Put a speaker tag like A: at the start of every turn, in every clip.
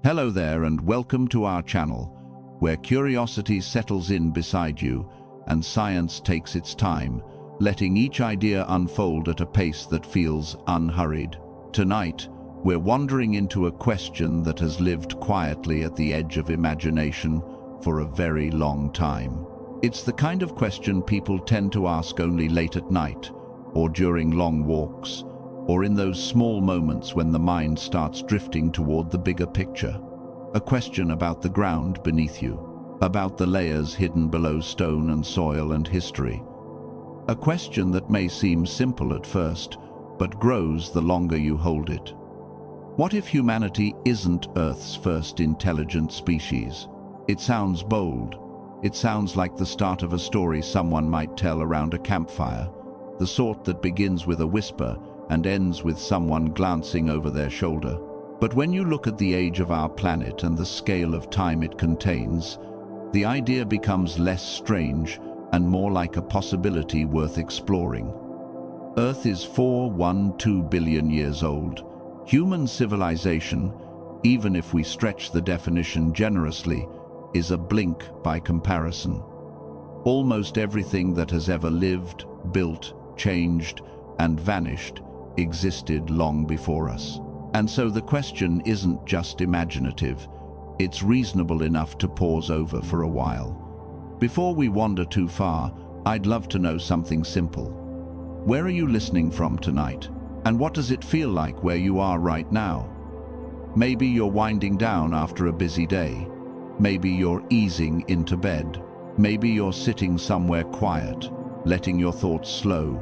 A: Hello there and welcome to our channel, where curiosity settles in beside you and science takes its time, letting each idea unfold at a pace that feels unhurried. Tonight, we're wandering into a question that has lived quietly at the edge of imagination for a very long time. It's the kind of question people tend to ask only late at night, or during long walks, or in those small moments when the mind starts drifting toward the bigger picture. A question about the ground beneath you, about the layers hidden below stone and soil and history. A question that may seem simple at first, but grows the longer you hold it. What if humanity isn't Earth's first intelligent species? It sounds bold. It sounds like the start of a story someone might tell around a campfire, the sort that begins with a whisper and ends with someone glancing over their shoulder. But when you look at the age of our planet and the scale of time it contains, the idea becomes less strange and more like a possibility worth exploring. Earth is 4.12 billion years old. Human civilization, even if we stretch the definition generously, is a blink by comparison. Almost everything that has ever lived, built, changed, and vanished existed long before us. And so the question isn't just imaginative, it's reasonable enough to pause over for a while. Before we wander too far, I'd love to know something simple. Where are you listening from tonight? And what does it feel like where you are right now? Maybe you're winding down after a busy day. Maybe you're easing into bed. Maybe you're sitting somewhere quiet, letting your thoughts slow,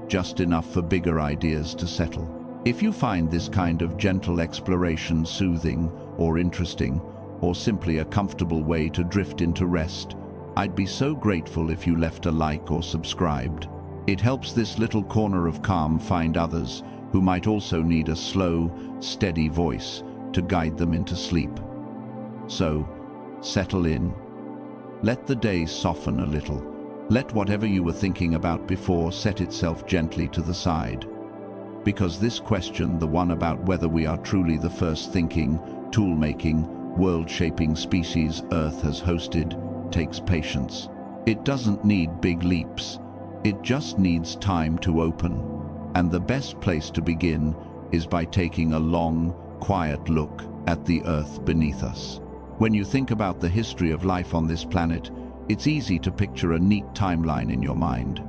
A: just enough for bigger ideas to settle. If you find this kind of gentle exploration soothing or interesting, or simply a comfortable way to drift into rest, I'd be so grateful if you left a like or subscribed. It helps this little corner of calm find others who might also need a slow, steady voice to guide them into sleep. So, settle in. Let the day soften a little. Let whatever you were thinking about before set itself gently to the side. Because this question, the one about whether we are truly the first thinking, tool-making, world-shaping species Earth has hosted, takes patience. It doesn't need big leaps. It just needs time to open. And the best place to begin is by taking a long, quiet look at the Earth beneath us. When you think about the history of life on this planet, it's easy to picture a neat timeline in your mind.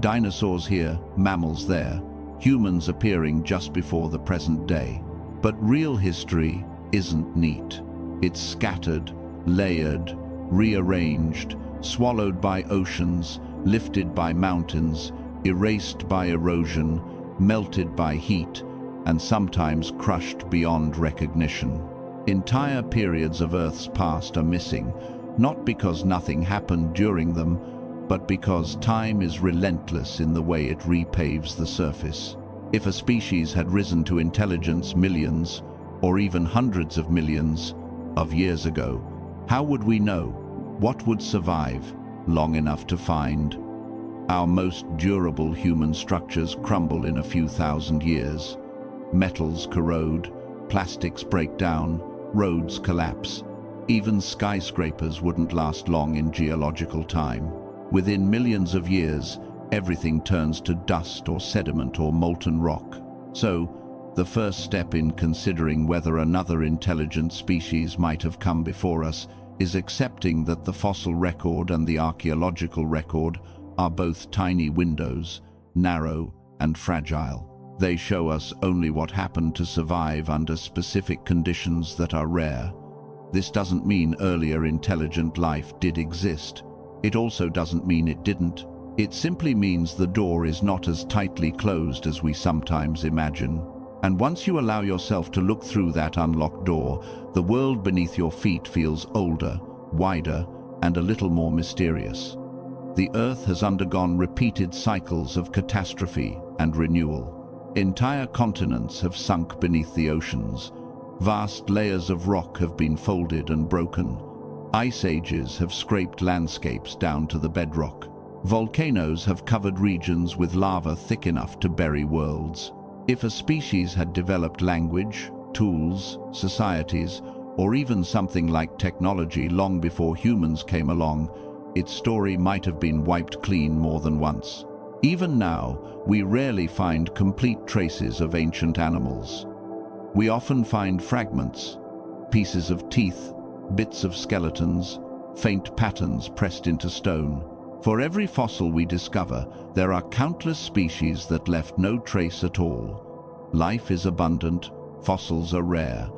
A: Dinosaurs here, mammals there, humans appearing just before the present day. But real history isn't neat. It's scattered, layered, rearranged, swallowed by oceans, lifted by mountains, erased by erosion, melted by heat, and sometimes crushed beyond recognition. Entire periods of Earth's past are missing, not because nothing happened during them, but because time is relentless in the way it repaves the surface. If a species had risen to intelligence millions, or even hundreds of millions, of years ago, how would we know? What would survive long enough to find? Our most durable human structures crumble in a few thousand years. Metals corrode, plastics break down, roads collapse. Even skyscrapers wouldn't last long in geological time. Within millions of years, everything turns to dust or sediment or molten rock. So, the first step in considering whether another intelligent species might have come before us is accepting that the fossil record and the archaeological record are both tiny windows, narrow and fragile. They show us only what happened to survive under specific conditions that are rare. This doesn't mean earlier intelligent life did exist. It also doesn't mean it didn't. It simply means the door is not as tightly closed as we sometimes imagine. And once you allow yourself to look through that unlocked door, the world beneath your feet feels older, wider, and a little more mysterious. The Earth has undergone repeated cycles of catastrophe and renewal. Entire continents have sunk beneath the oceans. Vast layers of rock have been folded and broken. Ice ages have scraped landscapes down to the bedrock. Volcanoes have covered regions with lava thick enough to bury worlds. If a species had developed language, tools, societies, or even something like technology long before humans came along, its story might have been wiped clean more than once. Even now, we rarely find complete traces of ancient animals. We often find fragments, pieces of teeth, bits of skeletons, faint patterns pressed into stone. For every fossil we discover, there are countless species that left no trace at all. Life is abundant, fossils are rare,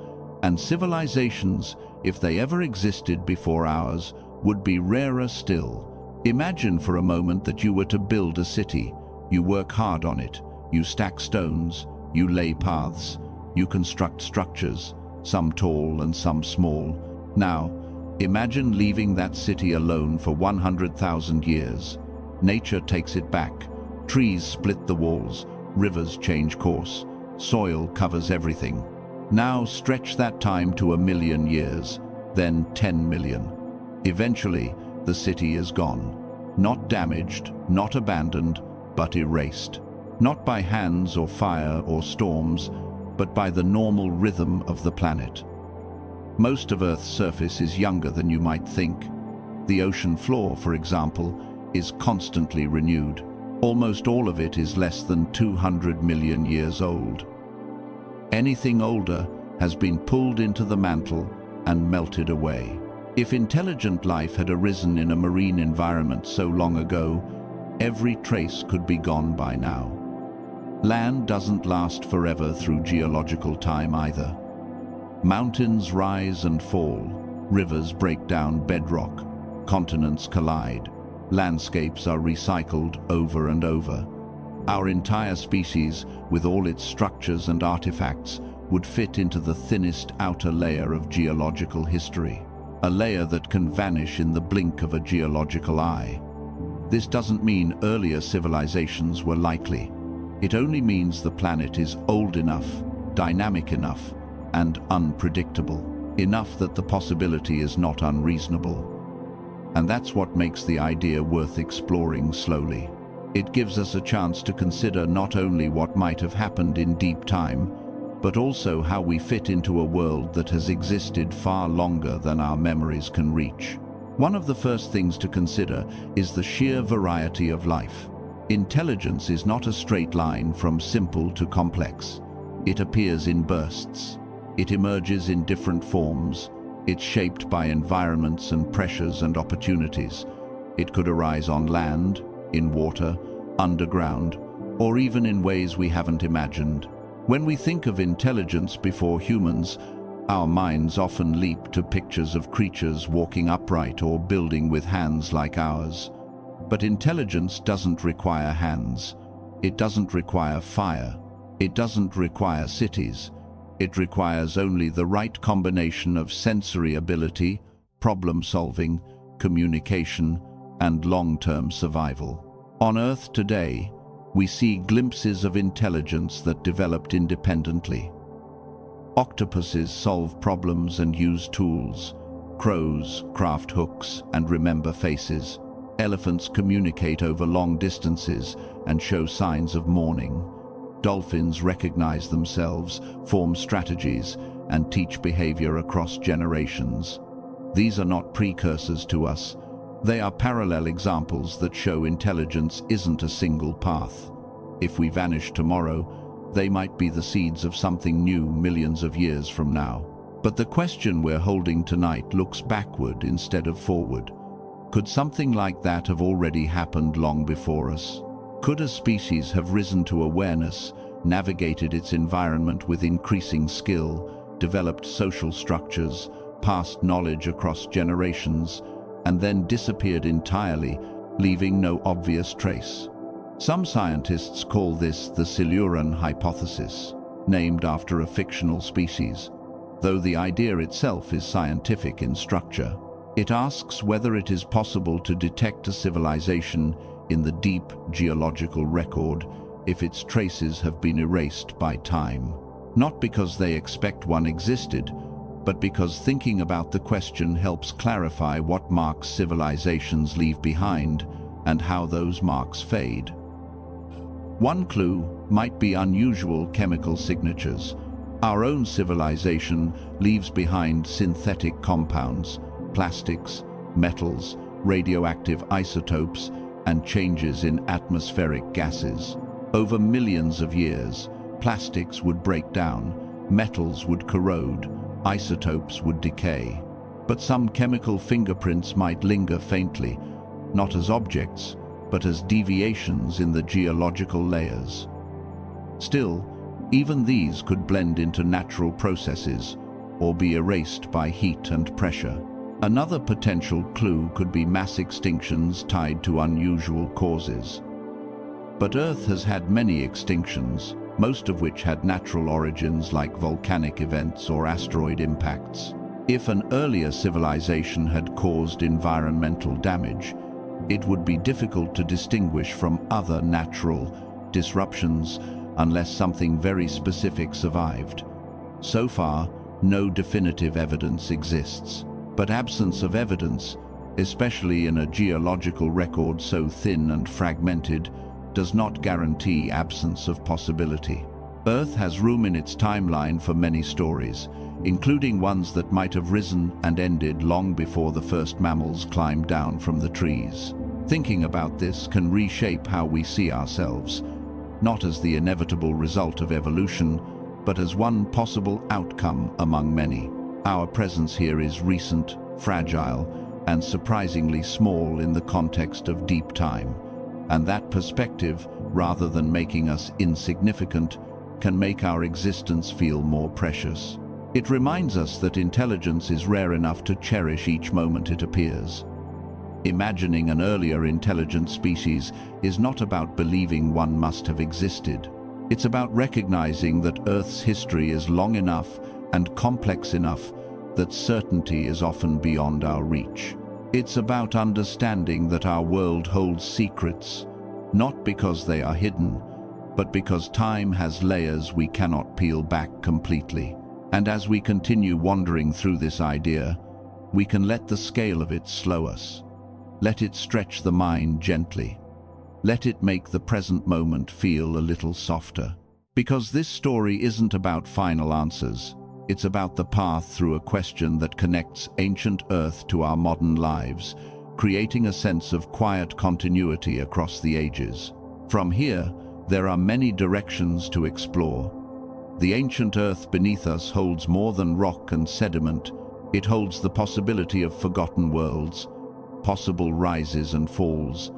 A: and civilizations, if they ever existed before ours, would be rarer still. Imagine for a moment that you were to build a city. You work hard on it. You stack stones. You lay paths. You construct structures, some tall and some small. Now, imagine leaving that city alone for 100,000 years. Nature takes it back. Trees split the walls. Rivers change course. Soil covers everything. Now stretch that time to 1,000,000 years, then 10 million. Eventually, the city is gone. Not damaged, not abandoned, but erased. Not by hands or fire or storms, but by the normal rhythm of the planet. Most of Earth's surface is younger than you might think. The ocean floor, for example, is constantly renewed. Almost all of it is less than 200 million years old. Anything older has been pulled into the mantle and melted away. If intelligent life had arisen in a marine environment so long ago, every trace could be gone by now. Land doesn't last forever through geological time either. Mountains rise and fall, rivers break down bedrock, continents collide, landscapes are recycled over and over. Our entire species, with all its structures and artifacts, would fit into the thinnest outer layer of geological history, a layer that can vanish in the blink of a geological eye. This doesn't mean earlier civilizations were likely. It only means the planet is old enough, dynamic enough, and unpredictable, enough that the possibility is not unreasonable. And that's what makes the idea worth exploring slowly. It gives us a chance to consider not only what might have happened in deep time, but also how we fit into a world that has existed far longer than our memories can reach. One of the first things to consider is the sheer variety of life. Intelligence is not a straight line from simple to complex. It appears in bursts. It emerges in different forms. It's shaped by environments and pressures and opportunities. It could arise on land, in water, underground, or even in ways we haven't imagined. When we think of intelligence before humans, our minds often leap to pictures of creatures walking upright or building with hands like ours. But intelligence doesn't require hands. It doesn't require fire. It doesn't require cities. It requires only the right combination of sensory ability, problem-solving, communication, and long-term survival. On Earth today, we see glimpses of intelligence that developed independently. Octopuses solve problems and use tools. Crows craft hooks and remember faces. Elephants communicate over long distances and show signs of mourning. Dolphins recognize themselves, form strategies, and teach behavior across generations. These are not precursors to us. They are parallel examples that show intelligence isn't a single path. If we vanish tomorrow, they might be the seeds of something new millions of years from now. But the question we're holding tonight looks backward instead of forward. Could something like that have already happened long before us? Could a species have risen to awareness, navigated its environment with increasing skill, developed social structures, passed knowledge across generations, and then disappeared entirely, leaving no obvious trace? Some scientists call this the Silurian hypothesis, named after a fictional species, though the idea itself is scientific in structure. It asks whether it is possible to detect a civilization in the deep geological record if its traces have been erased by time. Not because they expect one existed, but because thinking about the question helps clarify what marks civilizations leave behind and how those marks fade. One clue might be unusual chemical signatures. Our own civilization leaves behind synthetic compounds, plastics, metals, radioactive isotopes, and changes in atmospheric gases. Over millions of years, plastics would break down, metals would corrode, isotopes would decay. But some chemical fingerprints might linger faintly, not as objects, but as deviations in the geological layers. Still, even these could blend into natural processes or be erased by heat and pressure. Another potential clue could be mass extinctions tied to unusual causes. But Earth has had many extinctions, most of which had natural origins like volcanic events or asteroid impacts. If an earlier civilization had caused environmental damage, it would be difficult to distinguish from other natural disruptions unless something very specific survived. So far, no definitive evidence exists. But absence of evidence, especially in a geological record so thin and fragmented, does not guarantee absence of possibility. Earth has room in its timeline for many stories, including ones that might have risen and ended long before the first mammals climbed down from the trees. Thinking about this can reshape how we see ourselves, not as the inevitable result of evolution, but as one possible outcome among many. Our presence here is recent, fragile, and surprisingly small in the context of deep time. And that perspective, rather than making us insignificant, can make our existence feel more precious. It reminds us that intelligence is rare enough to cherish each moment it appears. Imagining an earlier intelligent species is not about believing one must have existed. It's about recognizing that Earth's history is long enough and complex enough that certainty is often beyond our reach. It's about understanding that our world holds secrets, not because they are hidden, but because time has layers we cannot peel back completely. And as we continue wandering through this idea, we can let the scale of it slow us. Let it stretch the mind gently. Let it make the present moment feel a little softer. Because this story isn't about final answers. It's about the path through a question that connects ancient Earth to our modern lives, creating a sense of quiet continuity across the ages. From here, there are many directions to explore. The ancient Earth beneath us holds more than rock and sediment. It holds the possibility of forgotten worlds, possible rises and falls,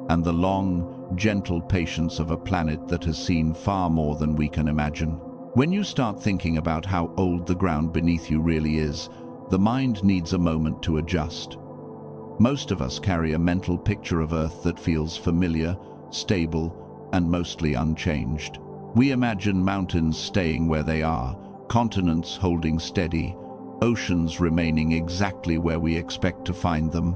A: and the long, gentle patience of a planet that has seen far more than we can imagine. When you start thinking about how old the ground beneath you really is, the mind needs a moment to adjust. Most of us carry a mental picture of Earth that feels familiar, stable, and mostly unchanged. We imagine mountains staying where they are, continents holding steady, oceans remaining exactly where we expect to find them.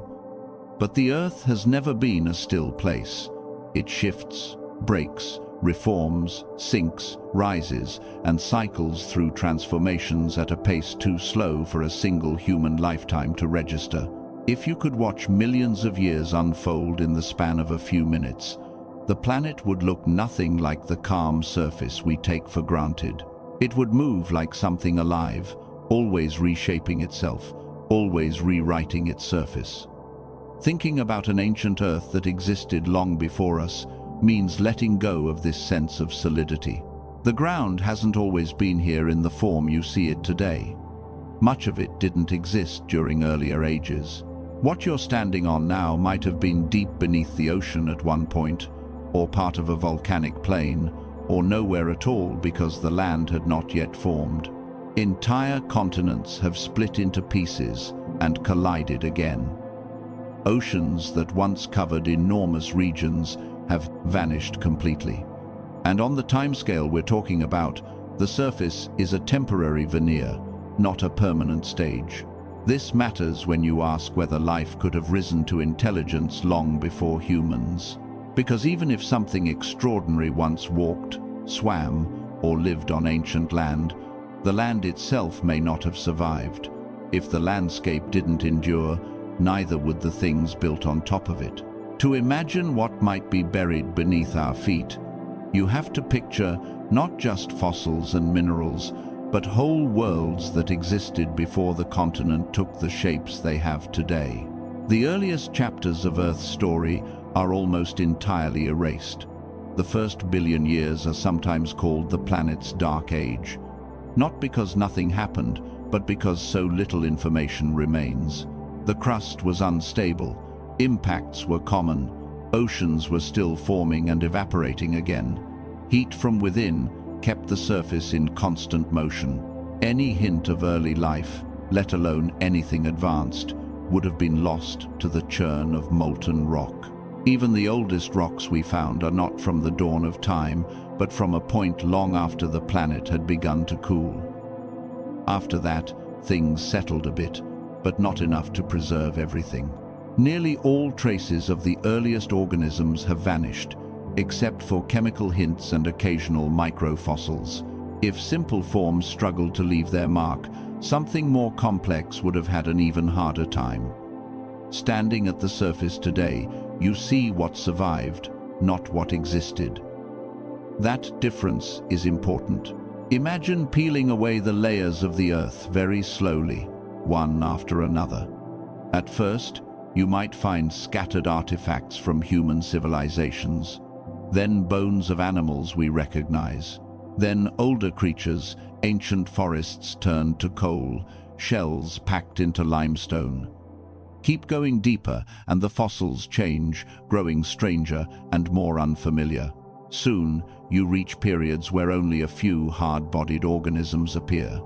A: But the Earth has never been a still place. It shifts, breaks, reforms, sinks, rises, and cycles through transformations at a pace too slow for a single human lifetime to register. If you could watch millions of years unfold in the span of a few minutes, the planet would look nothing like the calm surface we take for granted. It would move like something alive, always reshaping itself, always rewriting its surface. Thinking about an ancient Earth that existed long before us means letting go of this sense of solidity. The ground hasn't always been here in the form you see it today. Much of it didn't exist during earlier ages. What you're standing on now might have been deep beneath the ocean at one point, or part of a volcanic plain, or nowhere at all because the land had not yet formed. Entire continents have split into pieces and collided again. Oceans that once covered enormous regions have vanished completely. And on the timescale we're talking about, the surface is a temporary veneer, not a permanent stage. This matters when you ask whether life could have risen to intelligence long before humans. Because even if something extraordinary once walked, swam, or lived on ancient land, the land itself may not have survived. If the landscape didn't endure, neither would the things built on top of it. To imagine what might be buried beneath our feet, you have to picture not just fossils and minerals, but whole worlds that existed before the continent took the shapes they have today. The earliest chapters of Earth's story are almost entirely erased. The first billion years are sometimes called the planet's dark age, not because nothing happened, but because so little information remains. The crust was unstable, impacts were common, oceans were still forming and evaporating again. Heat from within kept the surface in constant motion. Any hint of early life, let alone anything advanced, would have been lost to the churn of molten rock. Even the oldest rocks we found are not from the dawn of time, but from a point long after the planet had begun to cool. After that, things settled a bit, but not enough to preserve everything. Nearly all traces of the earliest organisms have vanished, except for chemical hints and occasional microfossils. If simple forms struggled to leave their mark, something more complex would have had an even harder time. Standing at the surface today, you see what survived, not what existed. That difference is important. Imagine peeling away the layers of the Earth very slowly, one after another. At first, you might find scattered artifacts from human civilizations, then bones of animals we recognize, then older creatures, ancient forests turned to coal, shells packed into limestone. Keep going deeper and the fossils change, growing stranger and more unfamiliar. Soon, you reach periods where only a few hard-bodied organisms appear.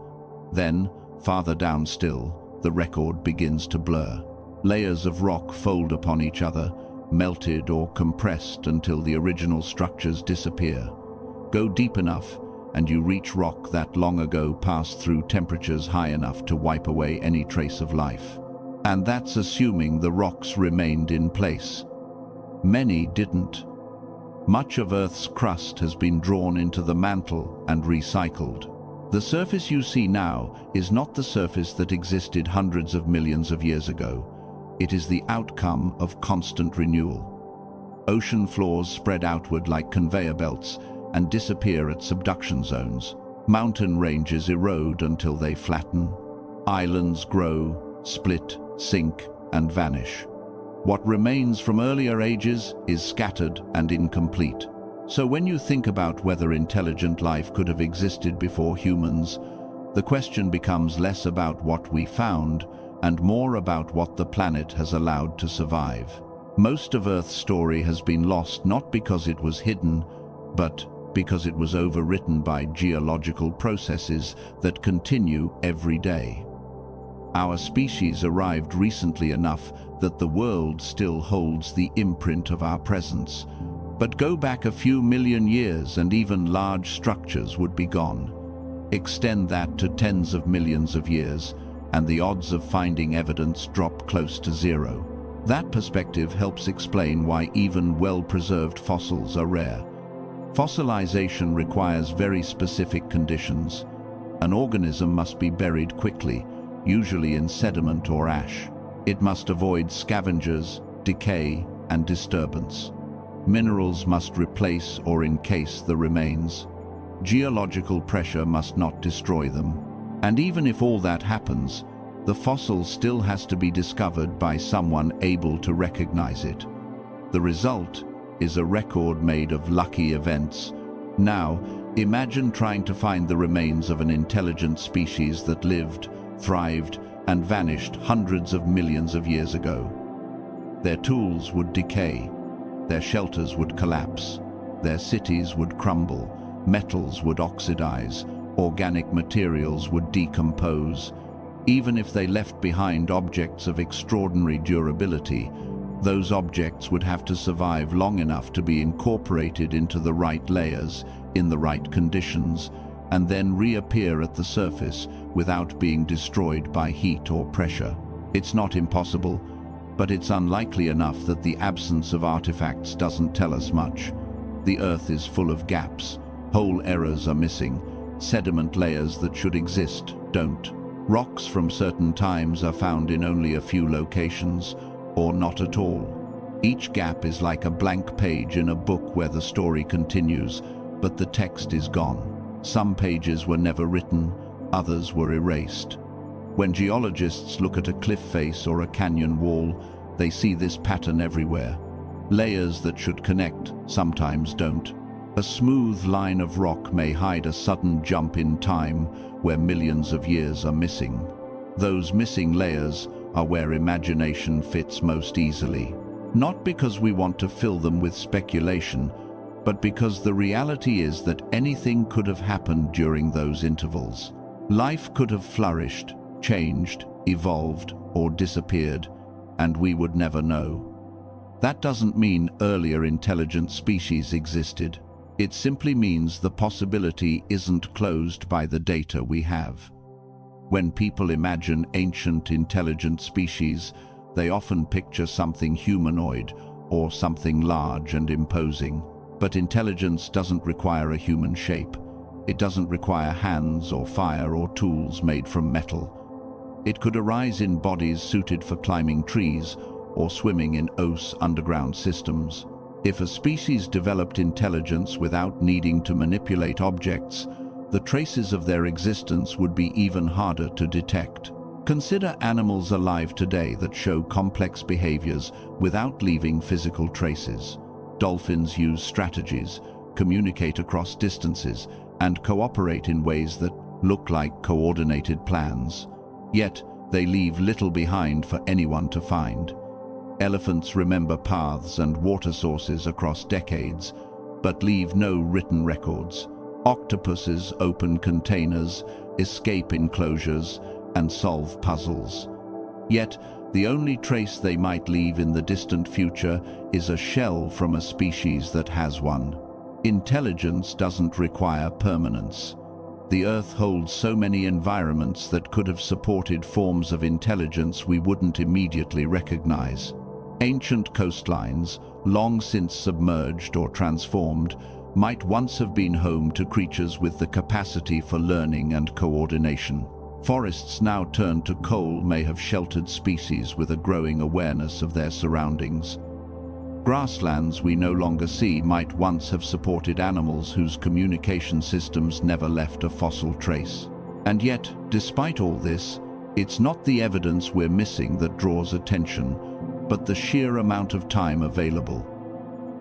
A: Then, farther down still, the record begins to blur. Layers of rock fold upon each other, melted or compressed until the original structures disappear. Go deep enough, and you reach rock that long ago passed through temperatures high enough to wipe away any trace of life. And that's assuming the rocks remained in place. Many didn't. Much of Earth's crust has been drawn into the mantle and recycled. The surface you see now is not the surface that existed hundreds of millions of years ago. It is the outcome of constant renewal. Ocean floors spread outward like conveyor belts and disappear at subduction zones. Mountain ranges erode until they flatten. Islands grow, split, sink, and vanish. What remains from earlier ages is scattered and incomplete. So when you think about whether intelligent life could have existed before humans, the question becomes less about what we found and more about what the planet has allowed to survive. Most of Earth's story has been lost not because it was hidden, but because it was overwritten by geological processes that continue every day. Our species arrived recently enough that the world still holds the imprint of our presence. But go back a few million years and even large structures would be gone. Extend that to tens of millions of years, and the odds of finding evidence drop close to zero. That perspective helps explain why even well-preserved fossils are rare. Fossilization requires very specific conditions. An organism must be buried quickly, usually in sediment or ash. It must avoid scavengers, decay, and disturbance. Minerals must replace or encase the remains. Geological pressure must not destroy them. And even if all that happens, the fossil still has to be discovered by someone able to recognize it. The result is a record made of lucky events. Now, imagine trying to find the remains of an intelligent species that lived, thrived, and vanished hundreds of millions of years ago. Their tools would decay, their shelters would collapse, their cities would crumble, metals would oxidize, organic materials would decompose. Even if they left behind objects of extraordinary durability, those objects would have to survive long enough to be incorporated into the right layers, in the right conditions, and then reappear at the surface without being destroyed by heat or pressure. It's not impossible, but it's unlikely enough that the absence of artifacts doesn't tell us much. The Earth is full of gaps, whole eras are missing, sediment layers that should exist don't. Rocks from certain times are found in only a few locations, or not at all. Each gap is like a blank page in a book where the story continues, but the text is gone. Some pages were never written, others were erased. When geologists look at a cliff face or a canyon wall, they see this pattern everywhere. Layers that should connect sometimes don't. A smooth line of rock may hide a sudden jump in time where millions of years are missing. Those missing layers are where imagination fits most easily. Not because we want to fill them with speculation, but because the reality is that anything could have happened during those intervals. Life could have flourished, changed, evolved, or disappeared, and we would never know. That doesn't mean earlier intelligent species existed. It simply means the possibility isn't closed by the data we have. When people imagine ancient intelligent species, they often picture something humanoid or something large and imposing. But intelligence doesn't require a human shape. It doesn't require hands or fire or tools made from metal. It could arise in bodies suited for climbing trees or swimming in ocean underground systems. If a species developed intelligence without needing to manipulate objects, the traces of their existence would be even harder to detect. Consider animals alive today that show complex behaviors without leaving physical traces. Dolphins use strategies, communicate across distances, and cooperate in ways that look like coordinated plans. Yet, they leave little behind for anyone to find. Elephants remember paths and water sources across decades, but leave no written records. Octopuses open containers, escape enclosures, and solve puzzles. Yet, the only trace they might leave in the distant future is a shell from a species that has one. Intelligence doesn't require permanence. The Earth holds so many environments that could have supported forms of intelligence we wouldn't immediately recognize. Ancient coastlines, long since submerged or transformed, might once have been home to creatures with the capacity for learning and coordination. Forests now turned to coal may have sheltered species with a growing awareness of their surroundings. Grasslands we no longer see might once have supported animals whose communication systems never left a fossil trace. And yet, despite all this, it's not the evidence we're missing that draws attention, but the sheer amount of time available.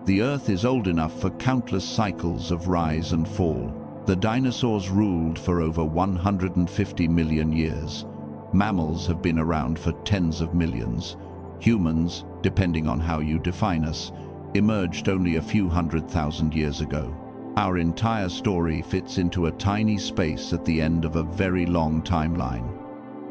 A: The Earth is old enough for countless cycles of rise and fall. The dinosaurs ruled for over 150 million years. Mammals have been around for tens of millions. Humans, depending on how you define us, emerged only a few 100,000 years ago. Our entire story fits into a tiny space at the end of a very long timeline.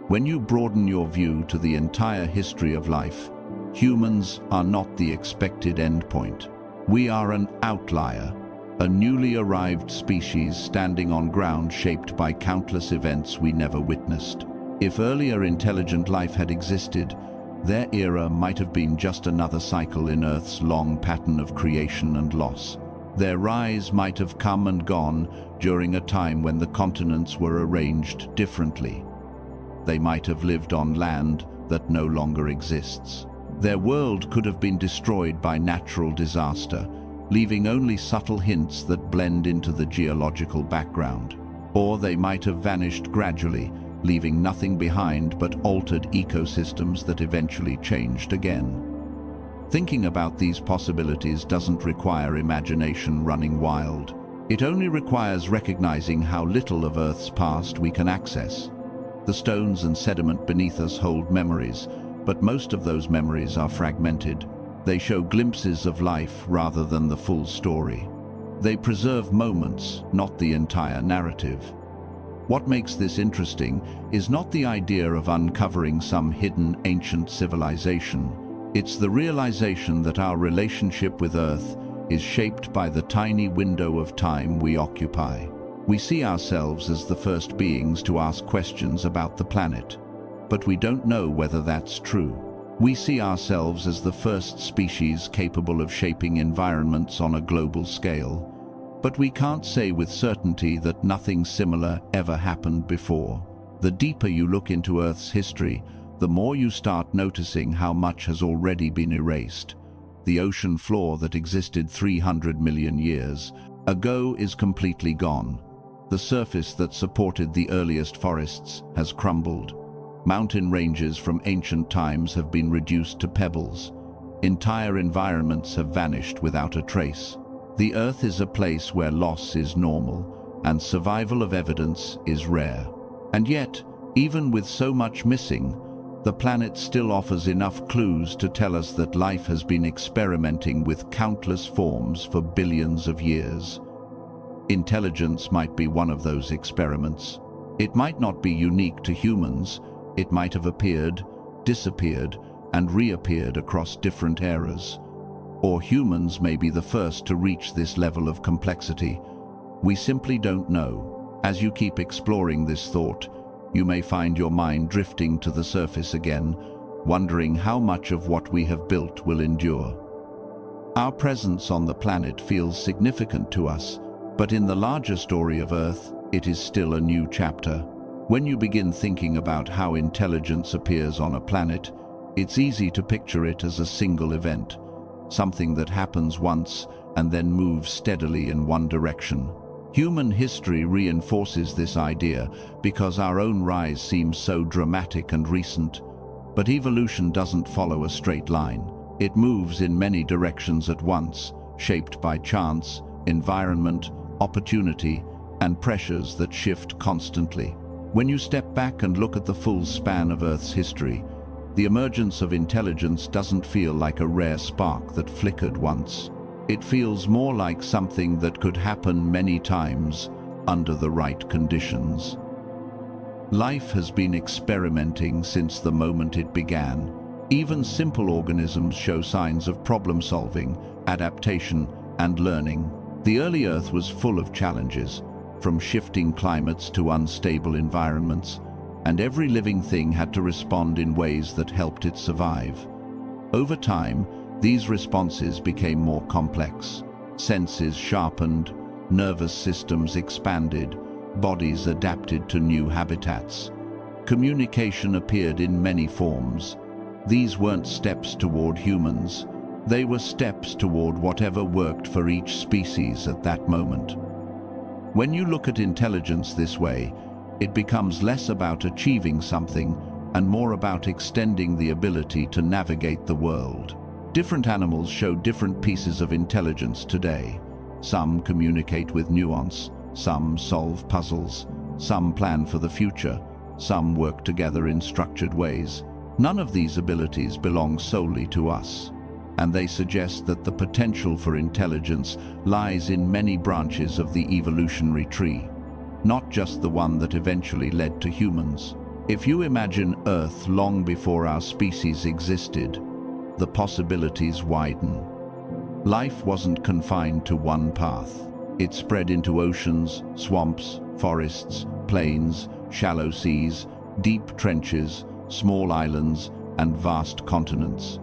A: When you broaden your view to the entire history of life, humans are not the expected endpoint. We are an outlier, a newly arrived species standing on ground shaped by countless events we never witnessed. If earlier intelligent life had existed, their era might have been just another cycle in Earth's long pattern of creation and loss. Their rise might have come and gone during a time when the continents were arranged differently. They might have lived on land that no longer exists. Their world could have been destroyed by natural disaster, leaving only subtle hints that blend into the geological background. Or they might have vanished gradually, leaving nothing behind but altered ecosystems that eventually changed again. Thinking about these possibilities doesn't require imagination running wild. It only requires recognizing how little of Earth's past we can access. The stones and sediment beneath us hold memories, but most of those memories are fragmented. They show glimpses of life rather than the full story. They preserve moments, not the entire narrative. What makes this interesting is not the idea of uncovering some hidden ancient civilization. It's the realization that our relationship with Earth is shaped by the tiny window of time we occupy. We see ourselves as the first beings to ask questions about the planet, but we don't know whether that's true. We see ourselves as the first species capable of shaping environments on a global scale, but we can't say with certainty that nothing similar ever happened before. The deeper you look into Earth's history, the more you start noticing how much has already been erased. The ocean floor that existed 300 million years ago is completely gone. The surface that supported the earliest forests has crumbled. Mountain ranges from ancient times have been reduced to pebbles. Entire environments have vanished without a trace. The Earth is a place where loss is normal, and survival of evidence is rare. And yet, even with so much missing, the planet still offers enough clues to tell us that life has been experimenting with countless forms for billions of years. Intelligence might be one of those experiments. It might not be unique to humans. It might have appeared, disappeared, and reappeared across different eras. Or humans may be the first to reach this level of complexity. We simply don't know. As you keep exploring this thought, you may find your mind drifting to the surface again, wondering how much of what we have built will endure. Our presence on the planet feels significant to us, but in the larger story of Earth, it is still a new chapter. When you begin thinking about how intelligence appears on a planet, it's easy to picture it as a single event, something that happens once and then moves steadily in one direction. Human history reinforces this idea because our own rise seems so dramatic and recent. But evolution doesn't follow a straight line. It moves in many directions at once, shaped by chance, environment, opportunity, and pressures that shift constantly. When you step back and look at the full span of Earth's history, the emergence of intelligence doesn't feel like a rare spark that flickered once. It feels more like something that could happen many times under the right conditions. Life has been experimenting since the moment it began. Even simple organisms show signs of problem-solving, adaptation, and learning. The early Earth was full of challenges, from shifting climates to unstable environments, and every living thing had to respond in ways that helped it survive. Over time, these responses became more complex. Senses sharpened, nervous systems expanded, bodies adapted to new habitats. Communication appeared in many forms. These weren't steps toward humans. They were steps toward whatever worked for each species at that moment. When you look at intelligence this way, it becomes less about achieving something and more about extending the ability to navigate the world. Different animals show different pieces of intelligence today. Some communicate with nuance, some solve puzzles, some plan for the future, some work together in structured ways. None of these abilities belong solely to us, and they suggest that the potential for intelligence lies in many branches of the evolutionary tree, not just the one that eventually led to humans. If you imagine Earth long before our species existed, the possibilities widen. Life wasn't confined to one path. It spread into oceans, swamps, forests, plains, shallow seas, deep trenches, small islands, and vast continents.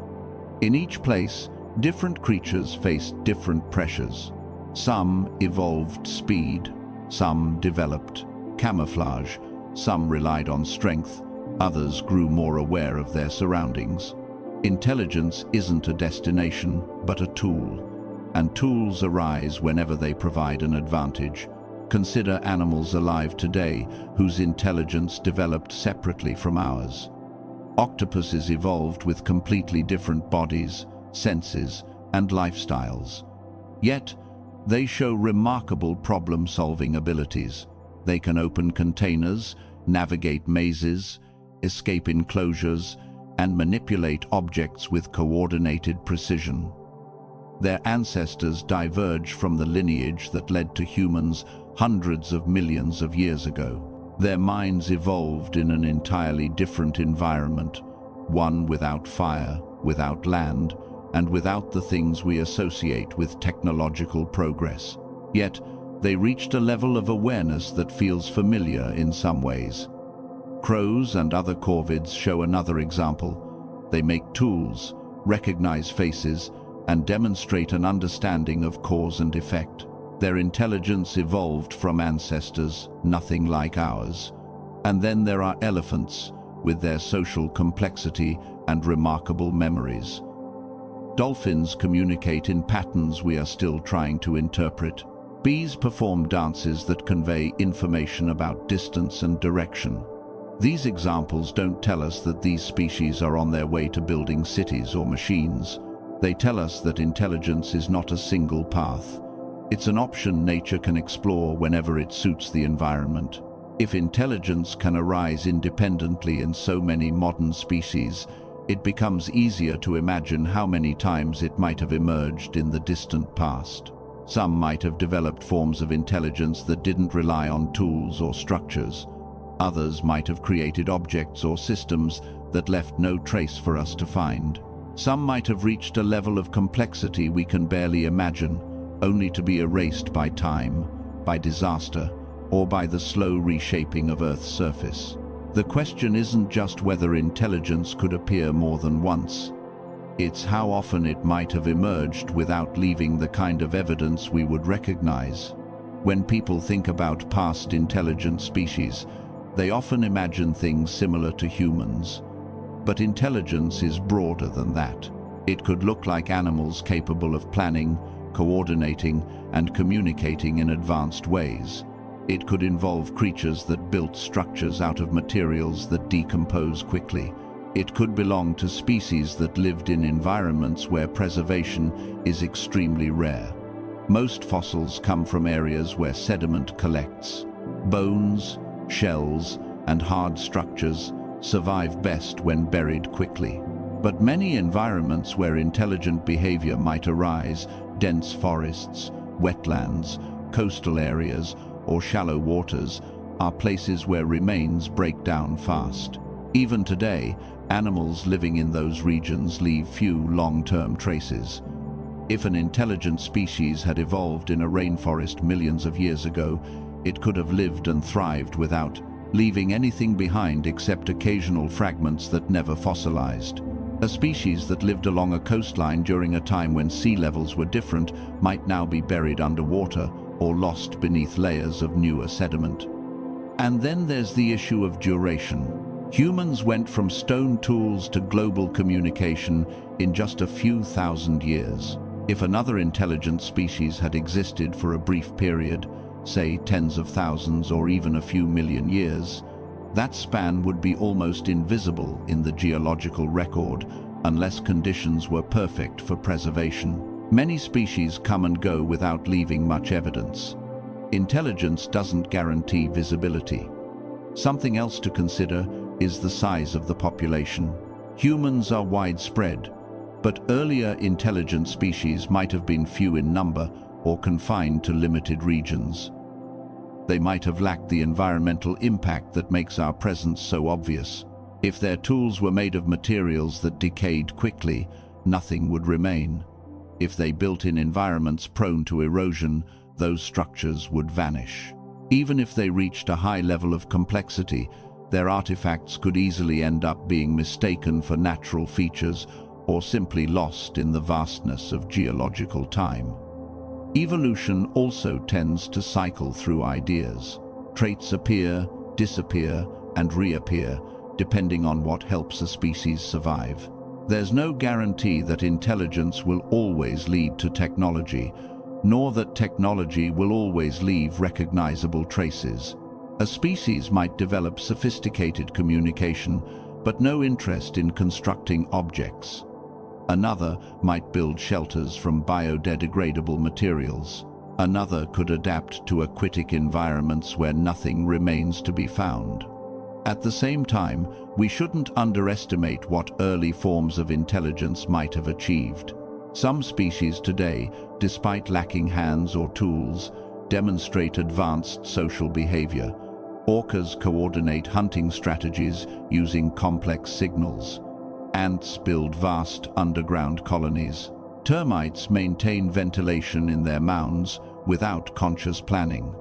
A: In each place, different creatures faced different pressures. Some evolved speed, some developed camouflage, some relied on strength, others grew more aware of their surroundings. Intelligence isn't a destination, but a tool, and tools arise whenever they provide an advantage. Consider animals alive today whose intelligence developed separately from ours. Octopuses evolved with completely different bodies, senses, and lifestyles. Yet, they show remarkable problem-solving abilities. They can open containers, navigate mazes, escape enclosures, and manipulate objects with coordinated precision. Their ancestors diverge from the lineage that led to humans hundreds of millions of years ago. Their minds evolved in an entirely different environment, one without fire, without land, and without the things we associate with technological progress. Yet, they reached a level of awareness that feels familiar in some ways. Crows and other corvids show another example. They make tools, recognize faces, and demonstrate an understanding of cause and effect. Their intelligence evolved from ancestors, nothing like ours. And then there are elephants, with their social complexity and remarkable memories. Dolphins communicate in patterns we are still trying to interpret. Bees perform dances that convey information about distance and direction. These examples don't tell us that these species are on their way to building cities or machines. They tell us that intelligence is not a single path. It's an option nature can explore whenever it suits the environment. If intelligence can arise independently in so many modern species, it becomes easier to imagine how many times it might have emerged in the distant past. Some might have developed forms of intelligence that didn't rely on tools or structures. Others might have created objects or systems that left no trace for us to find. Some might have reached a level of complexity we can barely imagine, only to be erased by time, by disaster, or by the slow reshaping of Earth's surface. The question isn't just whether intelligence could appear more than once. It's how often it might have emerged without leaving the kind of evidence we would recognize. When people think about past intelligent species, they often imagine things similar to humans. But intelligence is broader than that. It could look like animals capable of planning, coordinating, and communicating in advanced ways. It could involve creatures that built structures out of materials that decompose quickly. It could belong to species that lived in environments where preservation is extremely rare. Most fossils come from areas where sediment collects. Bones, shells, and hard structures survive best when buried quickly. But many environments where intelligent behavior might arise, dense forests, wetlands, coastal areas, or shallow waters, are places where remains break down fast. Even today, animals living in those regions leave few long-term traces. If an intelligent species had evolved in a rainforest millions of years ago, it could have lived and thrived without leaving anything behind except occasional fragments that never fossilized. A species that lived along a coastline during a time when sea levels were different might now be buried underwater or lost beneath layers of newer sediment. And then there's the issue of duration. Humans went from stone tools to global communication in just a few thousand years. If another intelligent species had existed for a brief period, say tens of thousands or even a few million years, that span would be almost invisible in the geological record unless conditions were perfect for preservation. Many species come and go without leaving much evidence. Intelligence doesn't guarantee visibility. Something else to consider is the size of the population. Humans are widespread, but earlier intelligent species might have been few in number or confined to limited regions. They might have lacked the environmental impact that makes our presence so obvious. If their tools were made of materials that decayed quickly, nothing would remain. If they built in environments prone to erosion, those structures would vanish. Even if they reached a high level of complexity, their artifacts could easily end up being mistaken for natural features or simply lost in the vastness of geological time. Evolution also tends to cycle through ideas. Traits appear, disappear, and reappear, depending on what helps a species survive. There's no guarantee that intelligence will always lead to technology, nor that technology will always leave recognizable traces. A species might develop sophisticated communication, but no interest in constructing objects. Another might build shelters from biodegradable materials. Another could adapt to aquatic environments where nothing remains to be found. At the same time, we shouldn't underestimate what early forms of intelligence might have achieved. Some species today, despite lacking hands or tools, demonstrate advanced social behavior. Orcas coordinate hunting strategies using complex signals. Ants build vast underground colonies. Termites maintain ventilation in their mounds without conscious planning.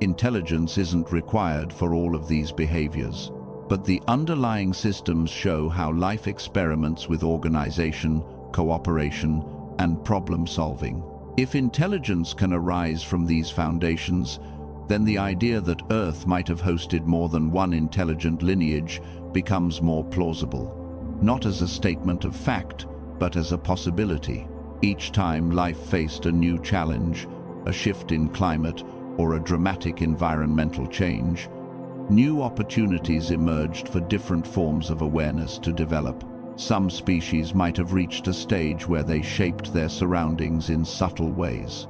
A: Intelligence isn't required for all of these behaviors, but the underlying systems show how life experiments with organization, cooperation, and problem-solving. If intelligence can arise from these foundations, then the idea that Earth might have hosted more than one intelligent lineage becomes more plausible. Not as a statement of fact, but as a possibility. Each time life faced a new challenge, a shift in climate, or a dramatic environmental change, new opportunities emerged for different forms of awareness to develop. Some species might have reached a stage where they shaped their surroundings in subtle ways.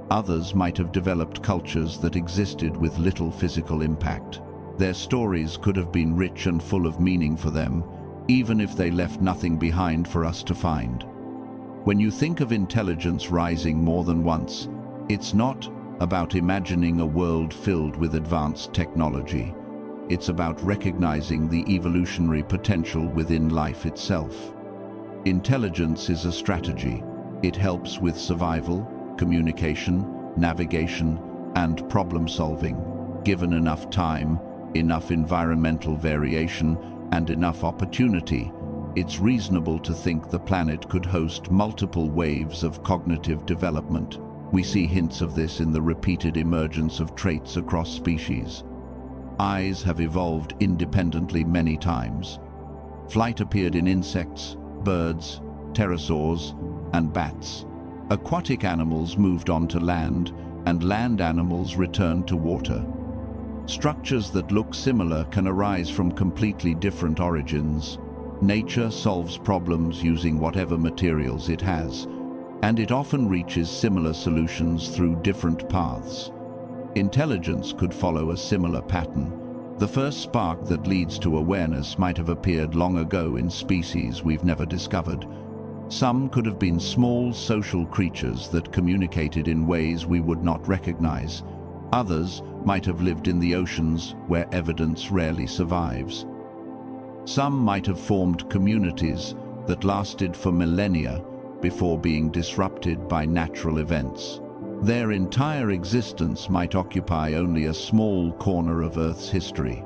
A: Others might have developed cultures that existed with little physical impact. Their stories could have been rich and full of meaning for them, even if they left nothing behind for us to find. When you think of intelligence rising more than once, it's not about imagining a world filled with advanced technology. It's about recognizing the evolutionary potential within life itself. Intelligence is a strategy. It helps with survival, communication, navigation, and problem-solving. Given enough time, enough environmental variation, and enough opportunity, it's reasonable to think the planet could host multiple waves of cognitive development. We see hints of this in the repeated emergence of traits across species. Eyes have evolved independently many times. Flight appeared in insects, birds, pterosaurs, and bats. Aquatic animals moved on to land, and land animals returned to water. Structures that look similar can arise from completely different origins. Nature solves problems using whatever materials it has, and it often reaches similar solutions through different paths. Intelligence could follow a similar pattern. The first spark that leads to awareness might have appeared long ago in species we've never discovered. Some could have been small social creatures that communicated in ways we would not recognize. Others might have lived in the oceans where evidence rarely survives. Some might have formed communities that lasted for millennia before being disrupted by natural events. Their entire existence might occupy only a small corner of Earth's history.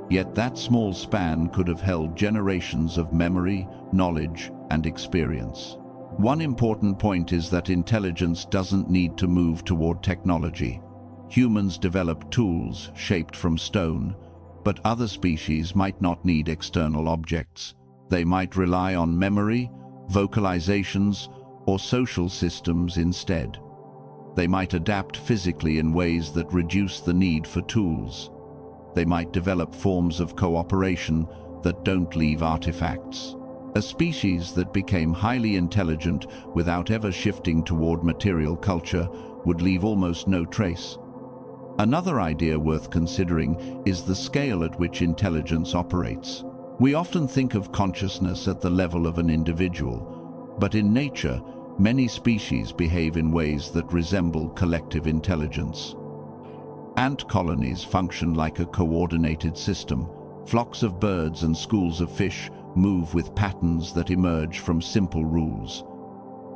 A: Yet that small span could have held generations of memory, knowledge, and experience. One important point is that intelligence doesn't need to move toward technology. Humans develop tools shaped from stone, but other species might not need external objects. They might rely on memory, vocalizations, or social systems instead. They might adapt physically in ways that reduce the need for tools. They might develop forms of cooperation that don't leave artifacts. A species that became highly intelligent without ever shifting toward material culture would leave almost no trace. Another idea worth considering is the scale at which intelligence operates. We often think of consciousness at the level of an individual, but in nature, many species behave in ways that resemble collective intelligence. Ant colonies function like a coordinated system. Flocks of birds and schools of fish move with patterns that emerge from simple rules.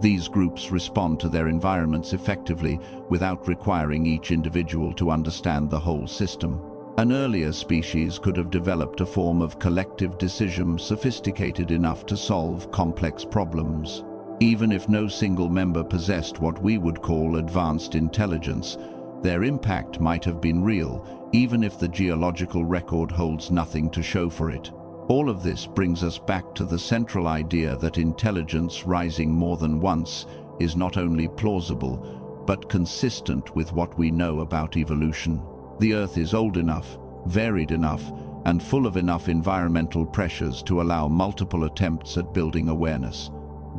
A: These groups respond to their environments effectively without requiring each individual to understand the whole system. An earlier species could have developed a form of collective decision sophisticated enough to solve complex problems. Even if no single member possessed what we would call advanced intelligence, their impact might have been real, even if the geological record holds nothing to show for it. All of this brings us back to the central idea that intelligence rising more than once is not only plausible, but consistent with what we know about evolution. The Earth is old enough, varied enough, and full of enough environmental pressures to allow multiple attempts at building awareness.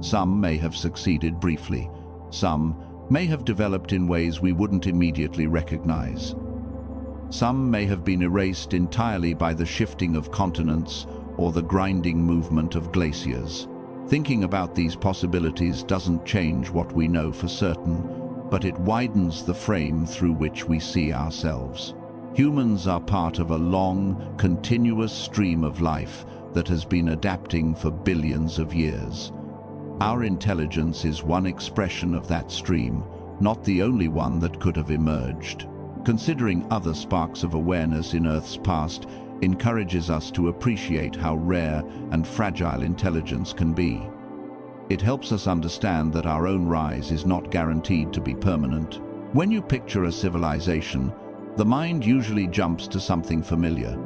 A: Some may have succeeded briefly. Some may have developed in ways we wouldn't immediately recognize. Some may have been erased entirely by the shifting of continents or the grinding movement of glaciers. Thinking about these possibilities doesn't change what we know for certain, but it widens the frame through which we see ourselves. Humans are part of a long, continuous stream of life that has been adapting for billions of years. Our intelligence is one expression of that stream, not the only one that could have emerged. Considering other sparks of awareness in Earth's past encourages us to appreciate how rare and fragile intelligence can be. It helps us understand that our own rise is not guaranteed to be permanent. When you picture a civilization, the mind usually jumps to something familiar.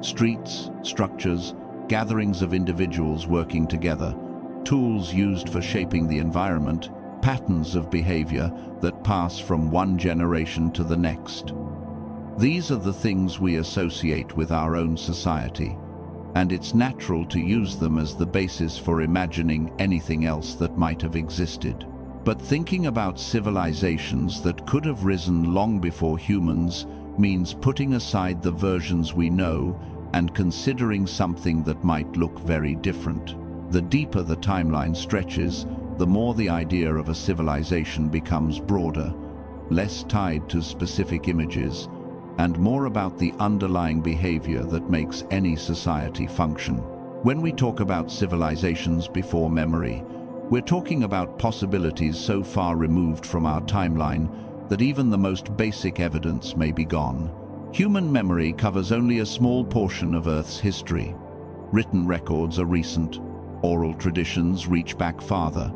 A: Streets, structures, gatherings of individuals working together, tools used for shaping the environment, patterns of behavior that pass from one generation to the next. These are the things we associate with our own society, and it's natural to use them as the basis for imagining anything else that might have existed. But thinking about civilizations that could have risen long before humans means putting aside the versions we know and considering something that might look very different. The deeper the timeline stretches, the more the idea of a civilization becomes broader, less tied to specific images, and more about the underlying behavior that makes any society function. When we talk about civilizations before memory, we're talking about possibilities so far removed from our timeline that even the most basic evidence may be gone. Human memory covers only a small portion of Earth's history. Written records are recent, oral traditions reach back farther,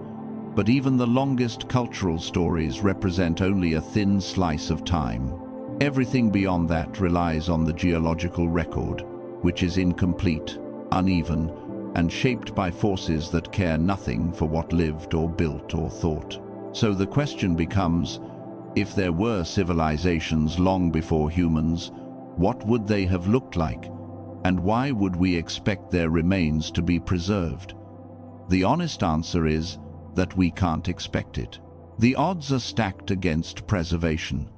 A: but even the longest cultural stories represent only a thin slice of time. Everything beyond that relies on the geological record, which is incomplete, uneven, and shaped by forces that care nothing for what lived or built or thought. So the question becomes, if there were civilizations long before humans, what would they have looked like, and why would we expect their remains to be preserved? The honest answer is that we can't expect it. The odds are stacked against preservation.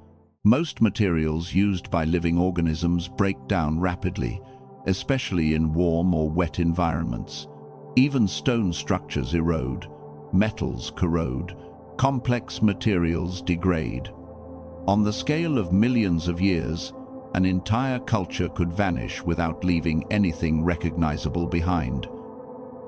A: Most materials used by living organisms break down rapidly, especially in warm or wet environments. Even stone structures erode, metals corrode, complex materials degrade. On the scale of millions of years, an entire culture could vanish without leaving anything recognizable behind.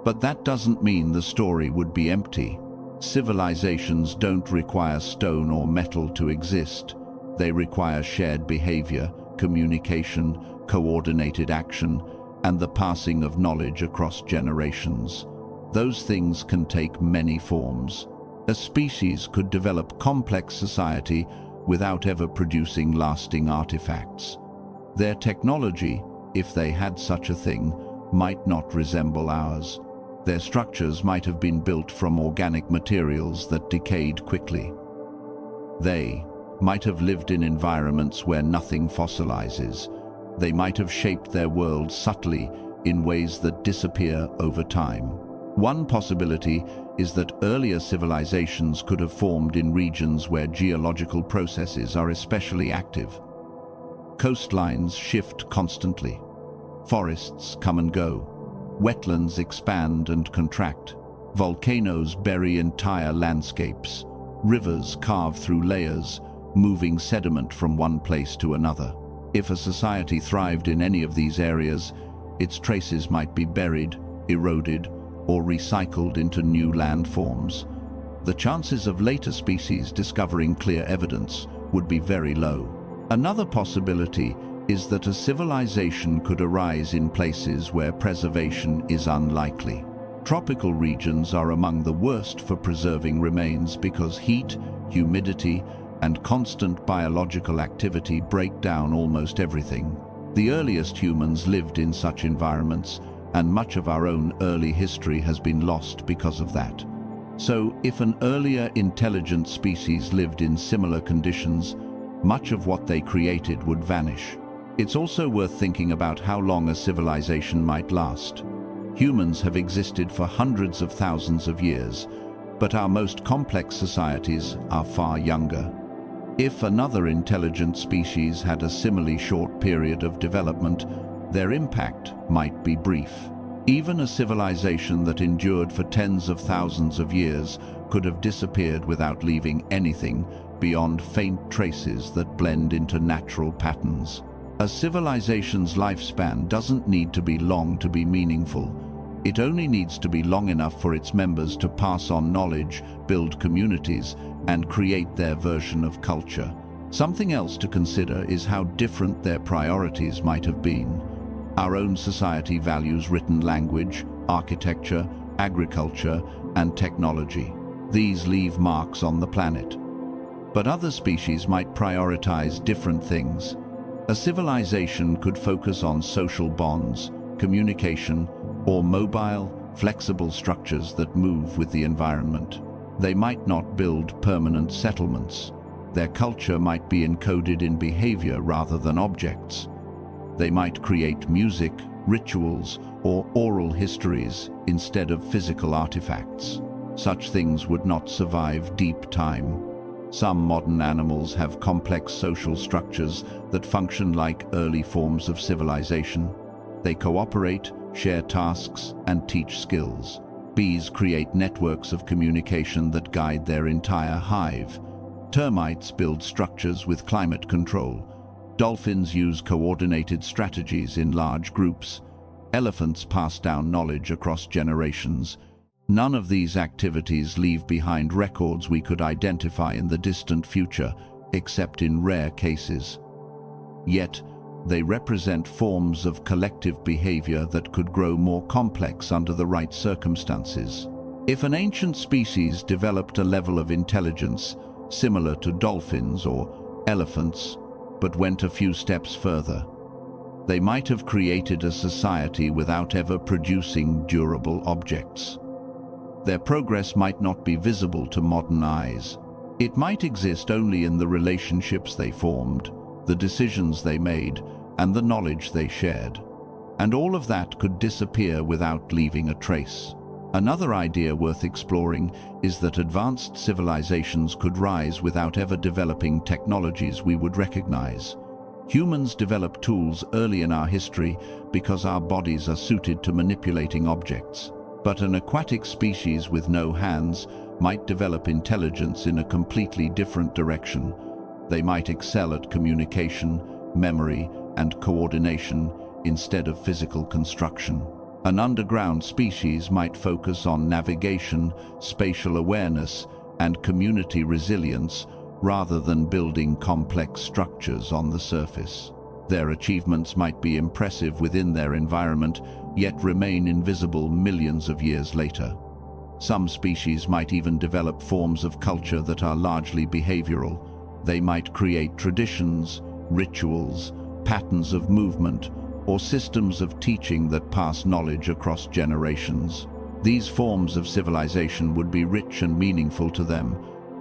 A: But that doesn't mean the story would be empty. Civilizations don't require stone or metal to exist. They require shared behavior, communication, coordinated action, and the passing of knowledge across generations. Those things can take many forms. A species could develop complex society without ever producing lasting artifacts. Their technology, if they had such a thing, might not resemble ours. Their structures might have been built from organic materials that decayed quickly. They might have lived in environments where nothing fossilizes. They might have shaped their world subtly in ways that disappear over time. One possibility is that earlier civilizations could have formed in regions where geological processes are especially active. Coastlines shift constantly. Forests come and go. Wetlands expand and contract. Volcanoes bury entire landscapes. Rivers carve through layers, moving sediment from one place to another. If a society thrived in any of these areas, its traces might be buried, eroded, or recycled into new landforms. The chances of later species discovering clear evidence would be very low. Another possibility is that a civilization could arise in places where preservation is unlikely. Tropical regions are among the worst for preserving remains because heat, humidity, and constant biological activity break down almost everything. The earliest humans lived in such environments, and much of our own early history has been lost because of that. So, if an earlier intelligent species lived in similar conditions, much of what they created would vanish. It's also worth thinking about how long a civilization might last. Humans have existed for hundreds of thousands of years, but our most complex societies are far younger. If another intelligent species had a similarly short period of development, their impact might be brief. Even a civilization that endured for tens of thousands of years could have disappeared without leaving anything beyond faint traces that blend into natural patterns. A civilization's lifespan doesn't need to be long to be meaningful. It only needs to be long enough for its members to pass on knowledge, build communities, and create their version of culture. Something else to consider is how different their priorities might have been. Our own society values written language, architecture, agriculture, and technology. These leave marks on the planet. But other species might prioritize different things. A civilization could focus on social bonds, communication, or mobile, flexible structures that move with the environment. They might not build permanent settlements. Their culture might be encoded in behavior rather than objects. They might create music, rituals, or oral histories instead of physical artifacts. Such things would not survive deep time. Some modern animals have complex social structures that function like early forms of civilization. They cooperate, share tasks, and teach skills. Bees create networks of communication that guide their entire hive. Termites build structures with climate control. Dolphins use coordinated strategies in large groups. Elephants pass down knowledge across generations. None of these activities leave behind records we could identify in the distant future, except in rare cases. Yet, they represent forms of collective behavior that could grow more complex under the right circumstances. If an ancient species developed a level of intelligence similar to dolphins or elephants, but went a few steps further, they might have created a society without ever producing durable objects. Their progress might not be visible to modern eyes. It might exist only in the relationships they formed, the decisions they made, and the knowledge they shared. And all of that could disappear without leaving a trace. Another idea worth exploring is that advanced civilizations could rise without ever developing technologies we would recognize. Humans developed tools early in our history because our bodies are suited to manipulating objects. But an aquatic species with no hands might develop intelligence in a completely different direction. They might excel at communication, memory, and coordination instead of physical construction. An underground species might focus on navigation, spatial awareness, and community resilience rather than building complex structures on the surface. Their achievements might be impressive within their environment, yet remain invisible millions of years later. Some species might even develop forms of culture that are largely behavioral. They might create traditions, rituals, patterns of movement, or systems of teaching that pass knowledge across generations. These forms of civilization would be rich and meaningful to them,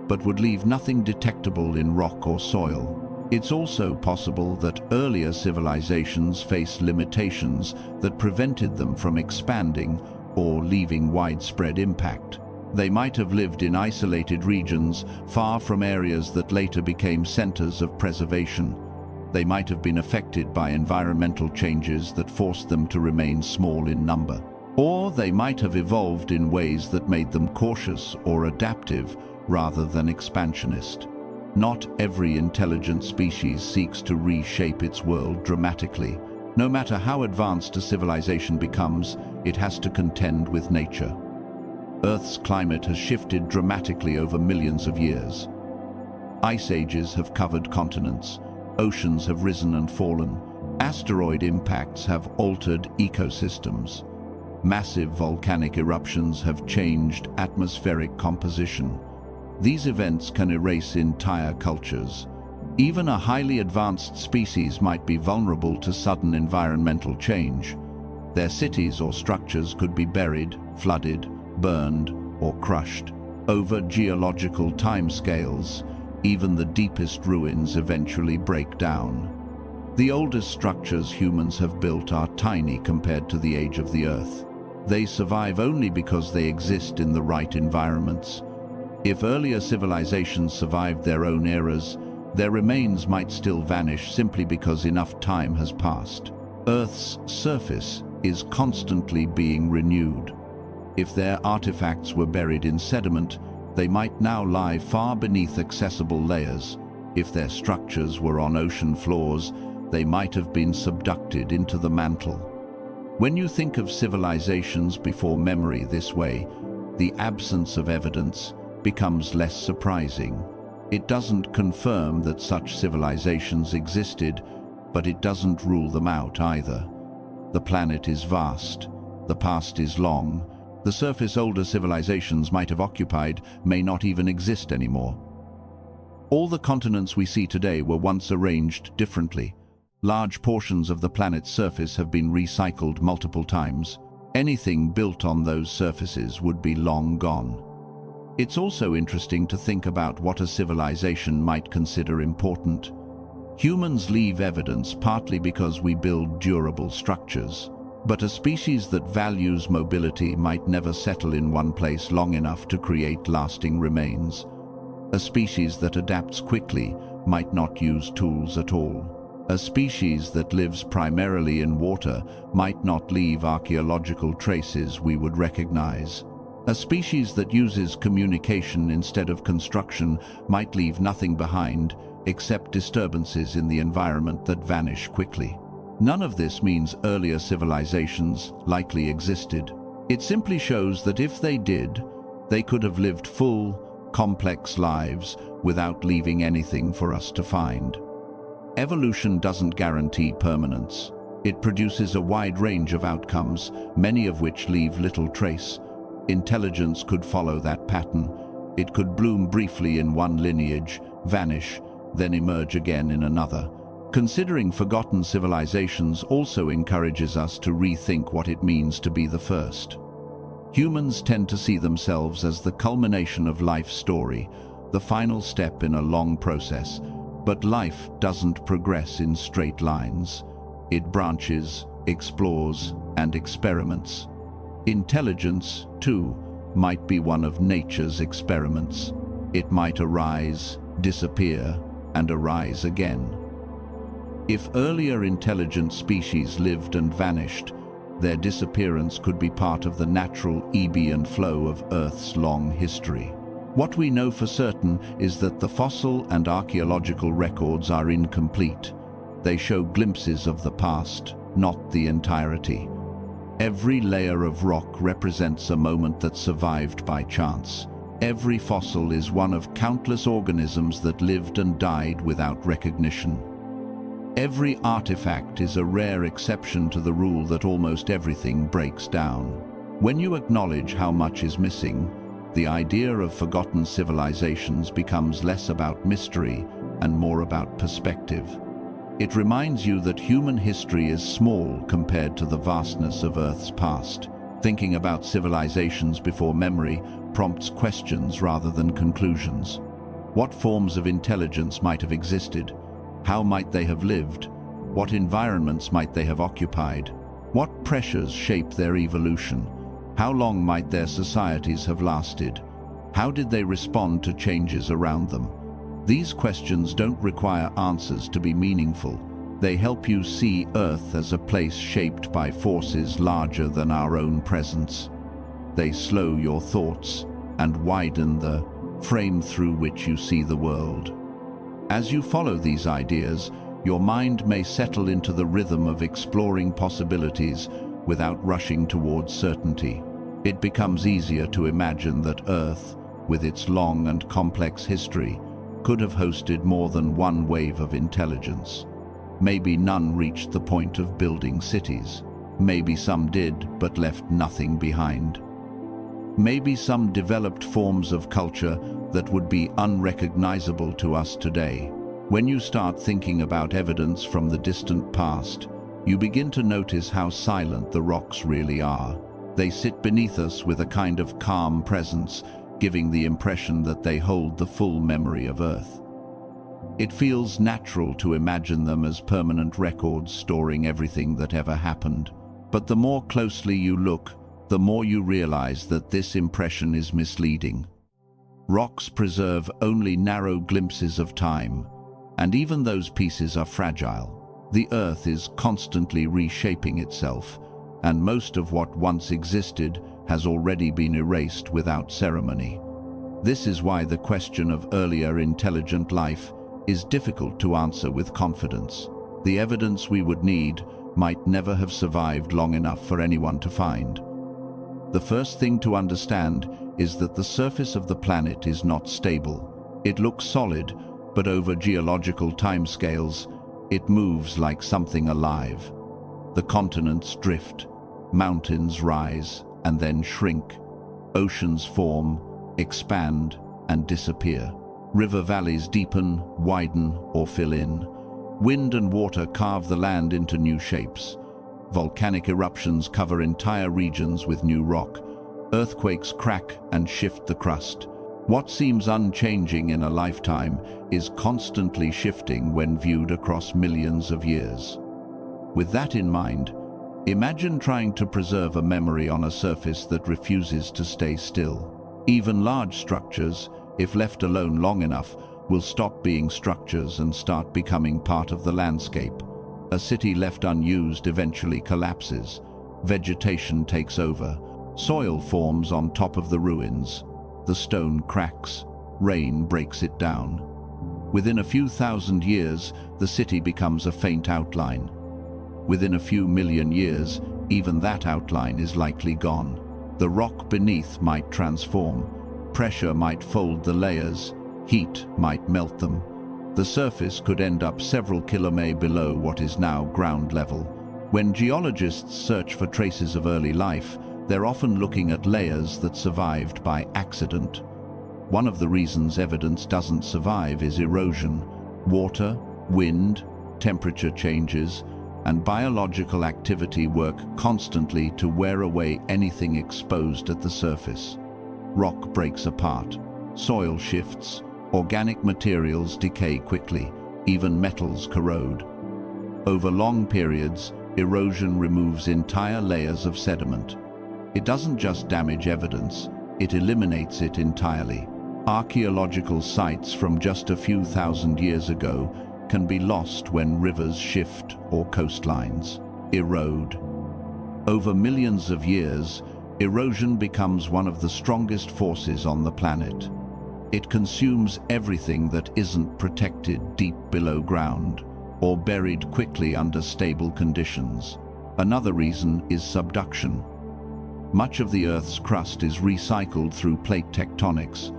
A: but would leave nothing detectable in rock or soil. It's also possible that earlier civilizations faced limitations that prevented them from expanding or leaving widespread impact. They might have lived in isolated regions far from areas that later became centers of preservation. They might have been affected by environmental changes that forced them to remain small in number. Or they might have evolved in ways that made them cautious or adaptive rather than expansionist. Not every intelligent species seeks to reshape its world dramatically. No matter how advanced a civilization becomes, it has to contend with nature. Earth's climate has shifted dramatically over millions of years. Ice ages have covered continents. Oceans have risen and fallen. Asteroid impacts have altered ecosystems. Massive volcanic eruptions have changed atmospheric composition. These events can erase entire cultures. Even a highly advanced species might be vulnerable to sudden environmental change. Their cities or structures could be buried, flooded, burned, or crushed. Over geological timescales, even the deepest ruins eventually break down. The oldest structures humans have built are tiny compared to the age of the Earth. They survive only because they exist in the right environments. If earlier civilizations survived their own eras, their remains might still vanish simply because enough time has passed. Earth's surface is constantly being renewed. If their artifacts were buried in sediment, they might now lie far beneath accessible layers. If their structures were on ocean floors, they might have been subducted into the mantle. When you think of civilizations before memory this way, the absence of evidence becomes less surprising. It doesn't confirm that such civilizations existed, but it doesn't rule them out either. The planet is vast. The past is long. The surface older civilizations might have occupied may not even exist anymore. All the continents we see today were once arranged differently. Large portions of the planet's surface have been recycled multiple times. Anything built on those surfaces would be long gone. It's also interesting to think about what a civilization might consider important. Humans leave evidence partly because we build durable structures. But a species that values mobility might never settle in one place long enough to create lasting remains. A species that adapts quickly might not use tools at all. A species that lives primarily in water might not leave archaeological traces we would recognize. A species that uses communication instead of construction might leave nothing behind except disturbances in the environment that vanish quickly. None of this means earlier civilizations likely existed. It simply shows that if they did, they could have lived full, complex lives without leaving anything for us to find. Evolution doesn't guarantee permanence. It produces a wide range of outcomes, many of which leave little trace. Intelligence could follow that pattern. It could bloom briefly in one lineage, vanish, then emerge again in another. Considering forgotten civilizations also encourages us to rethink what it means to be the first. Humans tend to see themselves as the culmination of life's story, the final step in a long process. But life doesn't progress in straight lines. It branches, explores, and experiments. Intelligence, too, might be one of nature's experiments. It might arise, disappear, and arise again. If earlier intelligent species lived and vanished, their disappearance could be part of the natural ebb and flow of Earth's long history. What we know for certain is that the fossil and archaeological records are incomplete. They show glimpses of the past, not the entirety. Every layer of rock represents a moment that survived by chance. Every fossil is one of countless organisms that lived and died without recognition. Every artifact is a rare exception to the rule that almost everything breaks down. When you acknowledge how much is missing, the idea of forgotten civilizations becomes less about mystery and more about perspective. It reminds you that human history is small compared to the vastness of Earth's past. Thinking about civilizations before memory prompts questions rather than conclusions. What forms of intelligence might have existed? How might they have lived? What environments might they have occupied? What pressures shape their evolution? How long might their societies have lasted? How did they respond to changes around them? These questions don't require answers to be meaningful. They help you see Earth as a place shaped by forces larger than our own presence. They slow your thoughts and widen the frame through which you see the world. As you follow these ideas, your mind may settle into the rhythm of exploring possibilities without rushing towards certainty. It becomes easier to imagine that Earth, with its long and complex history, could have hosted more than one wave of intelligence. Maybe none reached the point of building cities. Maybe some did, but left nothing behind. Maybe some developed forms of culture that would be unrecognizable to us today. When you start thinking about evidence from the distant past, you begin to notice how silent the rocks really are. They sit beneath us with a kind of calm presence, giving the impression that they hold the full memory of Earth. It feels natural to imagine them as permanent records storing everything that ever happened. But the more closely you look, the more you realize that this impression is misleading. Rocks preserve only narrow glimpses of time, and even those pieces are fragile. The Earth is constantly reshaping itself, and most of what once existed has already been erased without ceremony. This is why the question of earlier intelligent life is difficult to answer with confidence. The evidence we would need might never have survived long enough for anyone to find. The first thing to understand is that the surface of the planet is not stable. It looks solid, but over geological timescales, it moves like something alive. The continents drift, mountains rise and then shrink. Oceans form, expand, and disappear. River valleys deepen, widen, or fill in. Wind and water carve the land into new shapes. Volcanic eruptions cover entire regions with new rock. Earthquakes crack and shift the crust. What seems unchanging in a lifetime is constantly shifting when viewed across millions of years. With that in mind, imagine trying to preserve a memory on a surface that refuses to stay still. Even large structures, if left alone long enough, will stop being structures and start becoming part of the landscape. A city left unused eventually collapses. Vegetation takes over. Soil forms on top of the ruins. The stone cracks. Rain breaks it down. Within a few thousand years, the city becomes a faint outline. Within a few million years, even that outline is likely gone. The rock beneath might transform. Pressure might fold the layers. Heat might melt them. The surface could end up several kilometers below what is now ground level. When geologists search for traces of early life, they're often looking at layers that survived by accident. One of the reasons evidence doesn't survive is erosion. Water, wind, temperature changes, and biological activity work constantly to wear away anything exposed at the surface. Rock breaks apart. Soil shifts. Organic materials decay quickly. Even metals corrode. Over long periods, erosion removes entire layers of sediment. It doesn't just damage evidence, it eliminates it entirely. Archaeological sites from just a few thousand years ago can be lost when rivers shift or coastlines erode. Over millions of years, erosion becomes one of the strongest forces on the planet. It consumes everything that isn't protected deep below ground or buried quickly under stable conditions. Another reason is subduction. Much of the Earth's crust is recycled through plate tectonics.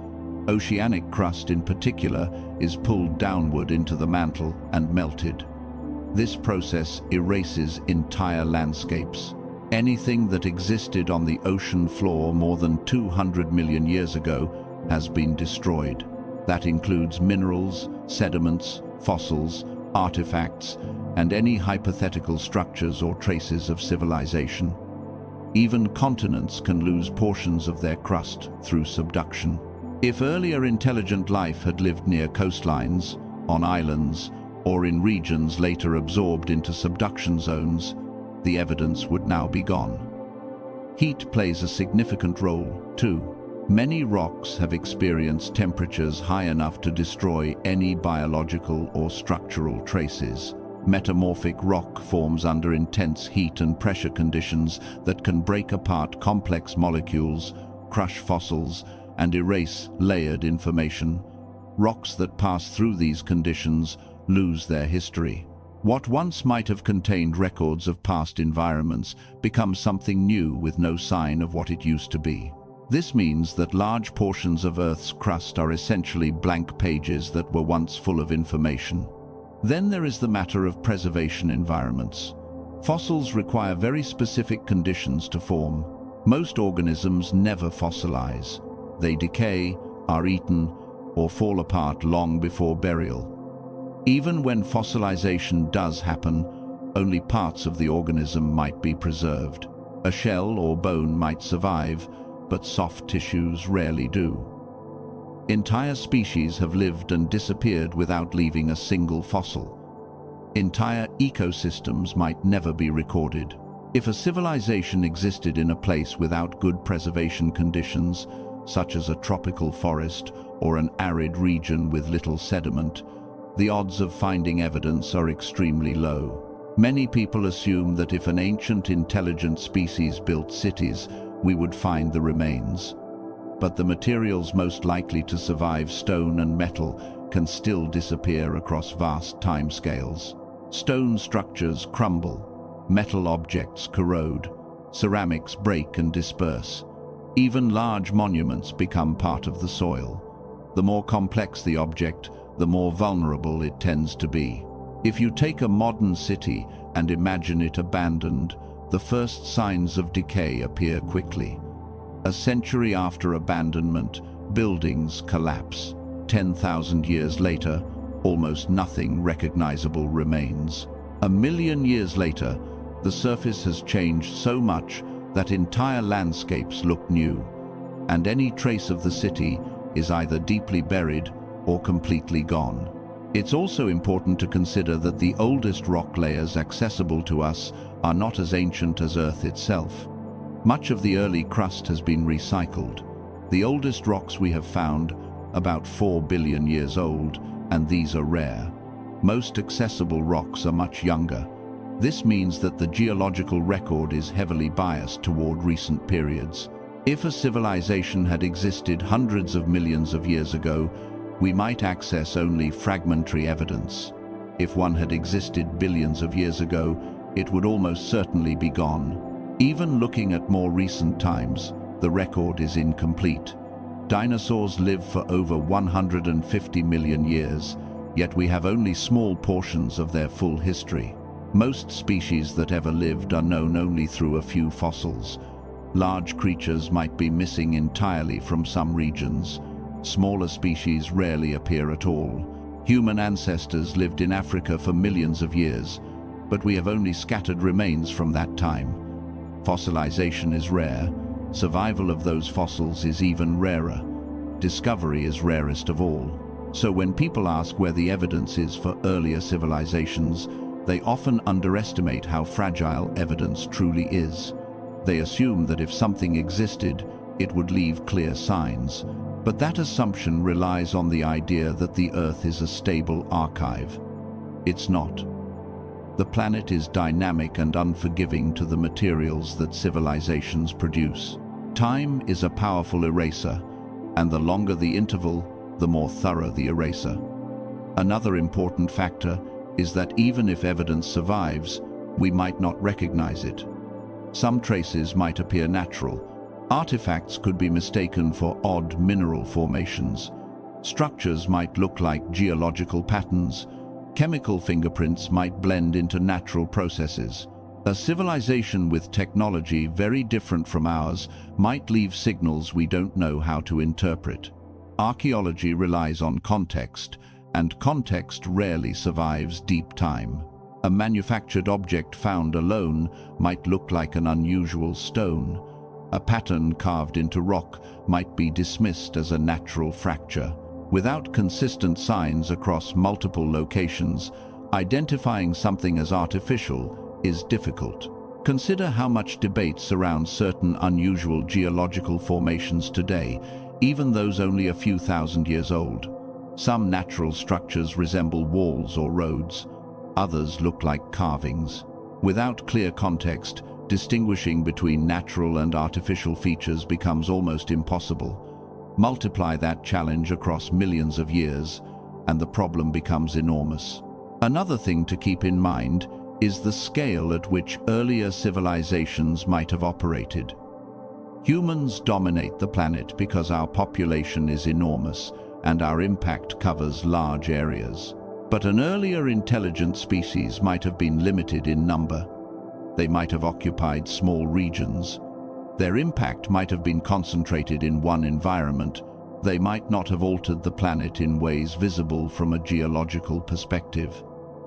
A: Oceanic crust in particular is pulled downward into the mantle and melted. This process erases entire landscapes. Anything that existed on the ocean floor more than 200 million years ago has been destroyed. That includes minerals, sediments, fossils, artifacts, and any hypothetical structures or traces of civilization. Even continents can lose portions of their crust through subduction. If earlier intelligent life had lived near coastlines, on islands, or in regions later absorbed into subduction zones, the evidence would now be gone. Heat plays a significant role, too. Many rocks have experienced temperatures high enough to destroy any biological or structural traces. Metamorphic rock forms under intense heat and pressure conditions that can break apart complex molecules, crush fossils, and erase layered information. Rocks that pass through these conditions lose their history. What once might have contained records of past environments becomes something new with no sign of what it used to be. This means that large portions of Earth's crust are essentially blank pages that were once full of information. Then there is the matter of preservation environments. Fossils require very specific conditions to form. Most organisms never fossilize. They decay, are eaten, or fall apart long before burial. Even when fossilization does happen, only parts of the organism might be preserved. A shell or bone might survive, but soft tissues rarely do. Entire species have lived and disappeared without leaving a single fossil. Entire ecosystems might never be recorded. If a civilization existed in a place without good preservation conditions, such as a tropical forest or an arid region with little sediment, the odds of finding evidence are extremely low. Many people assume that if an ancient intelligent species built cities, we would find the remains. But the materials most likely to survive, stone and metal, can still disappear across vast timescales. Stone structures crumble, metal objects corrode, ceramics break and disperse. Even large monuments become part of the soil. The more complex the object, the more vulnerable it tends to be. If you take a modern city and imagine it abandoned, the first signs of decay appear quickly. A century after abandonment, buildings collapse. 10,000 years later, almost nothing recognizable remains. A million years later, the surface has changed so much that entire landscapes look new, and any trace of the city, is either deeply buried or completely gone. It's also important to consider that the oldest rock layers accessible to us are not as ancient as Earth itself. Much of the early crust has been recycled. The oldest rocks we have found, about 4 billion years old, and these are rare. Most accessible rocks are much younger. This means that the geological record is heavily biased toward recent periods. If a civilization had existed hundreds of millions of years ago, we might access only fragmentary evidence. If one had existed billions of years ago, it would almost certainly be gone. Even looking at more recent times, the record is incomplete. Dinosaurs lived for over 150 million years, yet we have only small portions of their full history. Most species that ever lived are known only through a few fossils. Large creatures might be missing entirely from some regions. Smaller species rarely appear at all. Human ancestors lived in Africa for millions of years, but we have only scattered remains from that time. Fossilization is rare. Survival of those fossils is even rarer. Discovery is rarest of all. So when people ask where the evidence is for earlier civilizations, they often underestimate how fragile evidence truly is. They assume that if something existed, it would leave clear signs. But that assumption relies on the idea that the Earth is a stable archive. It's not. The planet is dynamic and unforgiving to the materials that civilizations produce. Time is a powerful eraser, and the longer the interval, the more thorough the eraser. Another important factor is that even if evidence survives, we might not recognize it. Some traces might appear natural. Artifacts could be mistaken for odd mineral formations. Structures might look like geological patterns. Chemical fingerprints might blend into natural processes. A civilization with technology very different from ours might leave signals we don't know how to interpret. Archaeology relies on context, and context rarely survives deep time. A manufactured object found alone might look like an unusual stone. A pattern carved into rock might be dismissed as a natural fracture. Without consistent signs across multiple locations, identifying something as artificial is difficult. Consider how much debate surrounds certain unusual geological formations today, even those only a few thousand years old. Some natural structures resemble walls or roads. Others look like carvings. Without clear context, distinguishing between natural and artificial features becomes almost impossible. Multiply that challenge across millions of years, and the problem becomes enormous. Another thing to keep in mind is the scale at which earlier civilizations might have operated. Humans dominate the planet because our population is enormous and our impact covers large areas. But an earlier intelligent species might have been limited in number. They might have occupied small regions. Their impact might have been concentrated in one environment. They might not have altered the planet in ways visible from a geological perspective.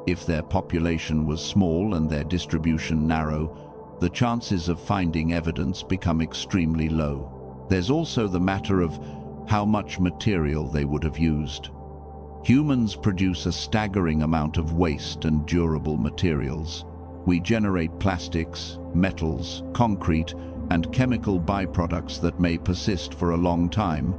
A: If their population was small and their distribution narrow, the chances of finding evidence become extremely low. There's also the matter of how much material they would have used. Humans produce a staggering amount of waste and durable materials. We generate plastics, metals, concrete, and chemical byproducts that may persist for a long time,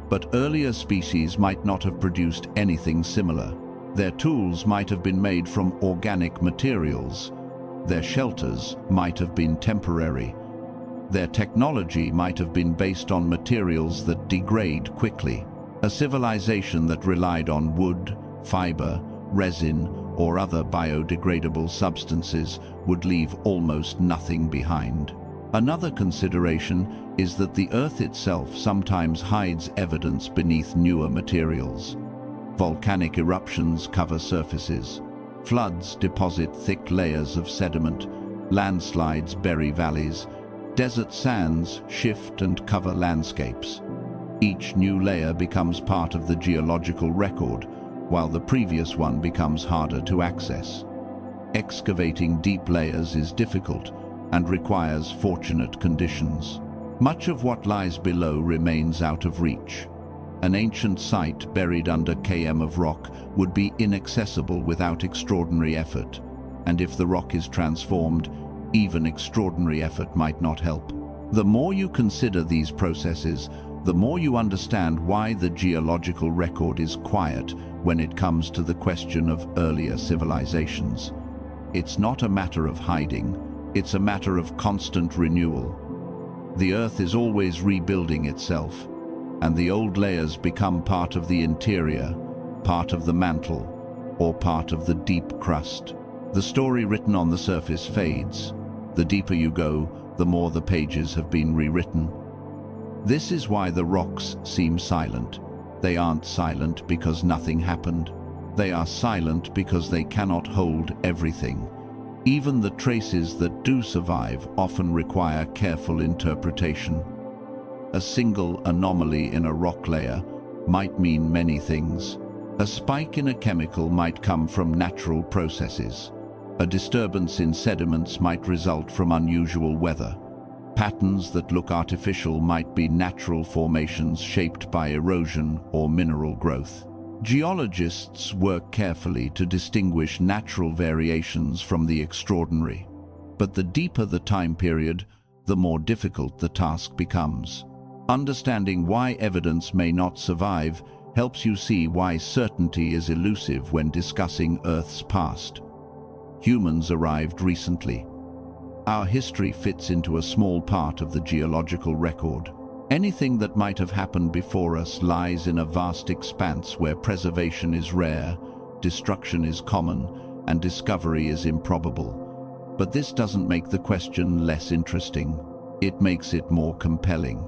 A: but earlier species might not have produced anything similar. Their tools might have been made from organic materials. Their shelters might have been temporary. Their technology might have been based on materials that degrade quickly. A civilization that relied on wood, fiber, resin, or other biodegradable substances would leave almost nothing behind. Another consideration is that the Earth itself sometimes hides evidence beneath newer materials. Volcanic eruptions cover surfaces. Floods deposit thick layers of sediment. Landslides bury valleys. Desert sands shift and cover landscapes. Each new layer becomes part of the geological record, while the previous one becomes harder to access. Excavating deep layers is difficult and requires fortunate conditions. Much of what lies below remains out of reach. An ancient site buried under km of rock would be inaccessible without extraordinary effort, and if the rock is transformed, even extraordinary effort might not help. The more you consider these processes, the more you understand why the geological record is quiet when it comes to the question of earlier civilizations. It's not a matter of hiding, it's a matter of constant renewal. The Earth is always rebuilding itself, and the old layers become part of the interior, part of the mantle, or part of the deep crust. The story written on the surface fades. The deeper you go, the more the pages have been rewritten. This is why the rocks seem silent. They aren't silent because nothing happened. They are silent because they cannot hold everything. Even the traces that do survive often require careful interpretation. A single anomaly in a rock layer might mean many things. A spike in a chemical might come from natural processes. A disturbance in sediments might result from unusual weather. Patterns that look artificial might be natural formations shaped by erosion or mineral growth. Geologists work carefully to distinguish natural variations from the extraordinary. But the deeper the time period, the more difficult the task becomes. Understanding why evidence may not survive helps you see why certainty is elusive when discussing Earth's past. Humans arrived recently. Our history fits into a small part of the geological record. Anything that might have happened before us lies in a vast expanse where preservation is rare, destruction is common, and discovery is improbable. But this doesn't make the question less interesting. It makes it more compelling.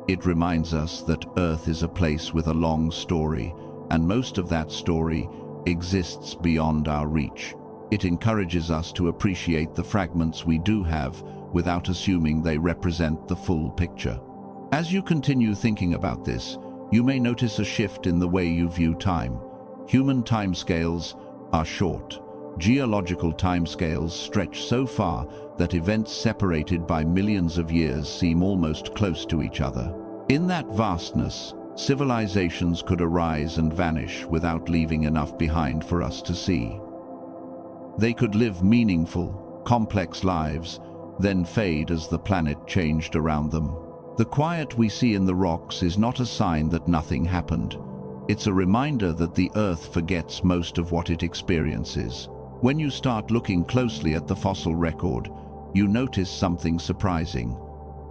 A: It reminds us that Earth is a place with a long story, and most of that story exists beyond our reach. It encourages us to appreciate the fragments we do have without assuming they represent the full picture. As you continue thinking about this, you may notice a shift in the way you view time. Human timescales are short. Geological timescales stretch so far that events separated by millions of years seem almost close to each other. In that vastness, civilizations could arise and vanish without leaving enough behind for us to see. They could live meaningful, complex lives, then fade as the planet changed around them. The quiet we see in the rocks is not a sign that nothing happened. It's a reminder that the Earth forgets most of what it experiences. When you start looking closely at the fossil record, you notice something surprising.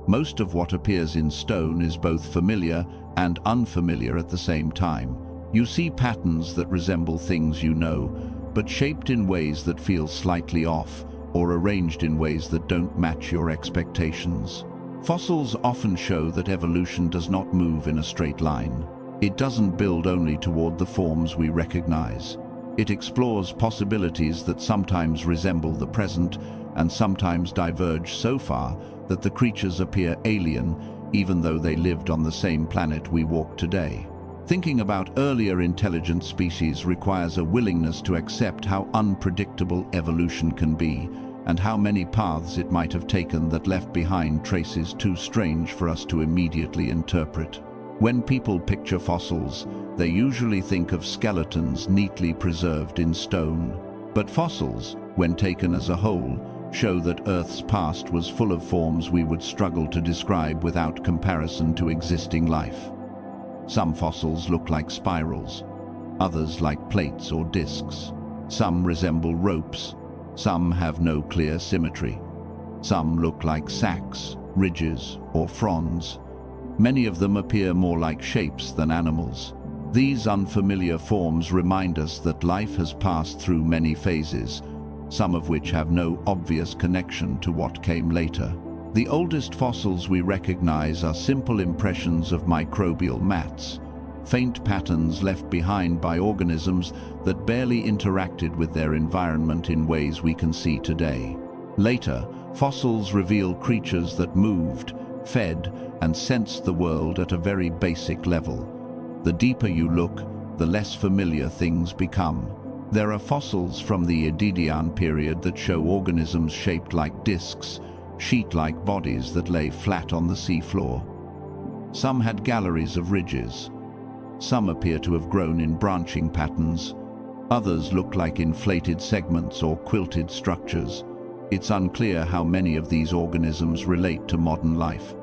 A: Most of what appears in stone is both familiar and unfamiliar at the same time. You see patterns that resemble things you know, but shaped in ways that feel slightly off, or arranged in ways that don't match your expectations. Fossils often show that evolution does not move in a straight line. It doesn't build only toward the forms we recognize. It explores possibilities that sometimes resemble the present and sometimes diverge so far that the creatures appear alien, even though they lived on the same planet we walk today. Thinking about earlier intelligent species requires a willingness to accept how unpredictable evolution can be, and how many paths it might have taken that left behind traces too strange for us to immediately interpret. When people picture fossils, they usually think of skeletons neatly preserved in stone. But fossils, when taken as a whole, show that Earth's past was full of forms we would struggle to describe without comparison to existing life. Some fossils look like spirals, others like plates or discs. Some resemble ropes, some have no clear symmetry. Some look like sacs, ridges, or fronds. Many of them appear more like shapes than animals. These unfamiliar forms remind us that life has passed through many phases, some of which have no obvious connection to what came later. The oldest fossils we recognize are simple impressions of microbial mats, faint patterns left behind by organisms that barely interacted with their environment in ways we can see today. Later, fossils reveal creatures that moved, fed, and sensed the world at a very basic level. The deeper you look, the less familiar things become. There are fossils from the Ediacaran period that show organisms shaped like discs, sheet-like bodies that lay flat on the seafloor. Some had galleries of ridges, Some appear to have grown in branching patterns. Others look like inflated segments or quilted structures. It's unclear how many of these organisms relate to modern life.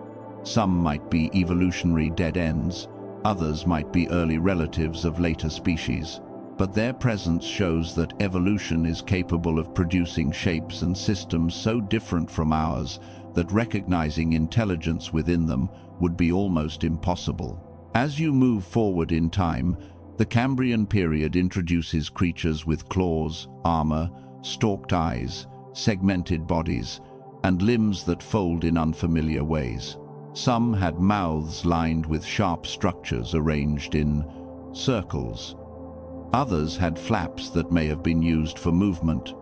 A: Some might be evolutionary dead ends, others might be early relatives of later species. But their presence shows that evolution is capable of producing shapes and systems so different from ours that recognizing intelligence within them would be almost impossible. As you move forward in time, the Cambrian period introduces creatures with claws, armor, stalked eyes, segmented bodies, and limbs that fold in unfamiliar ways. Some had mouths lined with sharp structures arranged in circles. Others had flaps that may have been used for movement.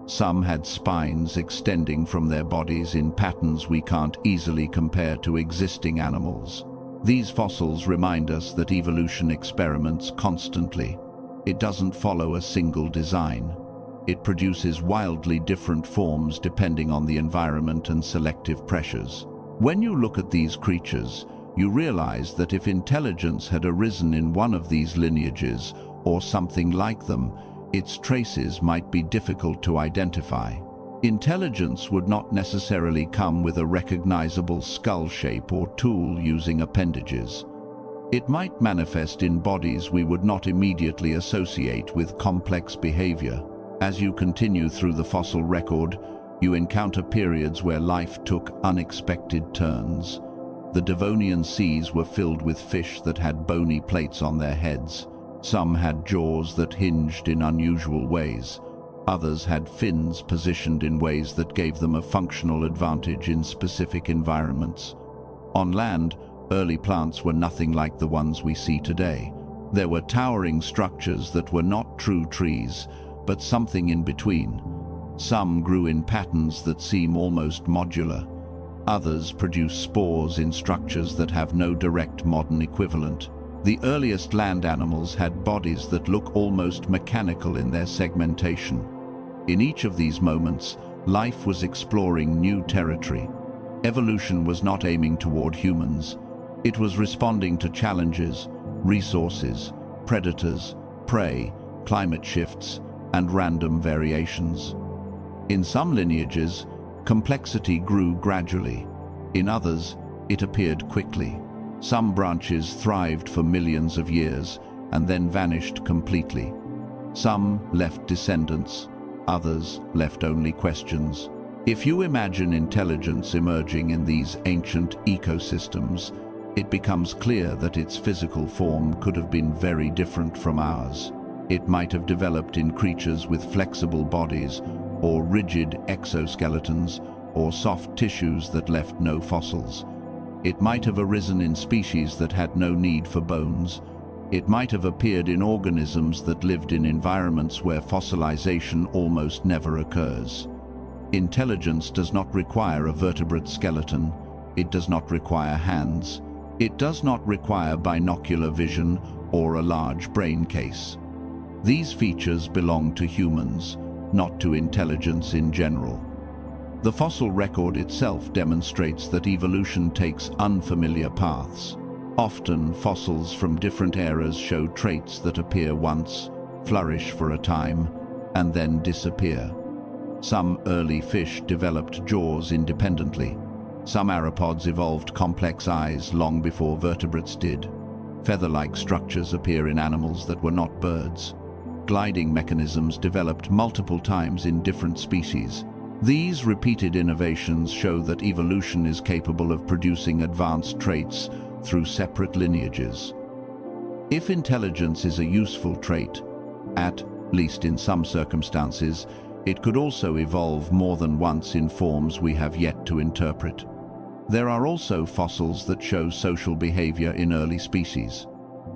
A: Some had spines extending from their bodies in patterns we can't easily compare to existing animals. These fossils remind us that evolution experiments constantly. It doesn't follow a single design. It produces wildly different forms depending on the environment and selective pressures. When you look at these creatures, you realize that if intelligence had arisen in one of these lineages, or something like them, its traces might be difficult to identify. Intelligence would not necessarily come with a recognizable skull shape or tool using appendages. It might manifest in bodies we would not immediately associate with complex behavior. As you continue through the fossil record, you encounter periods where life took unexpected turns. The Devonian seas were filled with fish that had bony plates on their heads. Some had jaws that hinged in unusual ways. Others had fins positioned in ways that gave them a functional advantage in specific environments. On land, early plants were nothing like the ones we see today. There were towering structures that were not true trees, but something in between. Some grew in patterns that seem almost modular. Others produce spores in structures that have no direct modern equivalent. The earliest land animals had bodies that look almost mechanical in their segmentation. In each of these moments, life was exploring new territory. Evolution was not aiming toward humans. It was responding to challenges, resources, predators, prey, climate shifts, and random variations. In some lineages, complexity grew gradually. In others, it appeared quickly. Some branches thrived for millions of years and then vanished completely. Some left descendants, others left only questions. If you imagine intelligence emerging in these ancient ecosystems, it becomes clear that its physical form could have been very different from ours. It might have developed in creatures with flexible bodies, or rigid exoskeletons, or soft tissues that left no fossils. It might have arisen in species that had no need for bones. It might have appeared in organisms that lived in environments where fossilization almost never occurs. Intelligence does not require a vertebrate skeleton. It does not require hands. It does not require binocular vision or a large brain case. These features belong to humans, not to intelligence in general. The fossil record itself demonstrates that evolution takes unfamiliar paths. Often, fossils from different eras show traits that appear once, flourish for a time, and then disappear. Some early fish developed jaws independently. Some arthropods evolved complex eyes long before vertebrates did. Feather-like structures appear in animals that were not birds. Gliding mechanisms developed multiple times in different species. These repeated innovations show that evolution is capable of producing advanced traits through separate lineages. If intelligence is a useful trait, at least in some circumstances, it could also evolve more than once in forms we have yet to interpret. There are also fossils that show social behavior in early species.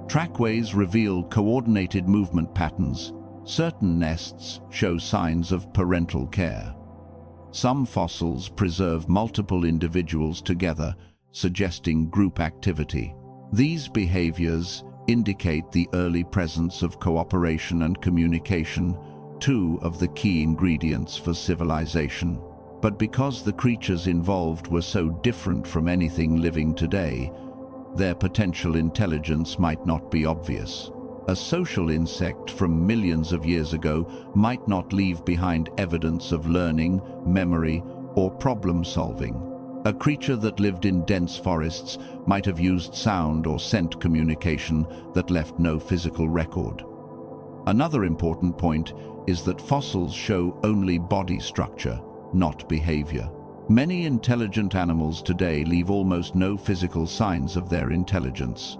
A: Trackways reveal coordinated movement patterns. Certain nests show signs of parental care. Some fossils preserve multiple individuals together, suggesting group activity. These behaviors indicate the early presence of cooperation and communication, two of the key ingredients for civilization. But because the creatures involved were so different from anything living today, their potential intelligence might not be obvious. A social insect from millions of years ago might not leave behind evidence of learning, memory, or problem-solving. A creature that lived in dense forests might have used sound or scent communication that left no physical record. Another important point is that fossils show only body structure, not behavior. Many intelligent animals today leave almost no physical signs of their intelligence.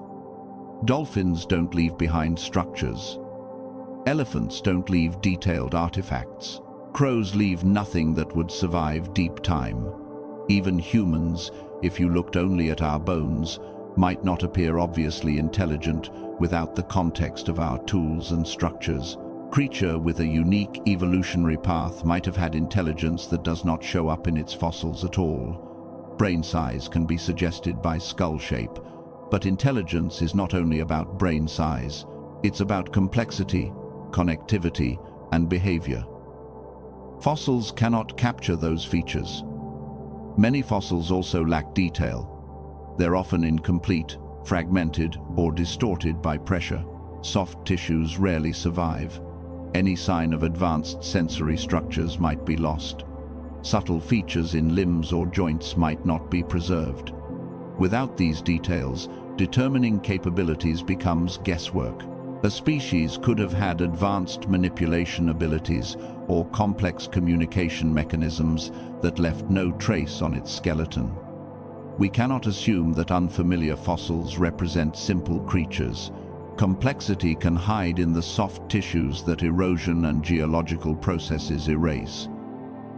A: Dolphins don't leave behind structures. Elephants don't leave detailed artifacts. Crows leave nothing that would survive deep time. Even humans, if you looked only at our bones, might not appear obviously intelligent without the context of our tools and structures. Creature with a unique evolutionary path might have had intelligence that does not show up in its fossils at all. Brain size can be suggested by skull shape, but intelligence is not only about brain size, it's about complexity, connectivity, and behavior. Fossils cannot capture those features. Many fossils also lack detail. They're often incomplete, fragmented, or distorted by pressure. Soft tissues rarely survive. Any sign of advanced sensory structures might be lost. Subtle features in limbs or joints might not be preserved. Without these details, determining capabilities becomes guesswork. A species could have had advanced manipulation abilities or complex communication mechanisms that left no trace on its skeleton. We cannot assume that unfamiliar fossils represent simple creatures. Complexity can hide in the soft tissues that erosion and geological processes erase.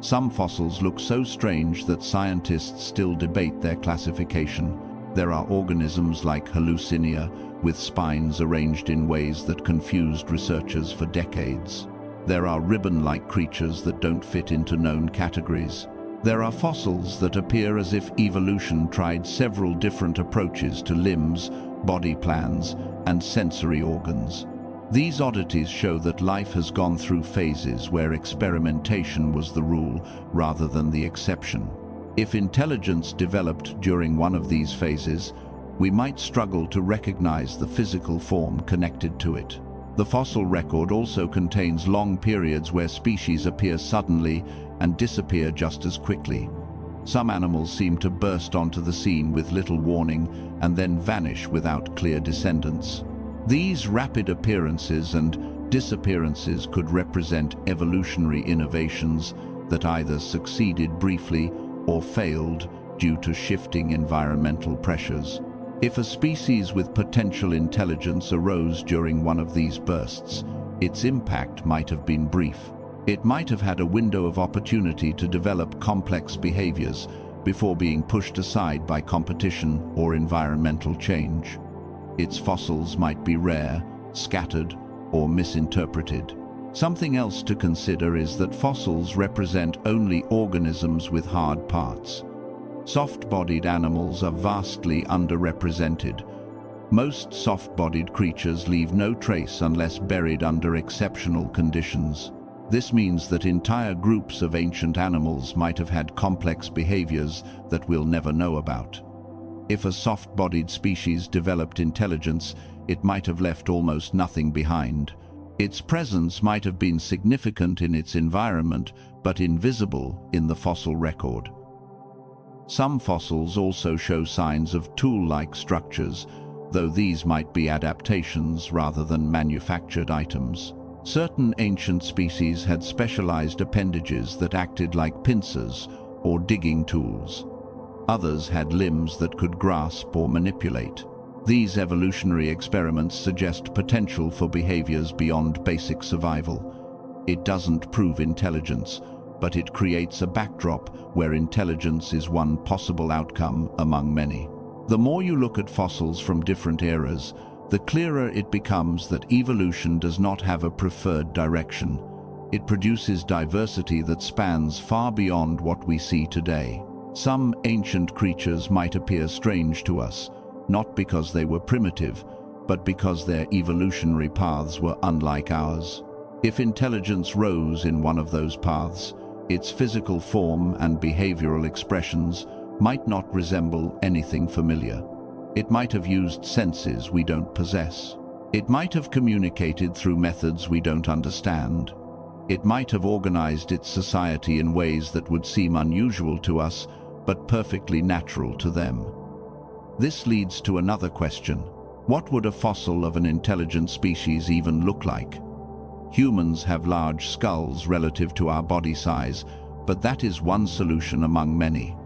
A: Some fossils look so strange that scientists still debate their classification. There are organisms like Hallucinia, with spines arranged in ways that confused researchers for decades. There are ribbon-like creatures that don't fit into known categories. There are fossils that appear as if evolution tried several different approaches to limbs, body plans, and sensory organs. These oddities show that life has gone through phases where experimentation was the rule rather than the exception. If intelligence developed during one of these phases, we might struggle to recognize the physical form connected to it. The fossil record also contains long periods where species appear suddenly and disappear just as quickly. Some animals seem to burst onto the scene with little warning and then vanish without clear descendants. These rapid appearances and disappearances could represent evolutionary innovations that either succeeded briefly or failed due to shifting environmental pressures. If a species with potential intelligence arose during one of these bursts, its impact might have been brief. It might have had a window of opportunity to develop complex behaviors before being pushed aside by competition or environmental change. Its fossils might be rare, scattered, or misinterpreted. Something else to consider is that fossils represent only organisms with hard parts. Soft-bodied animals are vastly underrepresented. Most soft-bodied creatures leave no trace unless buried under exceptional conditions. This means that entire groups of ancient animals might have had complex behaviors that we'll never know about. If a soft-bodied species developed intelligence, it might have left almost nothing behind. Its presence might have been significant in its environment, but invisible in the fossil record. Some fossils also show signs of tool-like structures, though these might be adaptations rather than manufactured items. Certain ancient species had specialized appendages that acted like pincers or digging tools. Others had limbs that could grasp or manipulate. These evolutionary experiments suggest potential for behaviors beyond basic survival. It doesn't prove intelligence, but it creates a backdrop where intelligence is one possible outcome among many. The more you look at fossils from different eras, the clearer it becomes that evolution does not have a preferred direction. It produces diversity that spans far beyond what we see today. Some ancient creatures might appear strange to us, not because they were primitive, but because their evolutionary paths were unlike ours. If intelligence rose in one of those paths, its physical form and behavioral expressions might not resemble anything familiar. It might have used senses we don't possess. It might have communicated through methods we don't understand. It might have organized its society in ways that would seem unusual to us, but perfectly natural to them. This leads to another question. What would a fossil of an intelligent species even look like? Humans have large skulls relative to our body size, but that is one solution among many.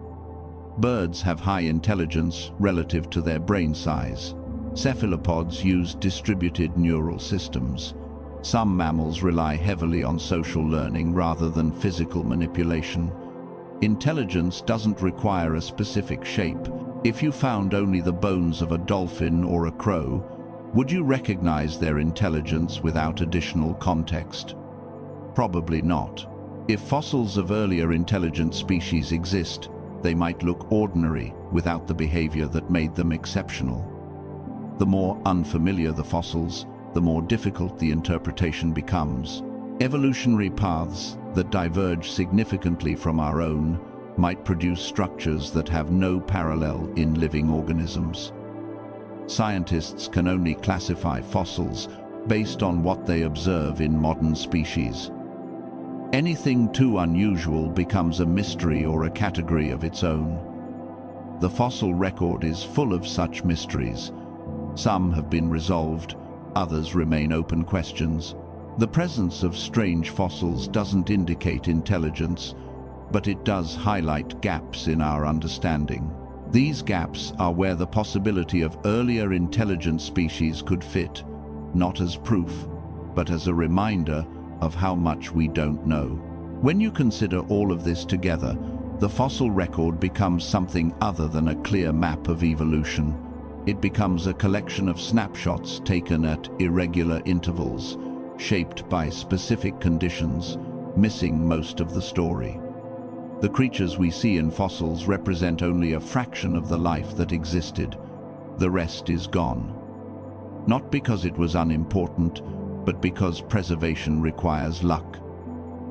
A: Birds have high intelligence relative to their brain size. Cephalopods use distributed neural systems. Some mammals rely heavily on social learning rather than physical manipulation. Intelligence doesn't require a specific shape. If you found only the bones of a dolphin or a crow, would you recognize their intelligence without additional context? Probably not. If fossils of earlier intelligent species exist, they might look ordinary without the behavior that made them exceptional. The more unfamiliar the fossils, the more difficult the interpretation becomes. Evolutionary paths that diverge significantly from our own might produce structures that have no parallel in living organisms. Scientists can only classify fossils based on what they observe in modern species. Anything too unusual becomes a mystery or a category of its own. The fossil record is full of such mysteries. Some have been resolved, others remain open questions. The presence of strange fossils doesn't indicate intelligence, but it does highlight gaps in our understanding. These gaps are where the possibility of earlier intelligent species could fit, not as proof, but as a reminder of how much we don't know. When you consider all of this together, the fossil record becomes something other than a clear map of evolution. It becomes a collection of snapshots taken at irregular intervals, shaped by specific conditions, missing most of the story. The creatures we see in fossils represent only a fraction of the life that existed. The rest is gone. Not because it was unimportant, but because preservation requires luck.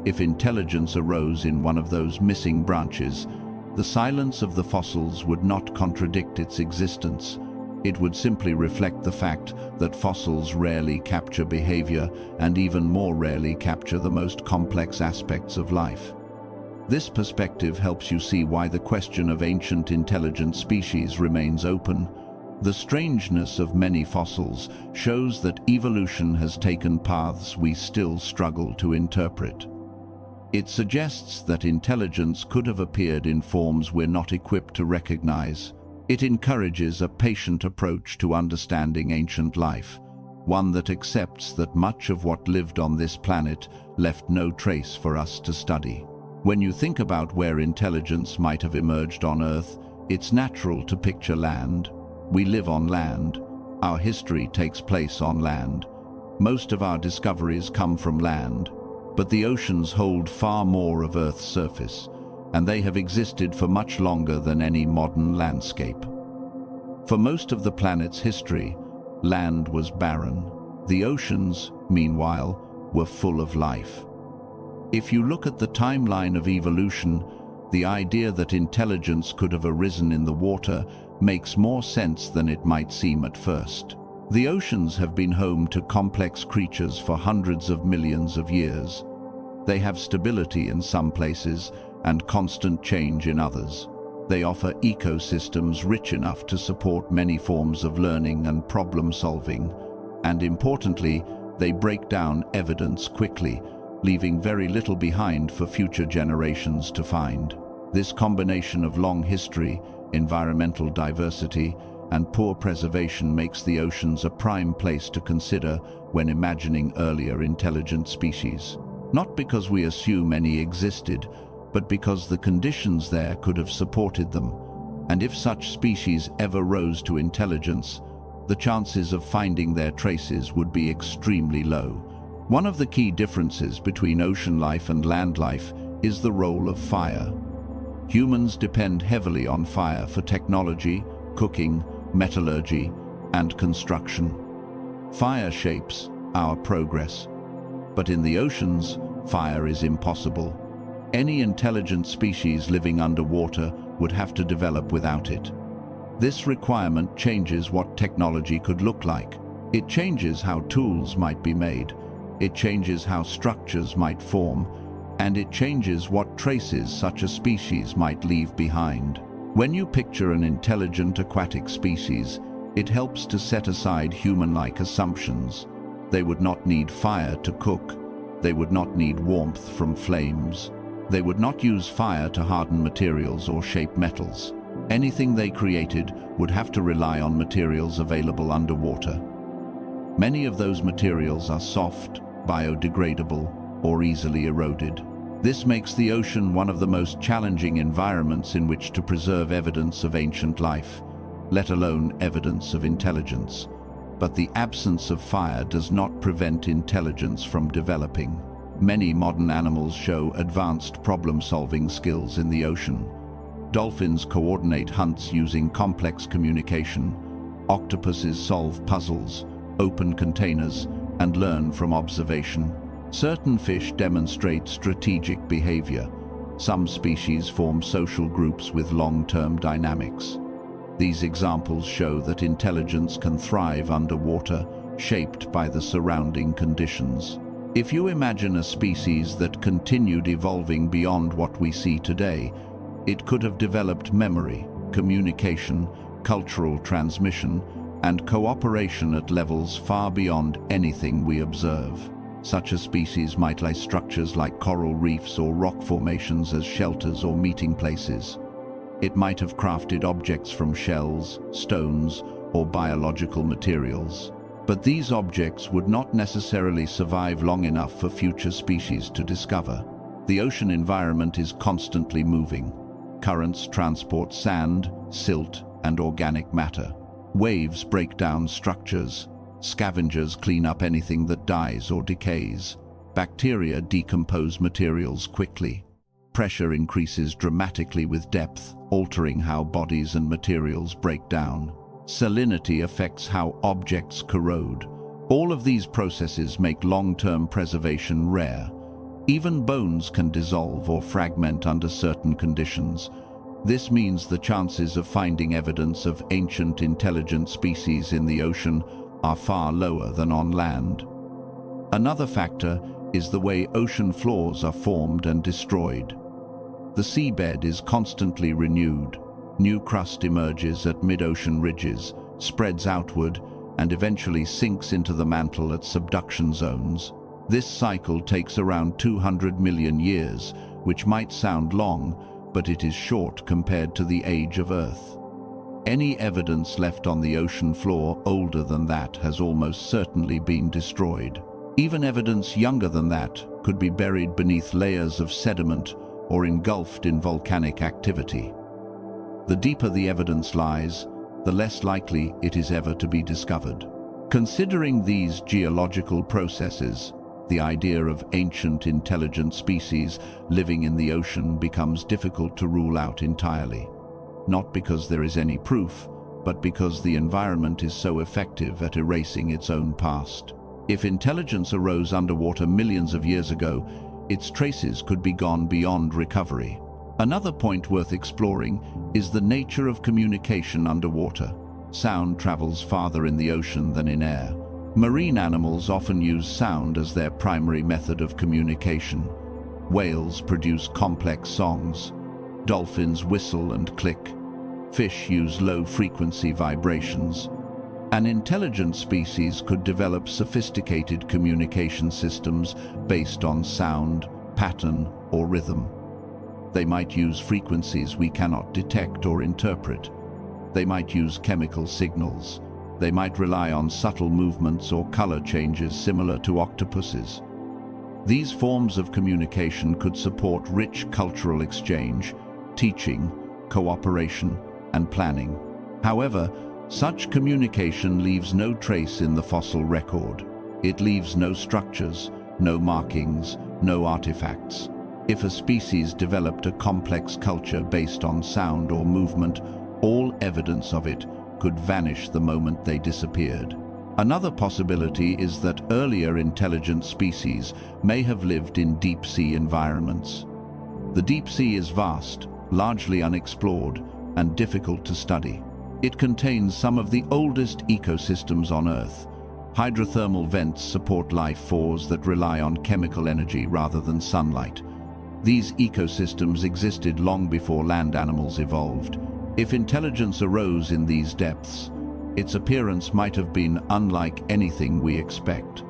A: If intelligence arose in one of those missing branches, the silence of the fossils would not contradict its existence. It would simply reflect the fact that fossils rarely capture behavior and even more rarely capture the most complex aspects of life. This perspective helps you see why the question of ancient intelligent species remains open. The strangeness of many fossils shows that evolution has taken paths we still struggle to interpret. It suggests that intelligence could have appeared in forms we're not equipped to recognize. It encourages a patient approach to understanding ancient life, one that accepts that much of what lived on this planet left no trace for us to study. When you think about where intelligence might have emerged on Earth, it's natural to picture land. We live on land. Our history takes place on land. Most of our discoveries come from land, but the oceans hold far more of Earth's surface, and they have existed for much longer than any modern landscape. For most of the planet's history, land was barren. The oceans, meanwhile, were full of life. If you look at the timeline of evolution, the idea that intelligence could have arisen in the water makes more sense than it might seem at first. The oceans have been home to complex creatures for hundreds of millions of years. They have stability in some places and constant change in others. They offer ecosystems rich enough to support many forms of learning and problem solving. And importantly, they break down evidence quickly, leaving very little behind for future generations to find. This combination of long history, environmental diversity, and poor preservation makes the oceans a prime place to consider when imagining earlier intelligent species. Not because we assume any existed, but because the conditions there could have supported them. And if such species ever rose to intelligence, the chances of finding their traces would be extremely low. One of the key differences between ocean life and land life is the role of fire. Humans depend heavily on fire for technology, cooking, metallurgy, and construction. Fire shapes our progress. But in the oceans, fire is impossible. Any intelligent species living underwater would have to develop without it. This requirement changes what technology could look like. It changes how tools might be made. It changes how structures might form, and it changes what traces such a species might leave behind. When you picture an intelligent aquatic species, it helps to set aside human-like assumptions. They would not need fire to cook. They would not need warmth from flames. They would not use fire to harden materials or shape metals. Anything they created would have to rely on materials available underwater. Many of those materials are soft, biodegradable, or easily eroded. This makes the ocean one of the most challenging environments in which to preserve evidence of ancient life, let alone evidence of intelligence. But the absence of fire does not prevent intelligence from developing. Many modern animals show advanced problem-solving skills in the ocean. Dolphins coordinate hunts using complex communication. Octopuses solve puzzles, open containers, and learn from observation. Certain fish demonstrate strategic behavior. Some species form social groups with long-term dynamics. These examples show that intelligence can thrive underwater, shaped by the surrounding conditions. If you imagine a species that continued evolving beyond what we see today, it could have developed memory, communication, cultural transmission, and cooperation at levels far beyond anything we observe. Such a species might lay structures like coral reefs or rock formations as shelters or meeting places. It might have crafted objects from shells, stones, or biological materials. But these objects would not necessarily survive long enough for future species to discover. The ocean environment is constantly moving. Currents transport sand, silt, and organic matter. Waves break down structures. Scavengers clean up anything that dies or decays. Bacteria decompose materials quickly. Pressure increases dramatically with depth, altering how bodies and materials break down. Salinity affects how objects corrode. All of these processes make long-term preservation rare. Even bones can dissolve or fragment under certain conditions. This means the chances of finding evidence of ancient intelligent species in the ocean are far lower than on land. Another factor is the way ocean floors are formed and destroyed. The seabed is constantly renewed. New crust emerges at mid-ocean ridges, spreads outward, and eventually sinks into the mantle at subduction zones. This cycle takes around 200 million years, which might sound long, but it is short compared to the age of Earth. Any evidence left on the ocean floor older than that has almost certainly been destroyed. Even evidence younger than that could be buried beneath layers of sediment or engulfed in volcanic activity. The deeper the evidence lies, the less likely it is ever to be discovered. Considering these geological processes, the idea of ancient intelligent species living in the ocean becomes difficult to rule out entirely. Not because there is any proof, but because the environment is so effective at erasing its own past. If intelligence arose underwater millions of years ago, its traces could be gone beyond recovery. Another point worth exploring is the nature of communication underwater. Sound travels farther in the ocean than in air. Marine animals often use sound as their primary method of communication. Whales produce complex songs. Dolphins whistle and click. Fish use low-frequency vibrations. An intelligent species could develop sophisticated communication systems based on sound, pattern, or rhythm. They might use frequencies we cannot detect or interpret. They might use chemical signals. They might rely on subtle movements or color changes similar to octopuses. These forms of communication could support rich cultural exchange, teaching, cooperation, and planning. However, such communication leaves no trace in the fossil record. It leaves no structures, no markings, no artifacts. If a species developed a complex culture based on sound or movement, all evidence of it could vanish the moment they disappeared. Another possibility is that earlier intelligent species may have lived in deep-sea environments. The deep sea is vast, largely unexplored, and difficult to study. It contains some of the oldest ecosystems on Earth. Hydrothermal vents support life forms that rely on chemical energy rather than sunlight. These ecosystems existed long before land animals evolved. If intelligence arose in these depths, its appearance might have been unlike anything we expect.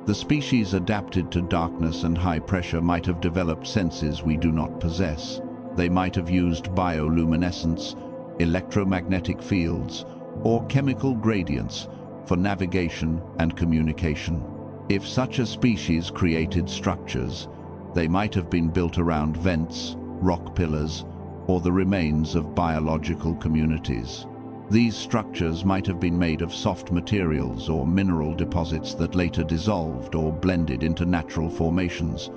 A: The species adapted to darkness and high pressure might have developed senses we do not possess. They might have used bioluminescence, electromagnetic fields, or chemical gradients for navigation and communication. If such a species created structures, they might have been built around vents, rock pillars, or the remains of biological communities. These structures might have been made of soft materials or mineral deposits that later dissolved or blended into natural formations.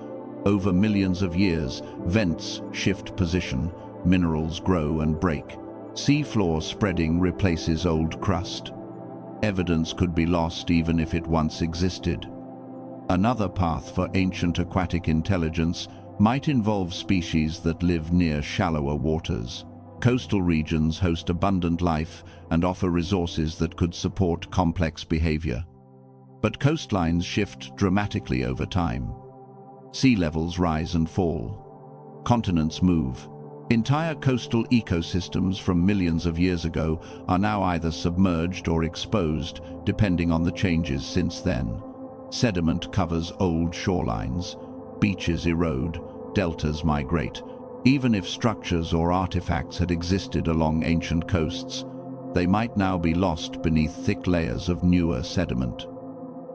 A: Over millions of years, vents shift position, minerals grow and break. Seafloor spreading replaces old crust. Evidence could be lost even if it once existed. Another path for ancient aquatic intelligence might involve species that live near shallower waters. Coastal regions host abundant life and offer resources that could support complex behavior. But coastlines shift dramatically over time. Sea levels rise and fall. Continents move. Entire coastal ecosystems from millions of years ago are now either submerged or exposed, depending on the changes since then. Sediment covers old shorelines. Beaches erode. Deltas migrate. Even if structures or artifacts had existed along ancient coasts, they might now be lost beneath thick layers of newer sediment.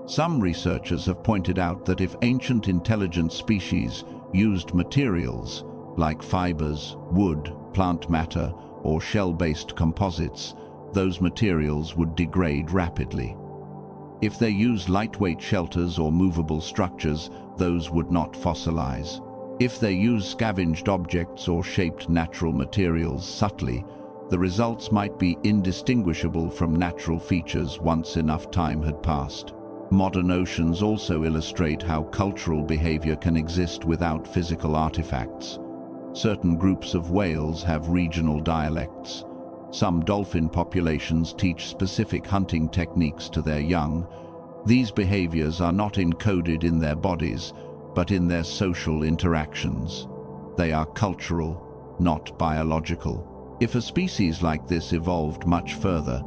A: Some researchers have pointed out that if ancient intelligent species used materials like fibers, wood, plant matter, or shell-based composites, those materials would degrade rapidly. If they used lightweight shelters or movable structures, those would not fossilize. If they used scavenged objects or shaped natural materials subtly, the results might be indistinguishable from natural features once enough time had passed. Modern oceans also illustrate how cultural behavior can exist without physical artifacts. Certain groups of whales have regional dialects. Some dolphin populations teach specific hunting techniques to their young. These behaviors are not encoded in their bodies, but in their social interactions. They are cultural, not biological. If a species like this evolved much further,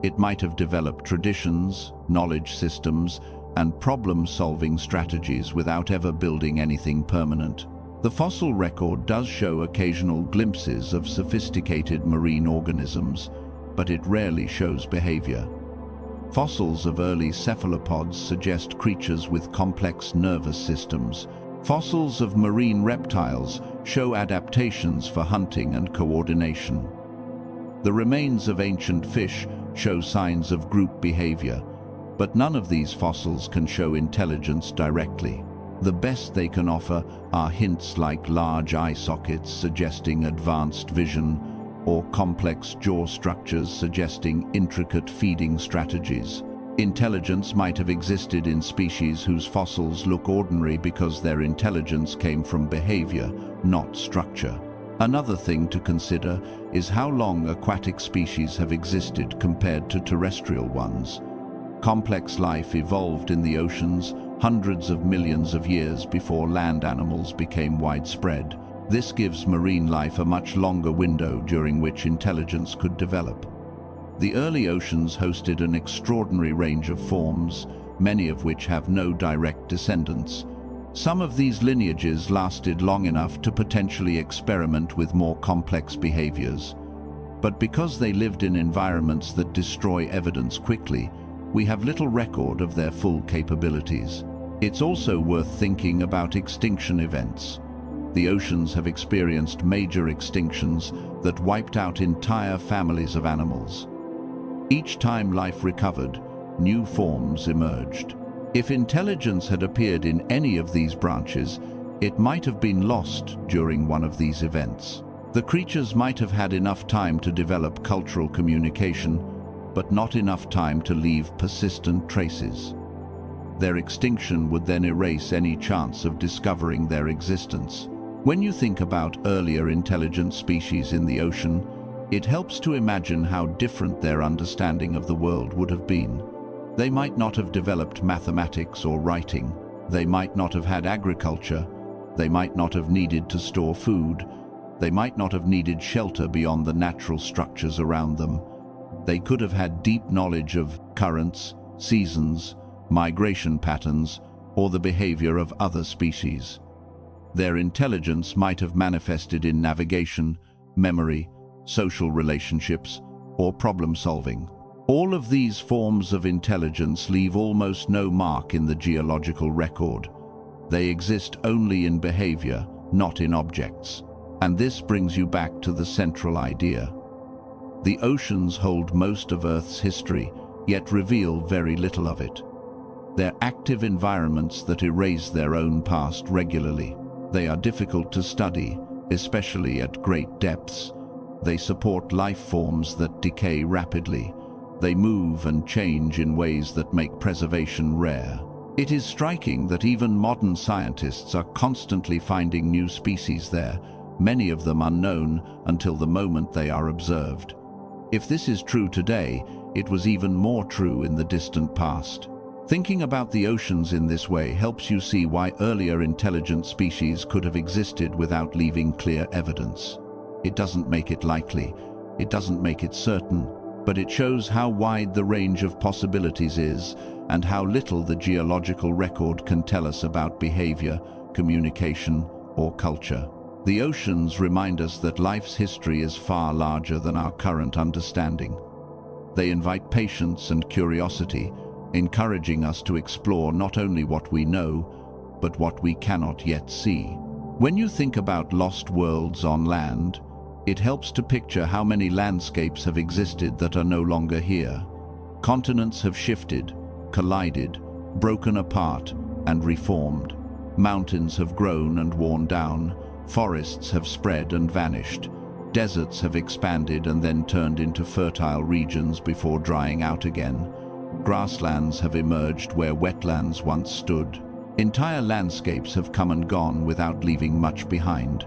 A: it might have developed traditions, knowledge systems, and problem-solving strategies without ever building anything permanent. The fossil record does show occasional glimpses of sophisticated marine organisms, but it rarely shows behavior. Fossils of early cephalopods suggest creatures with complex nervous systems. Fossils of marine reptiles show adaptations for hunting and coordination. The remains of ancient fish show signs of group behavior, but none of these fossils can show intelligence directly. The best they can offer are hints like large eye sockets suggesting advanced vision, or complex jaw structures suggesting intricate feeding strategies. Intelligence might have existed in species whose fossils look ordinary because their intelligence came from behavior, not structure. Another thing to consider is how long aquatic species have existed compared to terrestrial ones. Complex life evolved in the oceans hundreds of millions of years before land animals became widespread. This gives marine life a much longer window during which intelligence could develop. The early oceans hosted an extraordinary range of forms, many of which have no direct descendants. Some of these lineages lasted long enough to potentially experiment with more complex behaviors. But because they lived in environments that destroy evidence quickly, we have little record of their full capabilities. It's also worth thinking about extinction events. The oceans have experienced major extinctions that wiped out entire families of animals. Each time life recovered, new forms emerged. If intelligence had appeared in any of these branches, it might have been lost during one of these events. The creatures might have had enough time to develop cultural communication, but not enough time to leave persistent traces. Their extinction would then erase any chance of discovering their existence. When you think about earlier intelligent species in the ocean, It helps to imagine how different their understanding of the world would have been. They might not have developed mathematics or writing. They might not have had agriculture. They might not have needed to store food. They might not have needed shelter beyond the natural structures around them. They could have had deep knowledge of currents, seasons, migration patterns, or the behavior of other species. Their intelligence might have manifested in navigation, memory, social relationships, or problem-solving. All of these forms of intelligence leave almost no mark in the geological record. They exist only in behavior, not in objects. And this brings you back to the central idea. The oceans hold most of Earth's history, yet reveal very little of it. They're active environments that erase their own past regularly. They are difficult to study, especially at great depths. They support life forms that decay rapidly. They move and change in ways that make preservation rare. It is striking that even modern scientists are constantly finding new species there, many of them unknown until the moment they are observed. If this is true today, it was even more true in the distant past. Thinking about the oceans in this way helps you see why earlier intelligent species could have existed without leaving clear evidence. It doesn't make it likely, it doesn't make it certain, but it shows how wide the range of possibilities is and how little the geological record can tell us about behavior, communication, or culture. The oceans remind us that life's history is far larger than our current understanding. They invite patience and curiosity, encouraging us to explore not only what we know, but what we cannot yet see. When you think about lost worlds on land, it helps to picture how many landscapes have existed that are no longer here. Continents have shifted, collided, broken apart, and reformed. Mountains have grown and worn down. Forests have spread and vanished. Deserts have expanded and then turned into fertile regions before drying out again. Grasslands have emerged where wetlands once stood. Entire landscapes have come and gone without leaving much behind.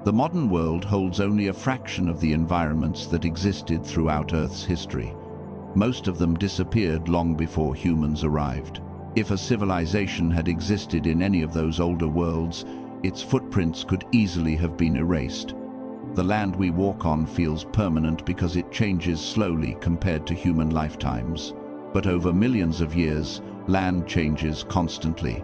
A: The modern world holds only a fraction of the environments that existed throughout Earth's history. Most of them disappeared long before humans arrived. If a civilization had existed in any of those older worlds, its footprints could easily have been erased. The land we walk on feels permanent because it changes slowly compared to human lifetimes. But over millions of years, land changes constantly.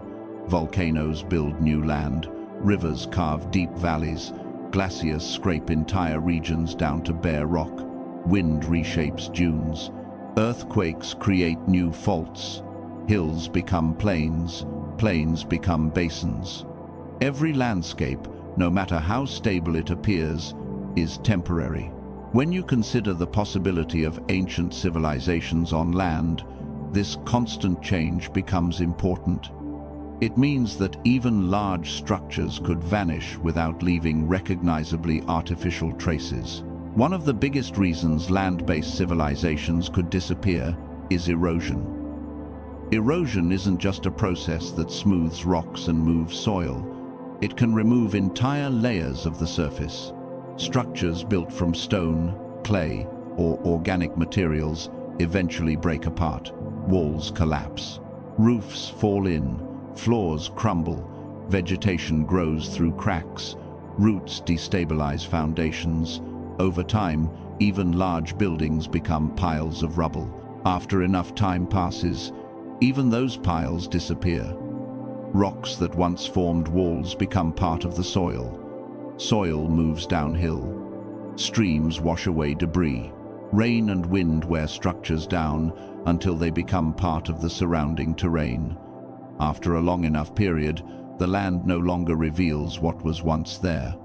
A: Volcanoes build new land, rivers carve deep valleys, glaciers scrape entire regions down to bare rock, wind reshapes dunes, earthquakes create new faults, hills become plains, plains become basins. Every landscape, no matter how stable it appears, is temporary. When you consider the possibility of ancient civilizations on land, this constant change becomes important. It means that even large structures could vanish without leaving recognizably artificial traces. One of the biggest reasons land-based civilizations could disappear is erosion. Erosion isn't just a process that smooths rocks and moves soil. It can remove entire layers of the surface. Structures built from stone, clay, or organic materials eventually break apart. Walls collapse. Roofs fall in. Floors crumble. Vegetation grows through cracks. Roots destabilize foundations. Over time, even large buildings become piles of rubble. After enough time passes, even those piles disappear. Rocks that once formed walls become part of the soil. Soil moves downhill. Streams wash away debris. Rain and wind wear structures down until they become part of the surrounding terrain. After a long enough period, the land no longer reveals what was once there.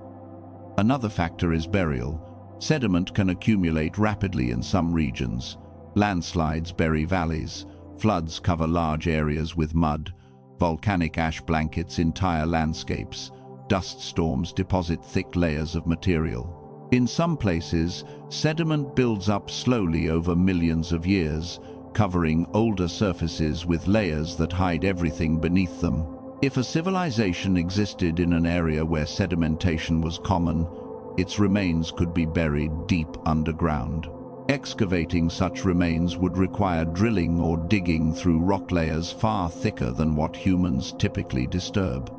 A: Another factor is burial. Sediment can accumulate rapidly in some regions. Landslides bury valleys. Floods cover large areas with mud. Volcanic ash blankets entire landscapes. Dust storms deposit thick layers of material. In some places, sediment builds up slowly over millions of years, covering older surfaces with layers that hide everything beneath them. If a civilization existed in an area where sedimentation was common, its remains could be buried deep underground. Excavating such remains would require drilling or digging through rock layers far thicker than what humans typically disturb.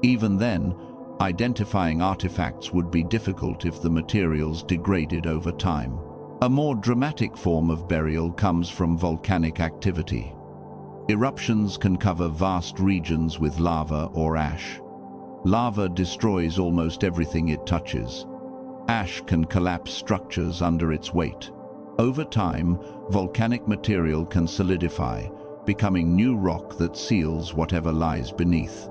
A: Even then, identifying artifacts would be difficult if the materials degraded over time. A more dramatic form of burial comes from volcanic activity. Eruptions can cover vast regions with lava or ash. Lava destroys almost everything it touches. Ash can collapse structures under its weight. Over time, volcanic material can solidify, becoming new rock that seals whatever lies beneath.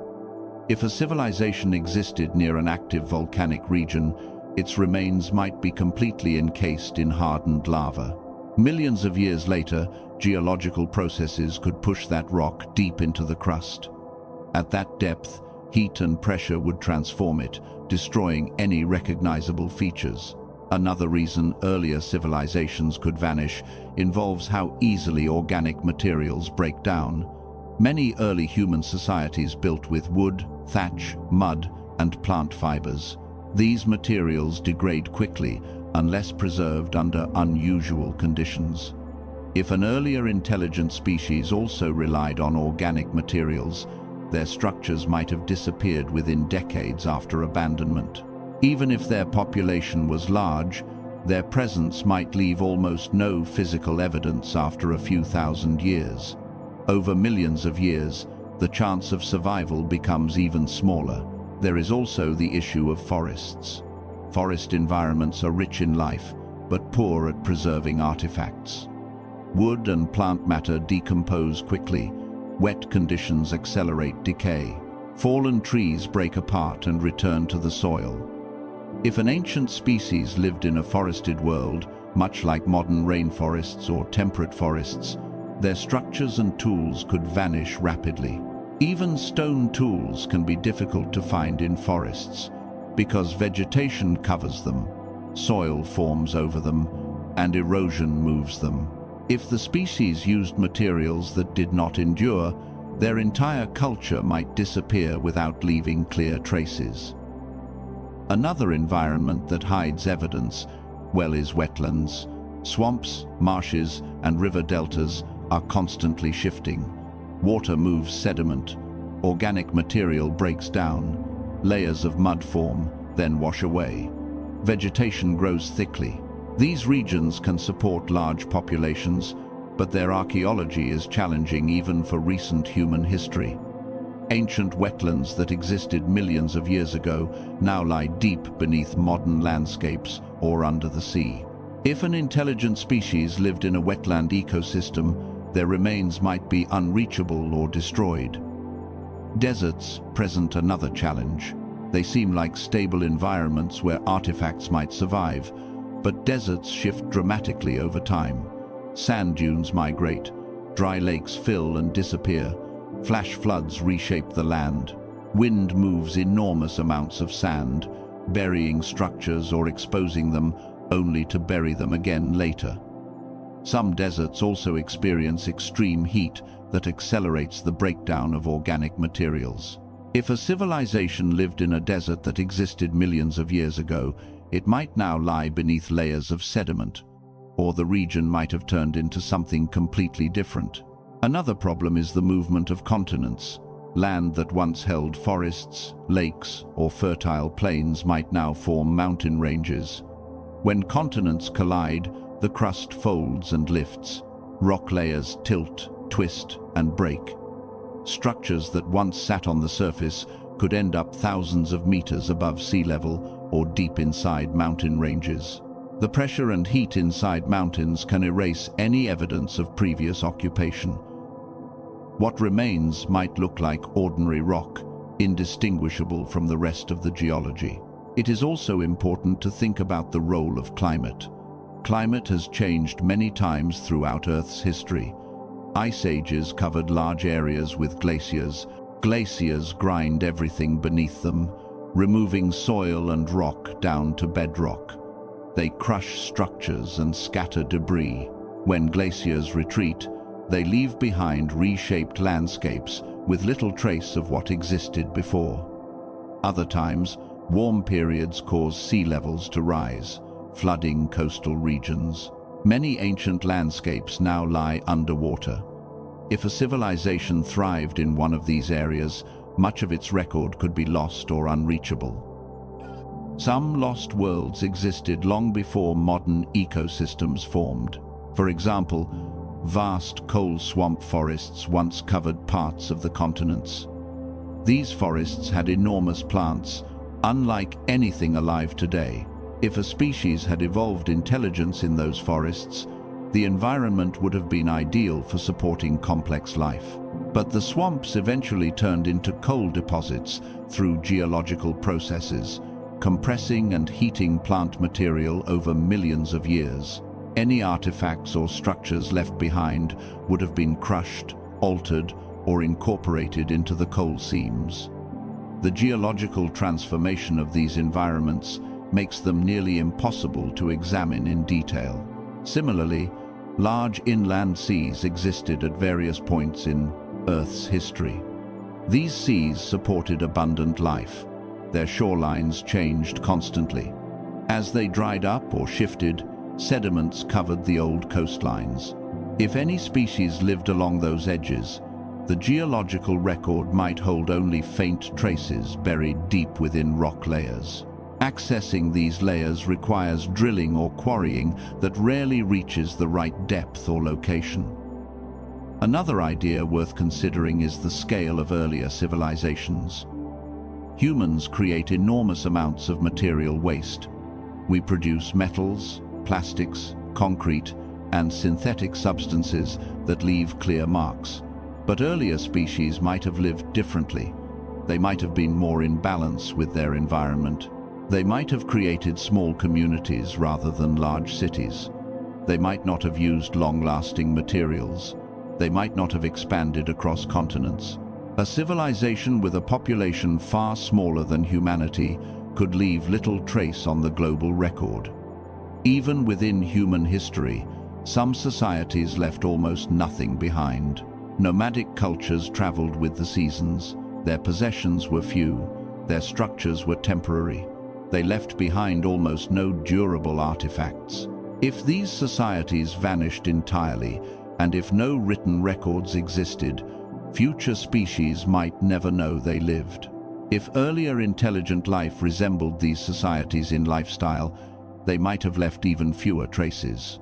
A: If a civilization existed near an active volcanic region, its remains might be completely encased in hardened lava. Millions of years later, geological processes could push that rock deep into the crust. At that depth, heat and pressure would transform it, destroying any recognizable features. Another reason earlier civilizations could vanish involves how easily organic materials break down. Many early human societies built with wood, thatch, mud, and plant fibers. These materials degrade quickly unless preserved under unusual conditions. If an earlier intelligent species also relied on organic materials, their structures might have disappeared within decades after abandonment. Even if their population was large, their presence might leave almost no physical evidence after a few thousand years. Over millions of years, the chance of survival becomes even smaller. There is also the issue of forests. Forest environments are rich in life, but poor at preserving artifacts. Wood and plant matter decompose quickly. Wet conditions accelerate decay. Fallen trees break apart and return to the soil. If an ancient species lived in a forested world, much like modern rainforests or temperate forests, their structures and tools could vanish rapidly. Even stone tools can be difficult to find in forests because vegetation covers them, soil forms over them, and erosion moves them. If the species used materials that did not endure, their entire culture might disappear without leaving clear traces. Another environment that hides evidence, well, is wetlands. Swamps, marshes, and river deltas are constantly shifting. Water moves sediment, organic material breaks down, layers of mud form, then wash away. Vegetation grows thickly. These regions can support large populations, but their archaeology is challenging even for recent human history. Ancient wetlands that existed millions of years ago now lie deep beneath modern landscapes or under the sea. If an intelligent species lived in a wetland ecosystem, their remains might be unreachable or destroyed. Deserts present another challenge. They seem like stable environments where artifacts might survive, but deserts shift dramatically over time. Sand dunes migrate, dry lakes fill and disappear, flash floods reshape the land. Wind moves enormous amounts of sand, burying structures or exposing them, only to bury them again later. Some deserts also experience extreme heat that accelerates the breakdown of organic materials. If a civilization lived in a desert that existed millions of years ago, it might now lie beneath layers of sediment, or the region might have turned into something completely different. Another problem is the movement of continents. Land that once held forests, lakes, or fertile plains might now form mountain ranges. When continents collide, the crust folds and lifts. Rock layers tilt, twist, and break. Structures that once sat on the surface could end up thousands of meters above sea level or deep inside mountain ranges. The pressure and heat inside mountains can erase any evidence of previous occupation. What remains might look like ordinary rock, indistinguishable from the rest of the geology. It is also important to think about the role of climate. Climate has changed many times throughout Earth's history. Ice ages covered large areas with glaciers. Glaciers grind everything beneath them, removing soil and rock down to bedrock. They crush structures and scatter debris. When glaciers retreat, they leave behind reshaped landscapes with little trace of what existed before. Other times, Warm periods cause sea levels to rise, flooding coastal regions. Many ancient landscapes now lie underwater. If a civilization thrived in one of these areas, much of its record could be lost or unreachable. Some lost worlds existed long before modern ecosystems formed. For example, vast coal swamp forests once covered parts of the continents. These forests had enormous plants, unlike anything alive today. If a species had evolved intelligence in those forests, the environment would have been ideal for supporting complex life. But the swamps eventually turned into coal deposits through geological processes, compressing and heating plant material over millions of years. Any artifacts or structures left behind would have been crushed, altered, or incorporated into the coal seams. The geological transformation of these environments makes them nearly impossible to examine in detail. Similarly, large inland seas existed at various points in Earth's history. These seas supported abundant life. Their shorelines changed constantly. As they dried up or shifted, sediments covered the old coastlines. If any species lived along those edges, the geological record might hold only faint traces buried deep within rock layers. Accessing these layers requires drilling or quarrying that rarely reaches the right depth or location. Another idea worth considering is the scale of earlier civilizations. Humans create enormous amounts of material waste. We produce metals, plastics, concrete, and synthetic substances that leave clear marks. But earlier species might have lived differently. They might have been more in balance with their environment. They might have created small communities rather than large cities. They might not have used long-lasting materials. They might not have expanded across continents. A civilization with a population far smaller than humanity could leave little trace on the global record. Even within human history, some societies left almost nothing behind. Nomadic cultures traveled with the seasons. Their possessions were few. Their structures were temporary. They left behind almost no durable artifacts. If these societies vanished entirely, and if no written records existed, future species might never know they lived. If earlier intelligent life resembled these societies in lifestyle, they might have left even fewer traces.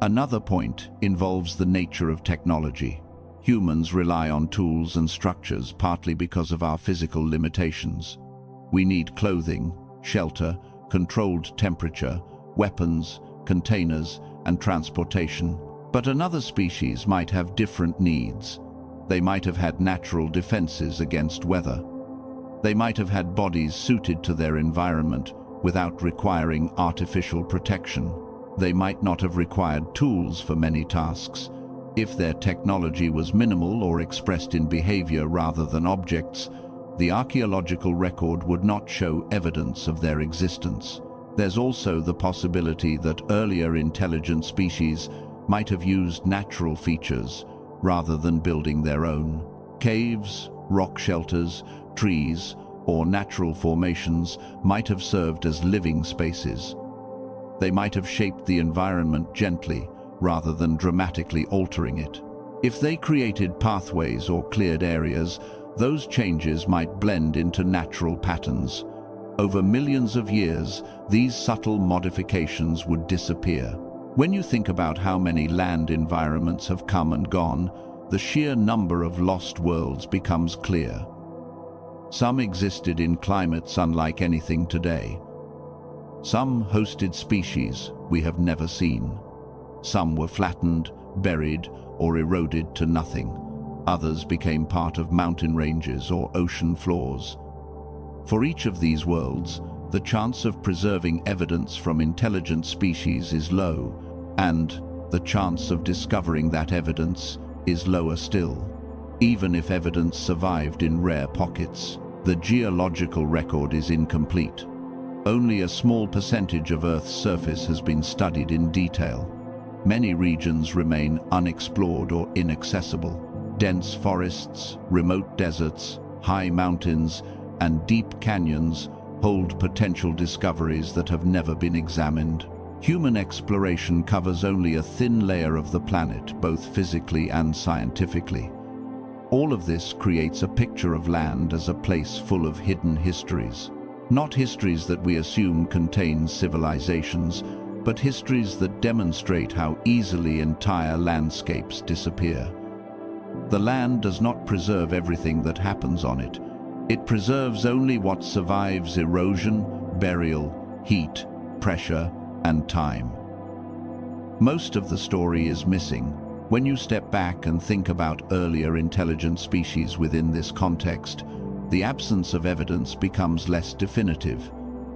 A: Another point involves the nature of technology. Humans rely on tools and structures partly because of our physical limitations. We need clothing, shelter, controlled temperature, weapons, containers, and transportation. But another species might have different needs. They might have had natural defenses against weather. They might have had bodies suited to their environment without requiring artificial protection. They might not have required tools for many tasks. If their technology was minimal or expressed in behavior rather than objects, the archaeological record would not show evidence of their existence. There's also the possibility that earlier intelligent species might have used natural features rather than building their own. Caves, rock shelters, trees, or natural formations might have served as living spaces. They might have shaped the environment gently rather than dramatically altering it. If they created pathways or cleared areas, those changes might blend into natural patterns. Over millions of years, these subtle modifications would disappear. When you think about how many land environments have come and gone, the sheer number of lost worlds becomes clear. Some existed in climates unlike anything today. Some hosted species we have never seen. Some were flattened, buried, or eroded to nothing. Others became part of mountain ranges or ocean floors. For each of these worlds, the chance of preserving evidence from intelligent species is low, and the chance of discovering that evidence is lower still. Even if evidence survived in rare pockets, the geological record is incomplete. Only a small percentage of Earth's surface has been studied in detail. Many regions remain unexplored or inaccessible. Dense forests, remote deserts, high mountains, and deep canyons hold potential discoveries that have never been examined. Human exploration covers only a thin layer of the planet, both physically and scientifically. All of this creates a picture of land as a place full of hidden histories. Not histories that we assume contain civilizations, but histories that demonstrate how easily entire landscapes disappear. The land does not preserve everything that happens on it. It preserves only what survives erosion, burial, heat, pressure, and time. Most of the story is missing. When you step back and think about earlier intelligent species within this context, the absence of evidence becomes less definitive.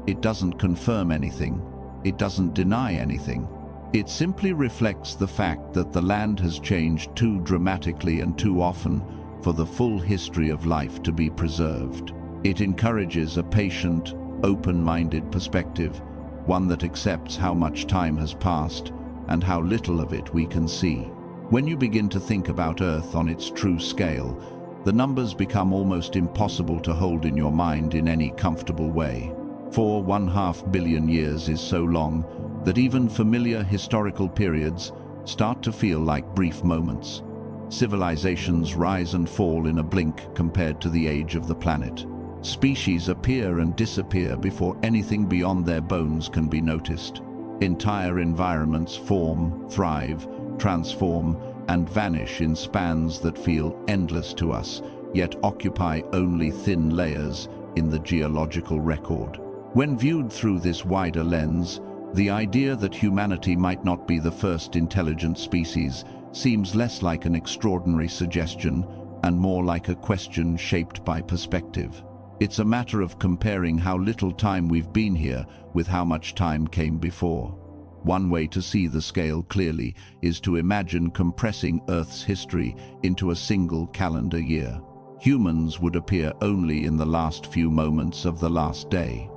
A: It doesn't confirm anything. It doesn't deny anything. It simply reflects the fact that the land has changed too dramatically and too often for the full history of life to be preserved. It encourages a patient, open-minded perspective, one that accepts how much time has passed and how little of it we can see. When you begin to think about Earth on its true scale, the numbers become almost impossible to hold in your mind in any comfortable way. 4.5 billion years is so long that even familiar historical periods start to feel like brief moments. Civilizations rise and fall in a blink compared to the age of the planet. Species appear and disappear before anything beyond their bones can be noticed. Entire environments form, thrive, transform, and vanish in spans that feel endless to us, yet occupy only thin layers in the geological record. When viewed through this wider lens, the idea that humanity might not be the first intelligent species seems less like an extraordinary suggestion and more like a question shaped by perspective. It's a matter of comparing how little time we've been here with how much time came before. One way to see the scale clearly is to imagine compressing Earth's history into a single calendar year. Humans would appear only in the last few moments of the last day.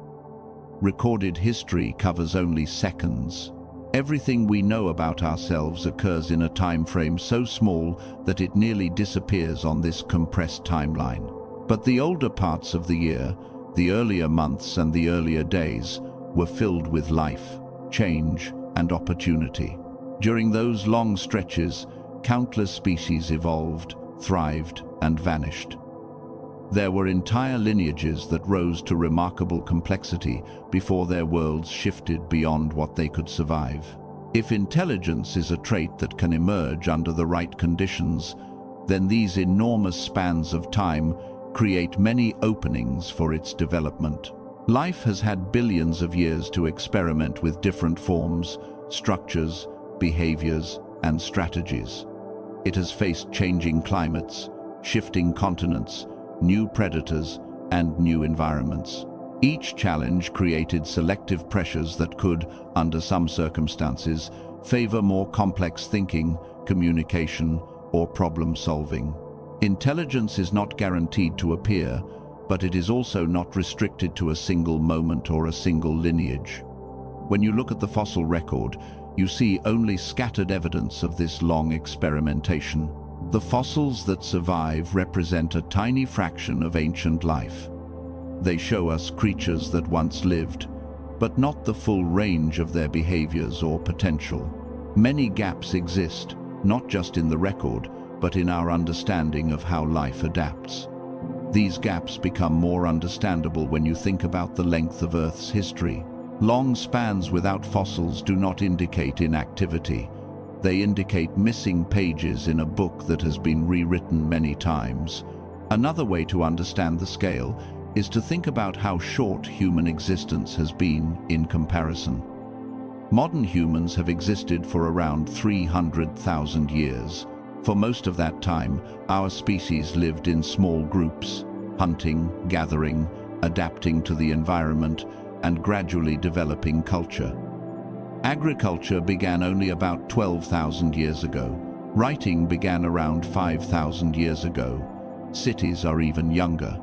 A: Recorded history covers only seconds. Everything we know about ourselves occurs in a time frame so small that it nearly disappears on this compressed timeline. But the older parts of the year, the earlier months and the earlier days, were filled with life, change, and opportunity. During those long stretches, countless species evolved, thrived, and vanished. There were entire lineages that rose to remarkable complexity before their worlds shifted beyond what they could survive. If intelligence is a trait that can emerge under the right conditions, then these enormous spans of time create many openings for its development. Life has had billions of years to experiment with different forms, structures, behaviors, and strategies. It has faced changing climates, shifting continents, new predators, and new environments. Each challenge created selective pressures that could, under some circumstances, favor more complex thinking, communication, or problem-solving. Intelligence is not guaranteed to appear, but it is also not restricted to a single moment or a single lineage. When you look at the fossil record, you see only scattered evidence of this long experimentation. The fossils that survive represent a tiny fraction of ancient life. They show us creatures that once lived, but not the full range of their behaviors or potential. Many gaps exist, not just in the record, but in our understanding of how life adapts. These gaps become more understandable when you think about the length of Earth's history. Long spans without fossils do not indicate inactivity. They indicate missing pages in a book that has been rewritten many times. Another way to understand the scale is to think about how short human existence has been in comparison. Modern humans have existed for around 300,000 years. For most of that time, our species lived in small groups, hunting, gathering, adapting to the environment, and gradually developing culture. Agriculture began only about 12,000 years ago. Writing began around 5,000 years ago. Cities are even younger.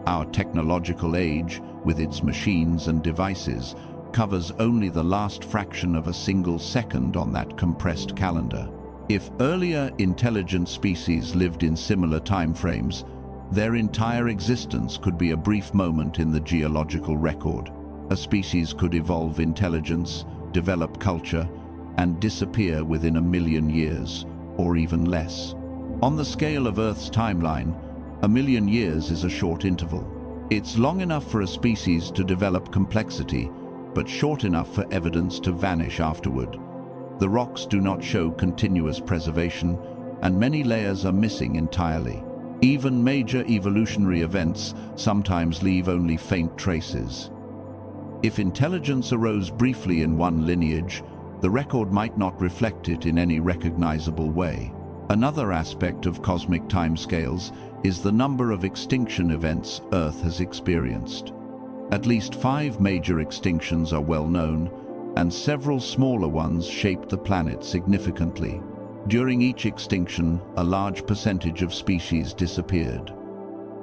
A: Our technological age, with its machines and devices, covers only the last fraction of a single second on that compressed calendar. If earlier intelligent species lived in similar time frames, Their entire existence could be a brief moment in the geological record. A species could evolve intelligence, develop culture, and disappear within 1,000,000 years, or even less. On the scale of Earth's timeline, 1,000,000 years is a short interval. It's long enough for a species to develop complexity, but short enough for evidence to vanish afterward. The rocks do not show continuous preservation, and many layers are missing entirely. Even major evolutionary events sometimes leave only faint traces. If intelligence arose briefly in one lineage, the record might not reflect it in any recognizable way. Another aspect of cosmic timescales is the number of extinction events Earth has experienced. At least 5 major extinctions are well known, and several smaller ones shaped the planet significantly. During each extinction, a large percentage of species disappeared.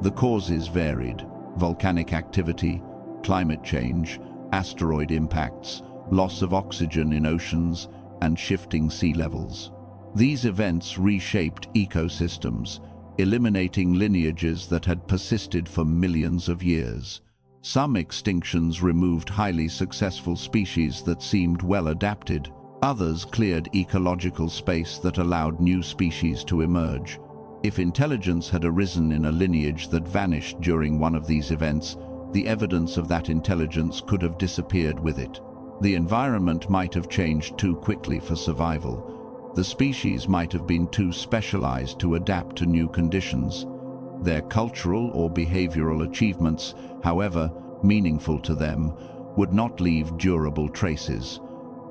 A: The causes varied: volcanic activity, climate change, asteroid impacts, loss of oxygen in oceans, and shifting sea levels. These events reshaped ecosystems, eliminating lineages that had persisted for millions of years. Some extinctions removed highly successful species that seemed well adapted. Others cleared ecological space that allowed new species to emerge. If intelligence had arisen in a lineage that vanished during one of these events, the evidence of that intelligence could have disappeared with it. The environment might have changed too quickly for survival. The species might have been too specialized to adapt to new conditions. Their cultural or behavioral achievements, however meaningful to them, would not leave durable traces.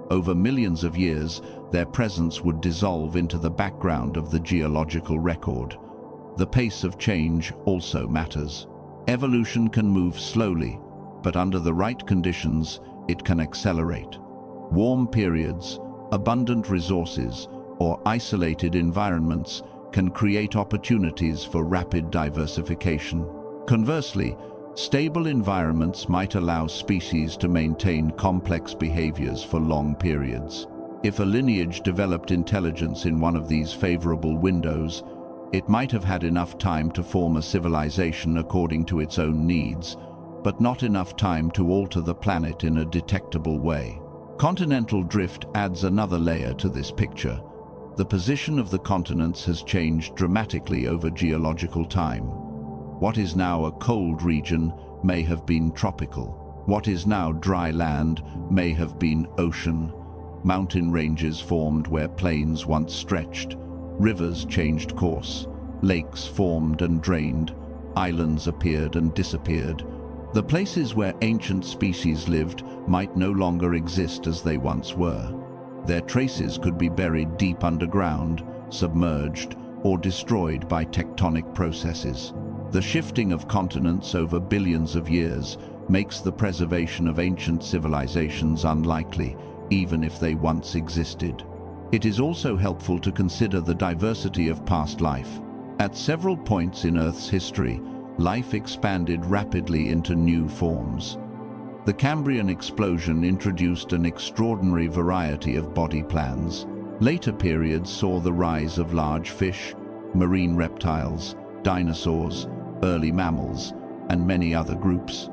A: Over millions of years, their presence would dissolve into the background of the geological record. The pace of change also matters. Evolution can move slowly, but under the right conditions, it can accelerate. Warm periods, abundant resources, or isolated environments can create opportunities for rapid diversification. Conversely, stable environments might allow species to maintain complex behaviors for long periods. If a lineage developed intelligence in one of these favorable windows, it might have had enough time to form a civilization according to its own needs, but not enough time to alter the planet in a detectable way. Continental drift adds another layer to this picture. The position of the continents has changed dramatically over geological time. What is now a cold region may have been tropical. What is now dry land may have been ocean. Mountain ranges formed where plains once stretched. Rivers changed course. Lakes formed and drained. Islands appeared and disappeared. The places where ancient species lived might no longer exist as they once were. Their traces could be buried deep underground, submerged, or destroyed by tectonic processes. The shifting of continents over billions of years makes the preservation of ancient civilizations unlikely, even if they once existed. It is also helpful to consider the diversity of past life. At several points in Earth's history, life expanded rapidly into new forms. The Cambrian explosion introduced an extraordinary variety of body plans. Later periods saw the rise of large fish, marine reptiles, dinosaurs, early mammals, and many other groups.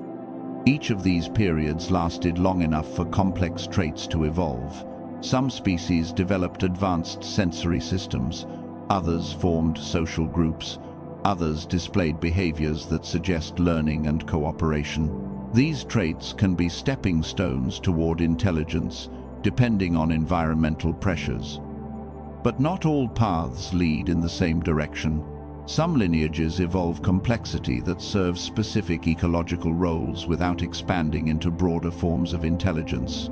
A: Each of these periods lasted long enough for complex traits to evolve. Some species developed advanced sensory systems, others formed social groups, others displayed behaviors that suggest learning and cooperation. These traits can be stepping stones toward intelligence, depending on environmental pressures. But not all paths lead in the same direction. Some lineages evolve complexity that serves specific ecological roles without expanding into broader forms of intelligence.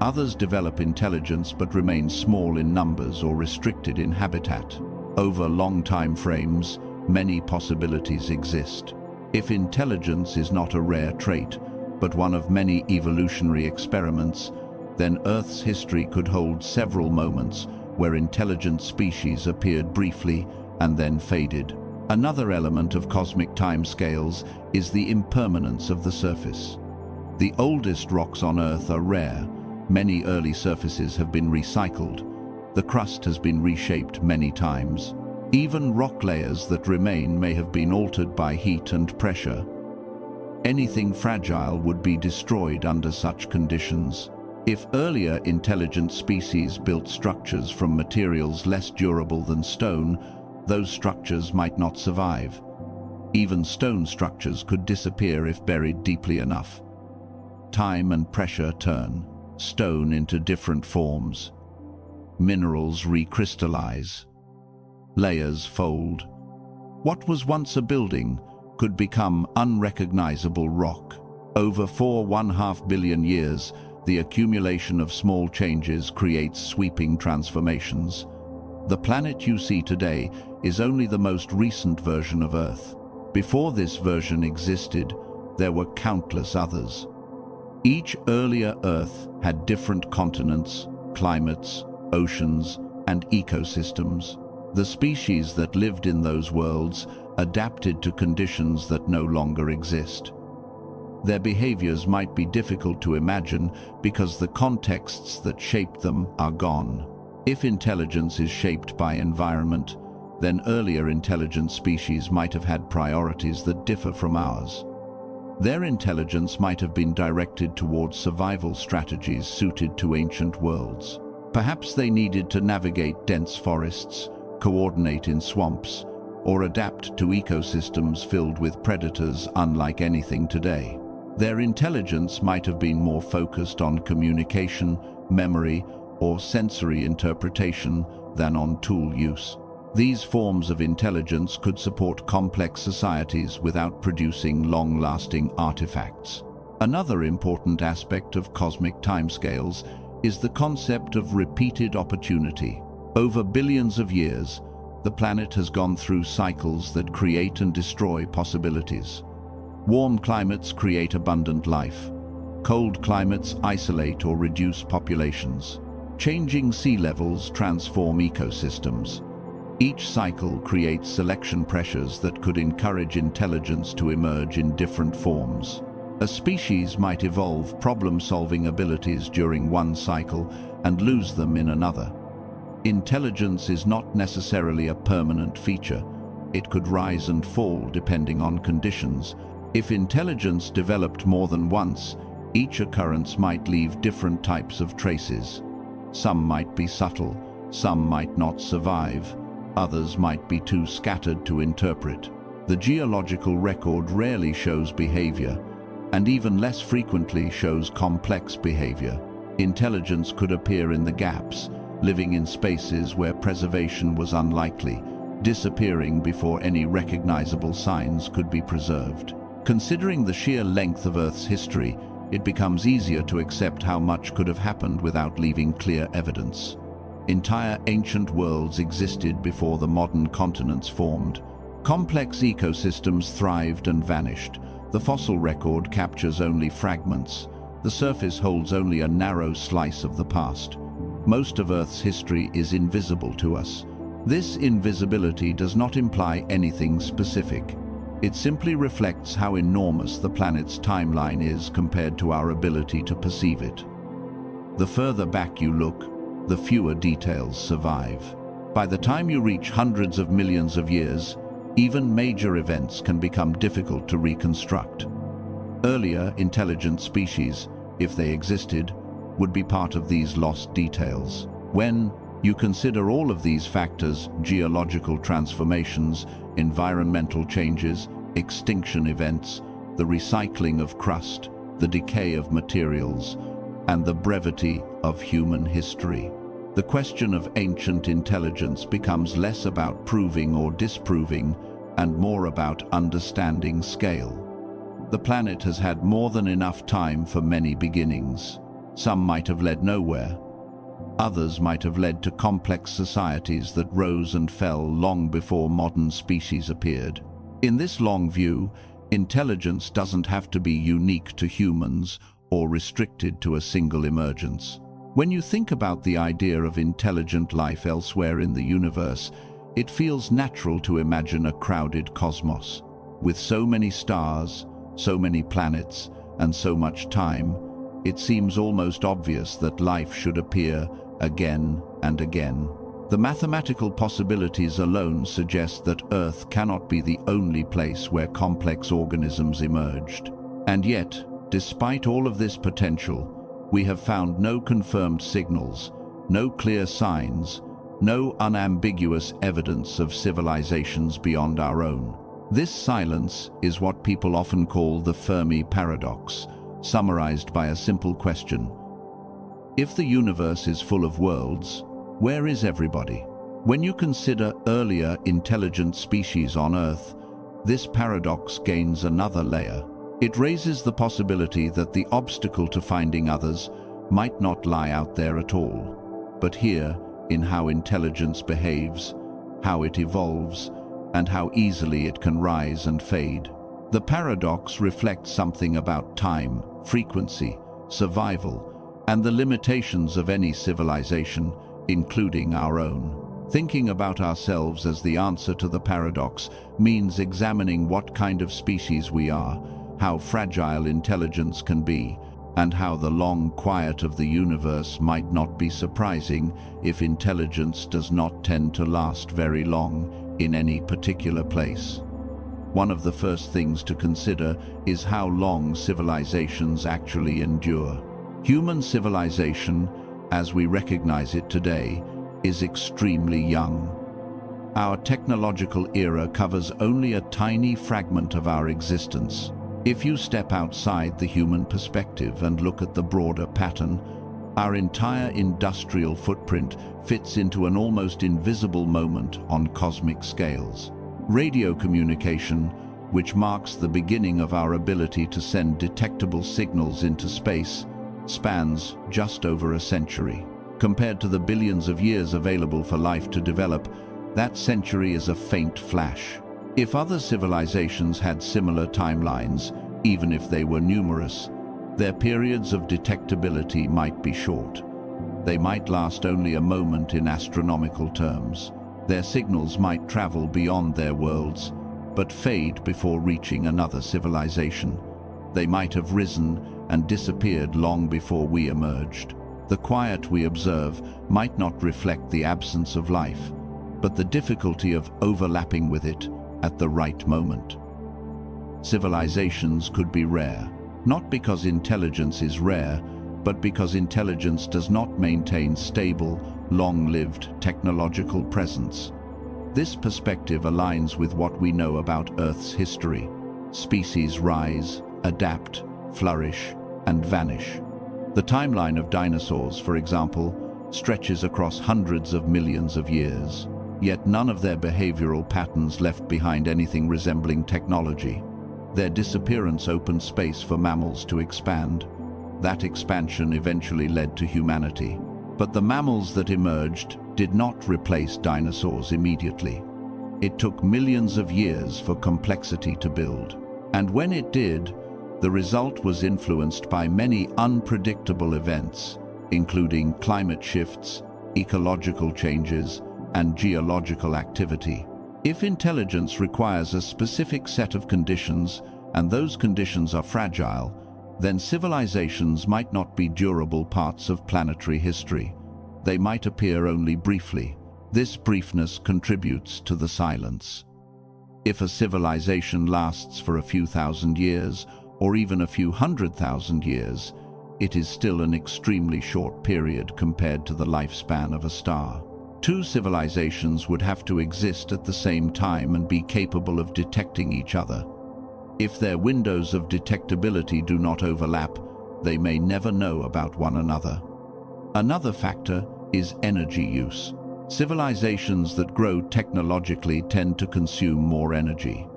A: Others develop intelligence but remain small in numbers or restricted in habitat. Over long time frames, many possibilities exist. If intelligence is not a rare trait, but one of many evolutionary experiments, then Earth's history could hold several moments where intelligent species appeared briefly and then faded. Another element of cosmic timescales is the impermanence of the surface. The oldest rocks on Earth are rare. Many early surfaces have been recycled. The crust has been reshaped many times. Even rock layers that remain may have been altered by heat and pressure. Anything fragile would be destroyed under such conditions. If earlier intelligent species built structures from materials less durable than stone, those structures might not survive. Even stone structures could disappear if buried deeply enough. Time and pressure turn stone into different forms. Minerals recrystallize. Layers fold. What was once a building could become unrecognizable rock. Over 4.5 billion years, the accumulation of small changes creates sweeping transformations. The planet you see today is only the most recent version of Earth. Before this version existed, there were countless others. Each earlier Earth had different continents, climates, oceans, and ecosystems. The species that lived in those worlds adapted to conditions that no longer exist. Their behaviors might be difficult to imagine because the contexts that shaped them are gone. If intelligence is shaped by environment, then earlier intelligent species might have had priorities that differ from ours. Their intelligence might have been directed towards survival strategies suited to ancient worlds. Perhaps they needed to navigate dense forests, coordinate in swamps, or adapt to ecosystems filled with predators unlike anything today. Their intelligence might have been more focused on communication, memory, or sensory interpretation than on tool use. These forms of intelligence could support complex societies without producing long-lasting artifacts. Another important aspect of cosmic timescales is the concept of repeated opportunity. Over billions of years, the planet has gone through cycles that create and destroy possibilities. Warm climates create abundant life. Cold climates isolate or reduce populations. Changing sea levels transform ecosystems. Each cycle creates selection pressures that could encourage intelligence to emerge in different forms. A species might evolve problem-solving abilities during one cycle and lose them in another. Intelligence is not necessarily a permanent feature. It could rise and fall depending on conditions. If intelligence developed more than once, each occurrence might leave different types of traces. Some might be subtle, some might not survive, others might be too scattered to interpret. The geological record rarely shows behavior, and even less frequently shows complex behavior. Intelligence could appear in the gaps, living in spaces where preservation was unlikely, disappearing before any recognizable signs could be preserved. Considering the sheer length of Earth's history, it becomes easier to accept how much could have happened without leaving clear evidence. Entire ancient worlds existed before the modern continents formed. Complex ecosystems thrived and vanished. The fossil record captures only fragments. The surface holds only a narrow slice of the past. Most of Earth's history is invisible to us. This invisibility does not imply anything specific. It simply reflects how enormous the planet's timeline is compared to our ability to perceive it. The further back you look, the fewer details survive. By the time you reach hundreds of millions of years, even major events can become difficult to reconstruct. Earlier intelligent species, if they existed, would be part of these lost details. When you consider all of these factors, geological transformations, environmental changes, extinction events, the recycling of crust, the decay of materials, and the brevity of human history, the question of ancient intelligence becomes less about proving or disproving and more about understanding scale. The planet has had more than enough time for many beginnings. Some might have led nowhere. Others might have led to complex societies that rose and fell long before modern species appeared. In this long view, intelligence doesn't have to be unique to humans or restricted to a single emergence. When you think about the idea of intelligent life elsewhere in the universe, it feels natural to imagine a crowded cosmos. With so many stars, so many planets, and so much time, it seems almost obvious that life should appear again and again. The mathematical possibilities alone suggest that Earth cannot be the only place where complex organisms emerged. And yet, despite all of this potential, we have found no confirmed signals, no clear signs, no unambiguous evidence of civilizations beyond our own. This silence is what people often call the Fermi paradox, summarized by a simple question. If the universe is full of worlds, where is everybody? When you consider earlier intelligent species on Earth, this paradox gains another layer. It raises the possibility that the obstacle to finding others might not lie out there at all, but here in how intelligence behaves, how it evolves, and how easily it can rise and fade. The paradox reflects something about time, frequency, survival, and the limitations of any civilization, including our own. Thinking about ourselves as the answer to the paradox means examining what kind of species we are, how fragile intelligence can be, and how the long quiet of the universe might not be surprising if intelligence does not tend to last very long in any particular place. One of the first things to consider is how long civilizations actually endure. Human civilization, as we recognize it today, is extremely young. Our technological era covers only a tiny fragment of our existence. If you step outside the human perspective and look at the broader pattern, our entire industrial footprint fits into an almost invisible moment on cosmic scales. Radio communication, which marks the beginning of our ability to send detectable signals into space, spans just over a century. Compared to the billions of years available for life to develop, that century is a faint flash. If other civilizations had similar timelines, even if they were numerous, their periods of detectability might be short. They might last only a moment in astronomical terms. Their signals might travel beyond their worlds, but fade before reaching another civilization. They might have risen and disappeared long before we emerged. The quiet we observe might not reflect the absence of life, but the difficulty of overlapping with it at the right moment. Civilizations could be rare, not because intelligence is rare, but because intelligence does not maintain stable, long-lived technological presence. This perspective aligns with what we know about Earth's history. Species rise, adapt, flourish, and vanish. The timeline of dinosaurs, for example, stretches across hundreds of millions of years, yet none of their behavioral patterns left behind anything resembling technology. Their disappearance opened space for mammals to expand. That expansion eventually led to humanity. But the mammals that emerged did not replace dinosaurs immediately. It took millions of years for complexity to build. And when it did, the result was influenced by many unpredictable events, including climate shifts, ecological changes, and geological activity. If intelligence requires a specific set of conditions, and those conditions are fragile, then civilizations might not be durable parts of planetary history. They might appear only briefly. This briefness contributes to the silence. If a civilization lasts for a few thousand years, or even a few 100,000 years, it is still an extremely short period compared to the lifespan of a star. Two civilizations would have to exist at the same time and be capable of detecting each other. If their windows of detectability do not overlap, they may never know about one another. Another factor is energy use. Civilizations that grow technologically tend to consume more energy.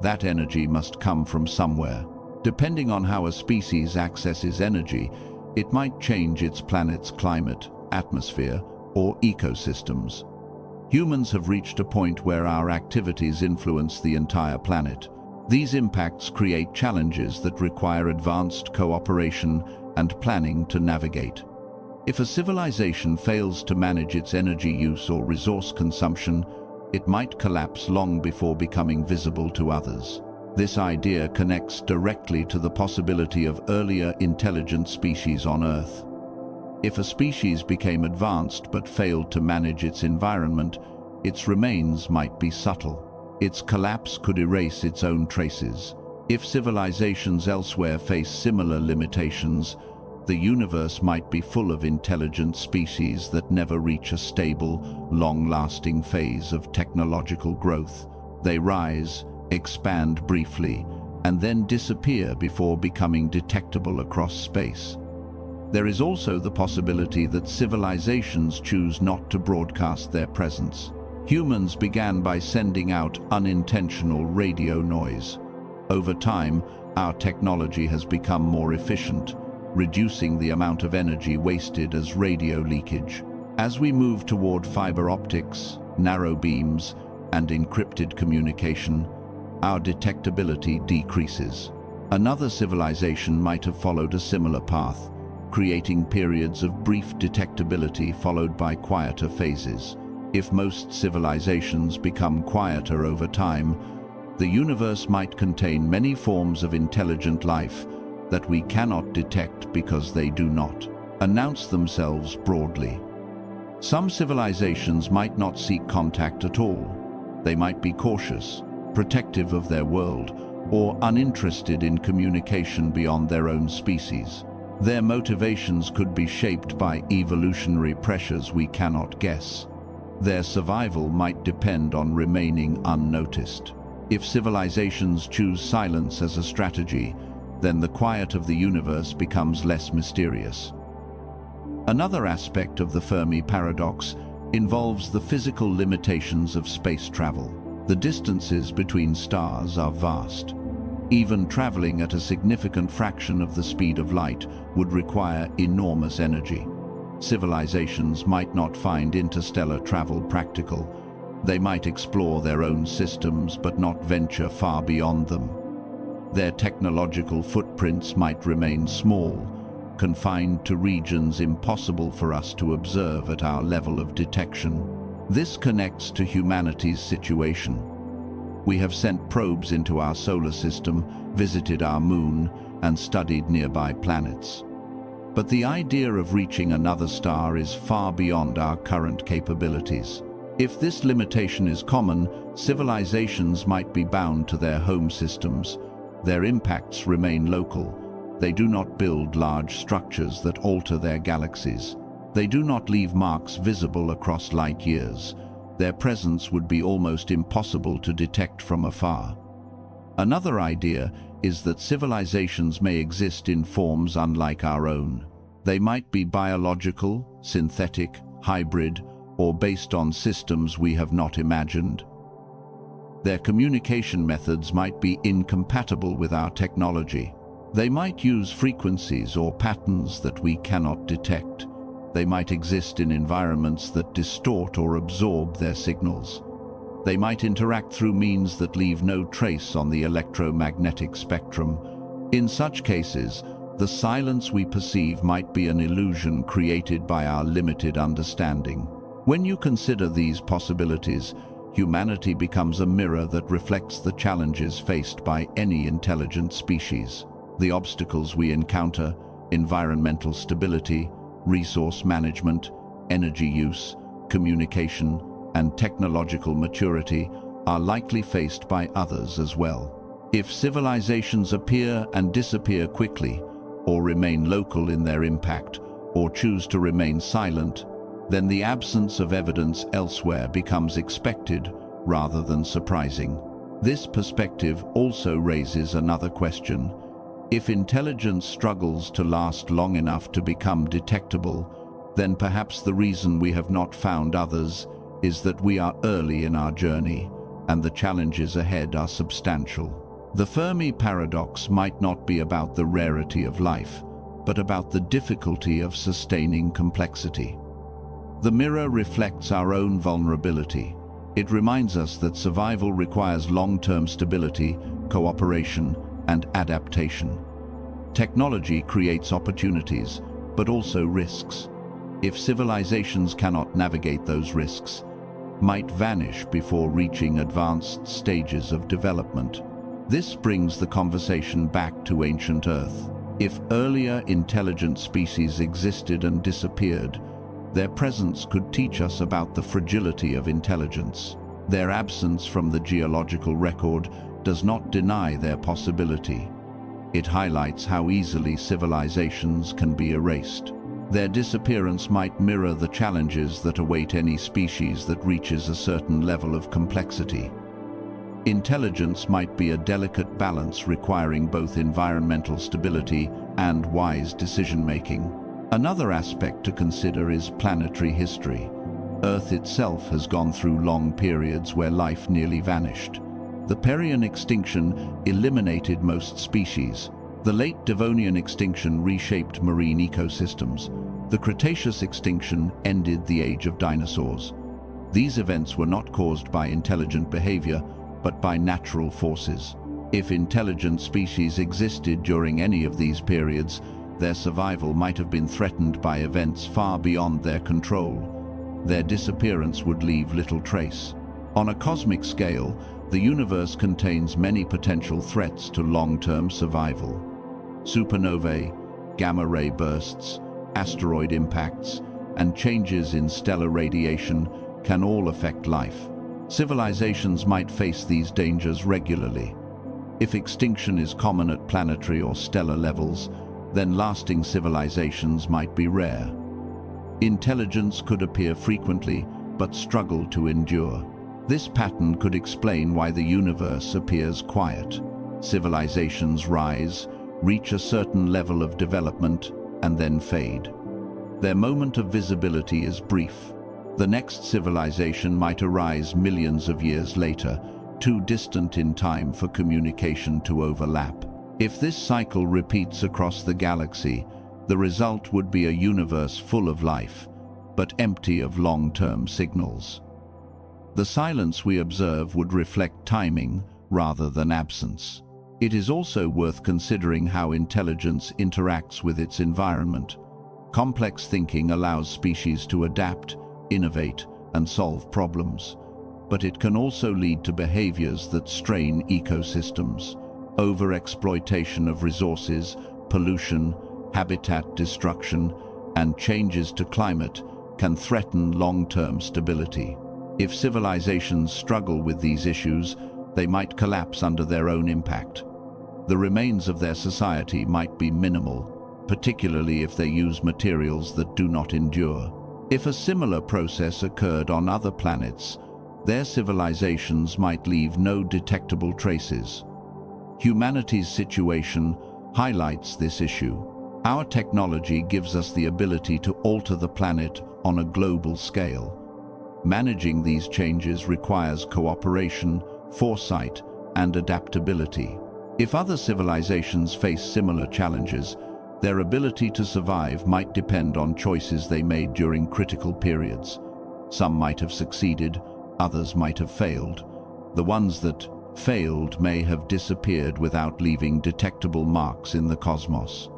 A: That energy must come from somewhere. Depending on how a species accesses energy, it might change its planet's climate, atmosphere, or ecosystems. Humans have reached a point where our activities influence the entire planet. These impacts create challenges that require advanced cooperation and planning to navigate. If a civilization fails to manage its energy use or resource consumption, it might collapse long before becoming visible to others. This idea connects directly to the possibility of earlier intelligent species on Earth. If a species became advanced but failed to manage its environment, its remains might be subtle. Its collapse could erase its own traces. If civilizations elsewhere face similar limitations, the universe might be full of intelligent species that never reach a stable, long-lasting phase of technological growth. They rise, expand briefly, and then disappear before becoming detectable across space. There is also the possibility that civilizations choose not to broadcast their presence. Humans began by sending out unintentional radio noise. Over time, our technology has become more efficient, reducing the amount of energy wasted as radio leakage. As we move toward fiber optics, narrow beams, and encrypted communication, our detectability decreases. Another civilization might have followed a similar path, creating periods of brief detectability followed by quieter phases. If most civilizations become quieter over time, the universe might contain many forms of intelligent life that we cannot detect because they do not announce themselves broadly. Some civilizations might not seek contact at all. They might be cautious, protective of their world, or uninterested in communication beyond their own species. Their motivations could be shaped by evolutionary pressures we cannot guess. Their survival might depend on remaining unnoticed. If civilizations choose silence as a strategy, then the quiet of the universe becomes less mysterious. Another aspect of the Fermi paradox involves the physical limitations of space travel. The distances between stars are vast. Even traveling at a significant fraction of the speed of light would require enormous energy. Civilizations might not find interstellar travel practical. They might explore their own systems but not venture far beyond them. Their technological footprints might remain small, confined to regions impossible for us to observe at our level of detection. This connects to humanity's situation. We have sent probes into our solar system, visited our moon, and studied nearby planets. But the idea of reaching another star is far beyond our current capabilities. If this limitation is common, civilizations might be bound to their home systems. Their impacts remain local. They do not build large structures that alter their galaxies. They do not leave marks visible across light years. Their presence would be almost impossible to detect from afar. Another idea is that civilizations may exist in forms unlike our own. They might be biological, synthetic, hybrid, or based on systems we have not imagined. Their communication methods might be incompatible with our technology. They might use frequencies or patterns that we cannot detect. They might exist in environments that distort or absorb their signals. They might interact through means that leave no trace on the electromagnetic spectrum. In such cases, the silence we perceive might be an illusion created by our limited understanding. When you consider these possibilities, humanity becomes a mirror that reflects the challenges faced by any intelligent species. The obstacles we encounter, environmental stability, resource management, energy use, communication, and technological maturity are likely faced by others as well. If civilizations appear and disappear quickly, or remain local in their impact, or choose to remain silent, then the absence of evidence elsewhere becomes expected rather than surprising. This perspective also raises another question. If intelligence struggles to last long enough to become detectable, then perhaps the reason we have not found others is that we are early in our journey, and the challenges ahead are substantial. The Fermi paradox might not be about the rarity of life, but about the difficulty of sustaining complexity. The mirror reflects our own vulnerability. It reminds us that survival requires long-term stability, cooperation, and adaptation. Technology creates opportunities, but also risks. If civilizations cannot navigate those risks, might vanish before reaching advanced stages of development. This brings the conversation back to ancient Earth. If earlier intelligent species existed and disappeared, their presence could teach us about the fragility of intelligence. Their absence from the geological record does not deny their possibility. It highlights how easily civilizations can be erased. Their disappearance might mirror the challenges that await any species that reaches a certain level of complexity. Intelligence might be a delicate balance requiring both environmental stability and wise decision-making. Another aspect to consider is planetary history. Earth itself has gone through long periods where life nearly vanished. The Permian extinction eliminated most species. The late Devonian extinction reshaped marine ecosystems. The Cretaceous extinction ended the age of dinosaurs. These events were not caused by intelligent behavior, but by natural forces. If intelligent species existed during any of these periods, their survival might have been threatened by events far beyond their control. Their disappearance would leave little trace. On a cosmic scale, the universe contains many potential threats to long-term survival. Supernovae, gamma-ray bursts, asteroid impacts, and changes in stellar radiation can all affect life. Civilizations might face these dangers regularly. If extinction is common at planetary or stellar levels, then lasting civilizations might be rare. Intelligence could appear frequently, but struggle to endure. This pattern could explain why the universe appears quiet. Civilizations rise, reach a certain level of development, and then fade. Their moment of visibility is brief. The next civilization might arise millions of years later, too distant in time for communication to overlap. If this cycle repeats across the galaxy, the result would be a universe full of life, but empty of long-term signals. The silence we observe would reflect timing rather than absence. It is also worth considering how intelligence interacts with its environment. Complex thinking allows species to adapt, innovate, and solve problems, but it can also lead to behaviors that strain ecosystems. Overexploitation of resources, pollution, habitat destruction, and changes to climate can threaten long-term stability. If civilizations struggle with these issues, they might collapse under their own impact. The remains of their society might be minimal, particularly if they use materials that do not endure. If a similar process occurred on other planets, their civilizations might leave no detectable traces. Humanity's situation highlights this issue. Our technology gives us the ability to alter the planet on a global scale. Managing these changes requires cooperation, foresight, and adaptability. If other civilizations face similar challenges, their ability to survive might depend on choices they made during critical periods. Some might have succeeded, others might have failed. The ones that failed may have disappeared without leaving detectable marks in the cosmos.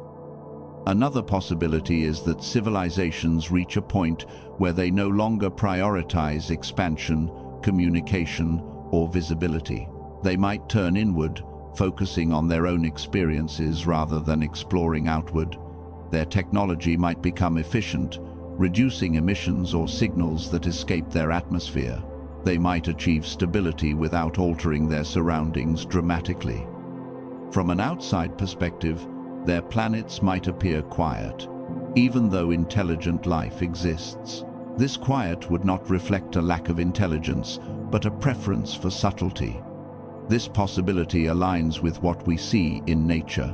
A: Another possibility is that civilizations reach a point where they no longer prioritize expansion, communication, or visibility. They might turn inward, focusing on their own experiences rather than exploring outward. Their technology might become efficient, reducing emissions or signals that escape their atmosphere. They might achieve stability without altering their surroundings dramatically. From an outside perspective, their planets might appear quiet, even though intelligent life exists. This quiet would not reflect a lack of intelligence, but a preference for subtlety. This possibility aligns with what we see in nature.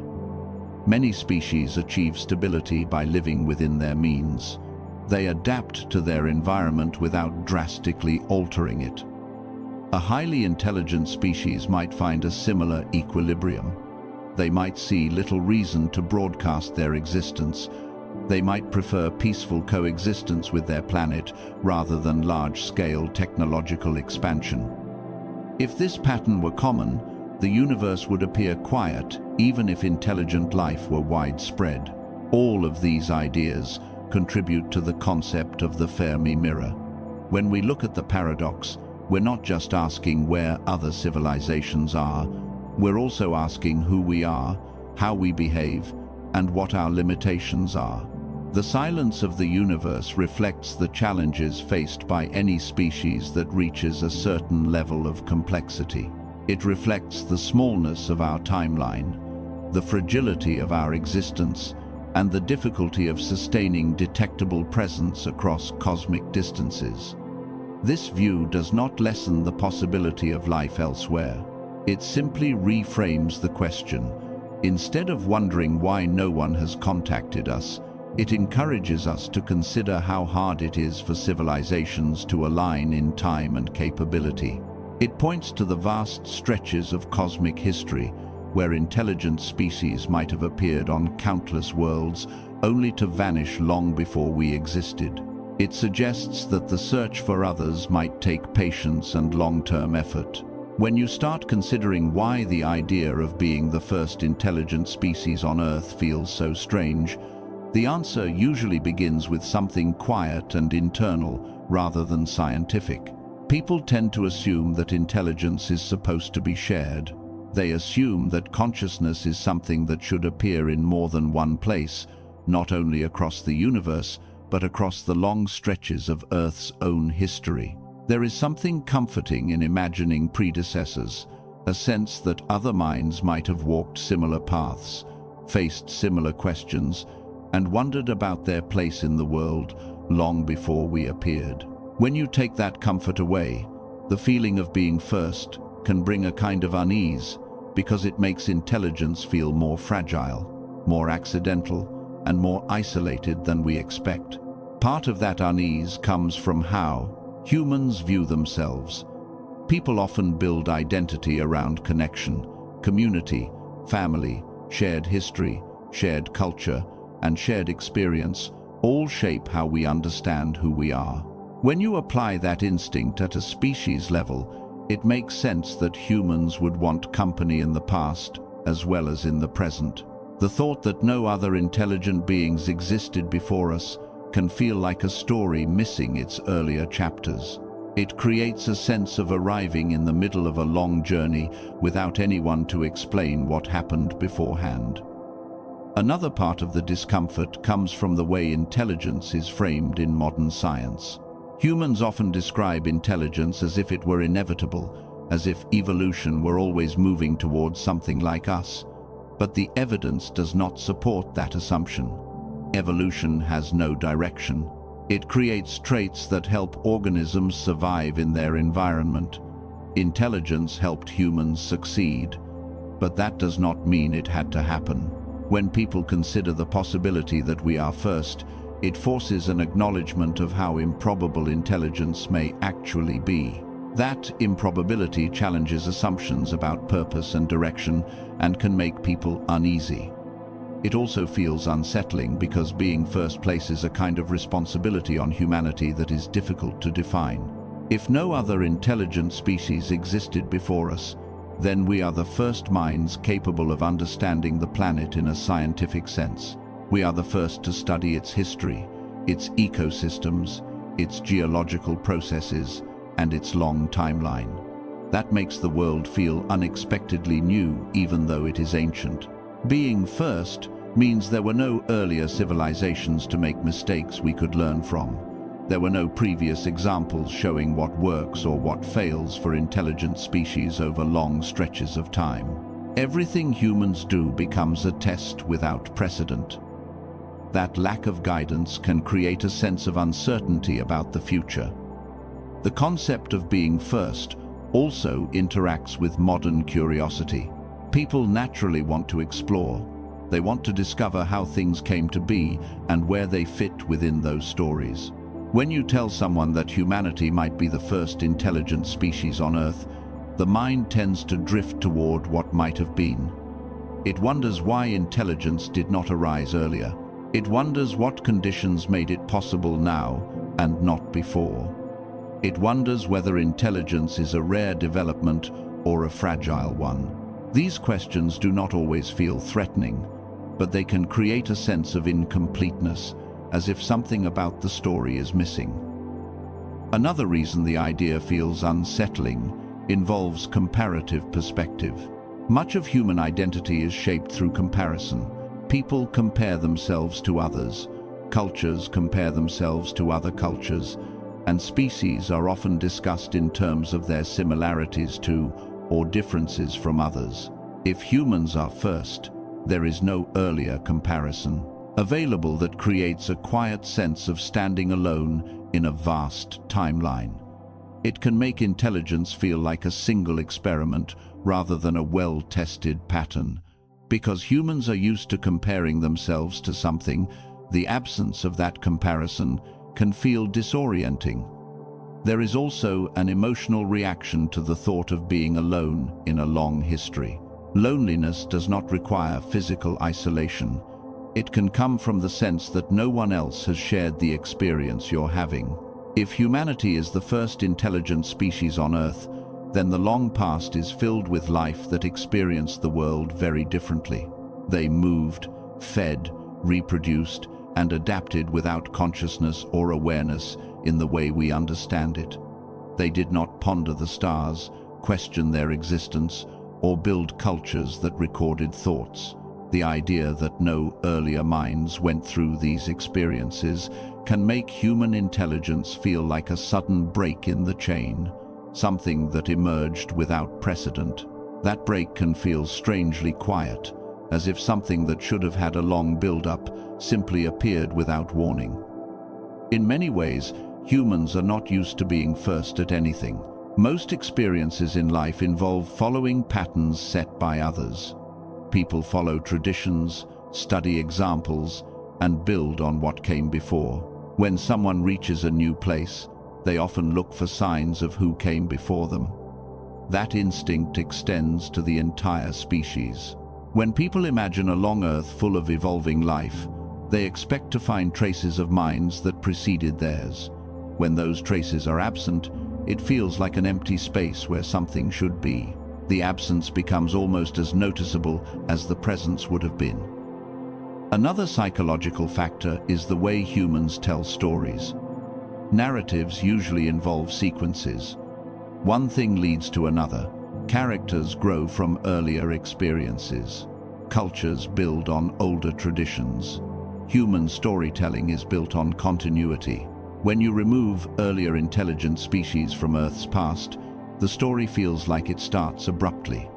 A: Many species achieve stability by living within their means. They adapt to their environment without drastically altering it. A highly intelligent species might find a similar equilibrium. They might see little reason to broadcast their existence. They might prefer peaceful coexistence with their planet rather than large-scale technological expansion. If this pattern were common, the universe would appear quiet, even if intelligent life were widespread. All of these ideas contribute to the concept of the Fermi mirror. When we look at the paradox, we're not just asking where other civilizations are, we're also asking who we are, how we behave, and what our limitations are. The silence of the universe reflects the challenges faced by any species that reaches a certain level of complexity. It reflects the smallness of our timeline, the fragility of our existence, and the difficulty of sustaining detectable presence across cosmic distances. This view does not lessen the possibility of life elsewhere. It simply reframes the question. Instead of wondering why no one has contacted us, it encourages us to consider how hard it is for civilizations to align in time and capability. It points to the vast stretches of cosmic history where intelligent species might have appeared on countless worlds only to vanish long before we existed. It suggests that the search for others might take patience and long-term effort. When you start considering why the idea of being the first intelligent species on Earth feels so strange, the answer usually begins with something quiet and internal rather than scientific. People tend to assume that intelligence is supposed to be shared. They assume that consciousness is something that should appear in more than one place, not only across the universe, but across the long stretches of Earth's own history. There is something comforting in imagining predecessors, a sense that other minds might have walked similar paths, faced similar questions, and wondered about their place in the world long before we appeared. When you take that comfort away, the feeling of being first can bring a kind of unease, because it makes intelligence feel more fragile, more accidental, and more isolated than we expect. Part of that unease comes from how humans view themselves. People often build identity around connection, community, family, shared history, shared culture, and shared experience all shape how we understand who we are. When you apply that instinct at a species level, it makes sense that humans would want company in the past as well as in the present. The thought that no other intelligent beings existed before us can feel like a story missing its earlier chapters. It creates a sense of arriving in the middle of a long journey without anyone to explain what happened beforehand. Another part of the discomfort comes from the way intelligence is framed in modern science. Humans often describe intelligence as if it were inevitable, as if evolution were always moving towards something like us. But the evidence does not support that assumption. Evolution has no direction. It creates traits that help organisms survive in their environment. Intelligence helped humans succeed, but that does not mean it had to happen. When people consider the possibility that we are first, it forces an acknowledgement of how improbable intelligence may actually be. That improbability challenges assumptions about purpose and direction and can make people uneasy. It also feels unsettling because being first places a kind of responsibility on humanity that is difficult to define. If no other intelligent species existed before us, then we are the first minds capable of understanding the planet in a scientific sense. We are the first to study its history, its ecosystems, its geological processes, and its long timeline. That makes the world feel unexpectedly new, even though it is ancient. Being first means there were no earlier civilizations to make mistakes we could learn from. There were no previous examples showing what works or what fails for intelligent species over long stretches of time. Everything humans do becomes a test without precedent. That lack of guidance can create a sense of uncertainty about the future. The concept of being first also interacts with modern curiosity. People naturally want to explore. They want to discover how things came to be and where they fit within those stories. When you tell someone that humanity might be the first intelligent species on Earth, the mind tends to drift toward what might have been. It wonders why intelligence did not arise earlier. It wonders what conditions made it possible now and not before. It wonders whether intelligence is a rare development or a fragile one. These questions do not always feel threatening, but they can create a sense of incompleteness, as if something about the story is missing. Another reason the idea feels unsettling involves comparative perspective. Much of human identity is shaped through comparison. People compare themselves to others, cultures compare themselves to other cultures, and species are often discussed in terms of their similarities to or differences from others. If humans are first, there is no earlier comparison available that creates a quiet sense of standing alone in a vast timeline. It can make intelligence feel like a single experiment rather than a well-tested pattern. Because humans are used to comparing themselves to something, the absence of that comparison can feel disorienting. There is also an emotional reaction to the thought of being alone in a long history. Loneliness does not require physical isolation. It can come from the sense that no one else has shared the experience you're having. If humanity is the first intelligent species on Earth, then the long past is filled with life that experienced the world very differently. They moved, fed, reproduced, and adapted without consciousness or awareness in the way we understand it. They did not ponder the stars, question their existence, or build cultures that recorded thoughts. The idea that no earlier minds went through these experiences can make human intelligence feel like a sudden break in the chain, something that emerged without precedent. That break can feel strangely quiet, as if something that should have had a long build-up simply appeared without warning. In many ways, humans are not used to being first at anything. Most experiences in life involve following patterns set by others. People follow traditions, study examples, and build on what came before. When someone reaches a new place, they often look for signs of who came before them. That instinct extends to the entire species. When people imagine a long Earth full of evolving life, they expect to find traces of minds that preceded theirs. When those traces are absent, it feels like an empty space where something should be. The absence becomes almost as noticeable as the presence would have been. Another psychological factor is the way humans tell stories. Narratives usually involve sequences. One thing leads to another. Characters grow from earlier experiences. Cultures build on older traditions. Human storytelling is built on continuity. When you remove earlier intelligent species from Earth's past, the story feels like it starts abruptly.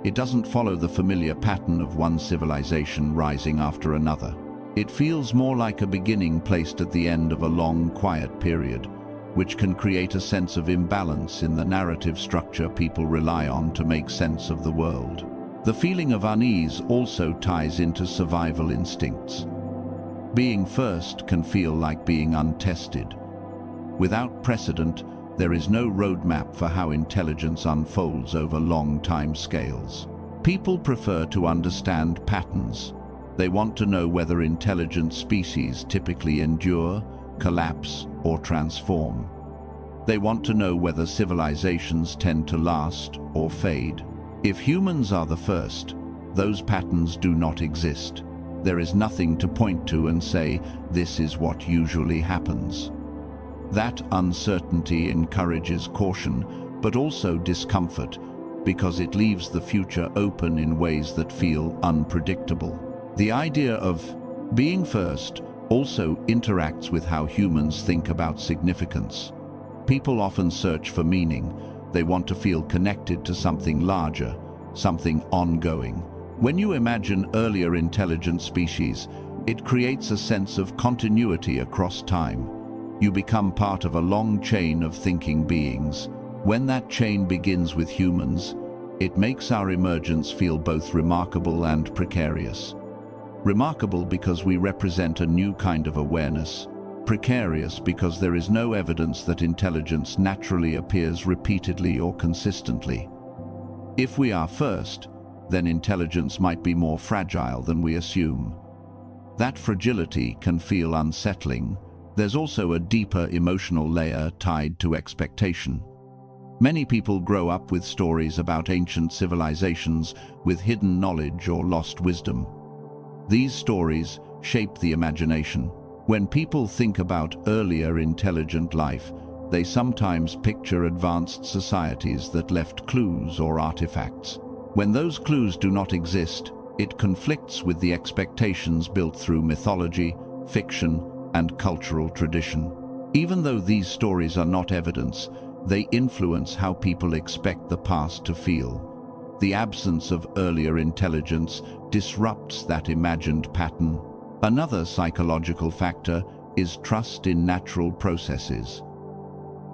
A: It doesn't follow the familiar pattern of one civilization rising after another. It feels more like a beginning placed at the end of a long, quiet period, which can create a sense of imbalance in the narrative structure people rely on to make sense of the world. The feeling of unease also ties into survival instincts. Being first can feel like being untested. Without precedent, there is no roadmap for how intelligence unfolds over long time scales. People prefer to understand patterns. They want to know whether intelligent species typically endure, collapse, or transform. They want to know whether civilizations tend to last or fade. If humans are the first, those patterns do not exist. There is nothing to point to and say, this is what usually happens. That uncertainty encourages caution, but also discomfort, because it leaves the future open in ways that feel unpredictable. The idea of being first also interacts with how humans think about significance. People often search for meaning. They want to feel connected to something larger, something ongoing. When you imagine earlier intelligent species, it creates a sense of continuity across time. You become part of a long chain of thinking beings. When that chain begins with humans, it makes our emergence feel both remarkable and precarious. Remarkable because we represent a new kind of awareness. Precarious because there is no evidence that intelligence naturally appears repeatedly or consistently. If we are first, then intelligence might be more fragile than we assume. That fragility can feel unsettling. There's also a deeper emotional layer tied to expectation. Many people grow up with stories about ancient civilizations with hidden knowledge or lost wisdom. These stories shape the imagination. When people think about earlier intelligent life, they sometimes picture advanced societies that left clues or artifacts. When those clues do not exist, It conflicts with the expectations built through mythology, fiction, and cultural tradition. Even though these stories are not evidence, they influence how people expect the past to feel. The absence of earlier intelligence disrupts that imagined pattern. Another psychological factor is trust in natural processes.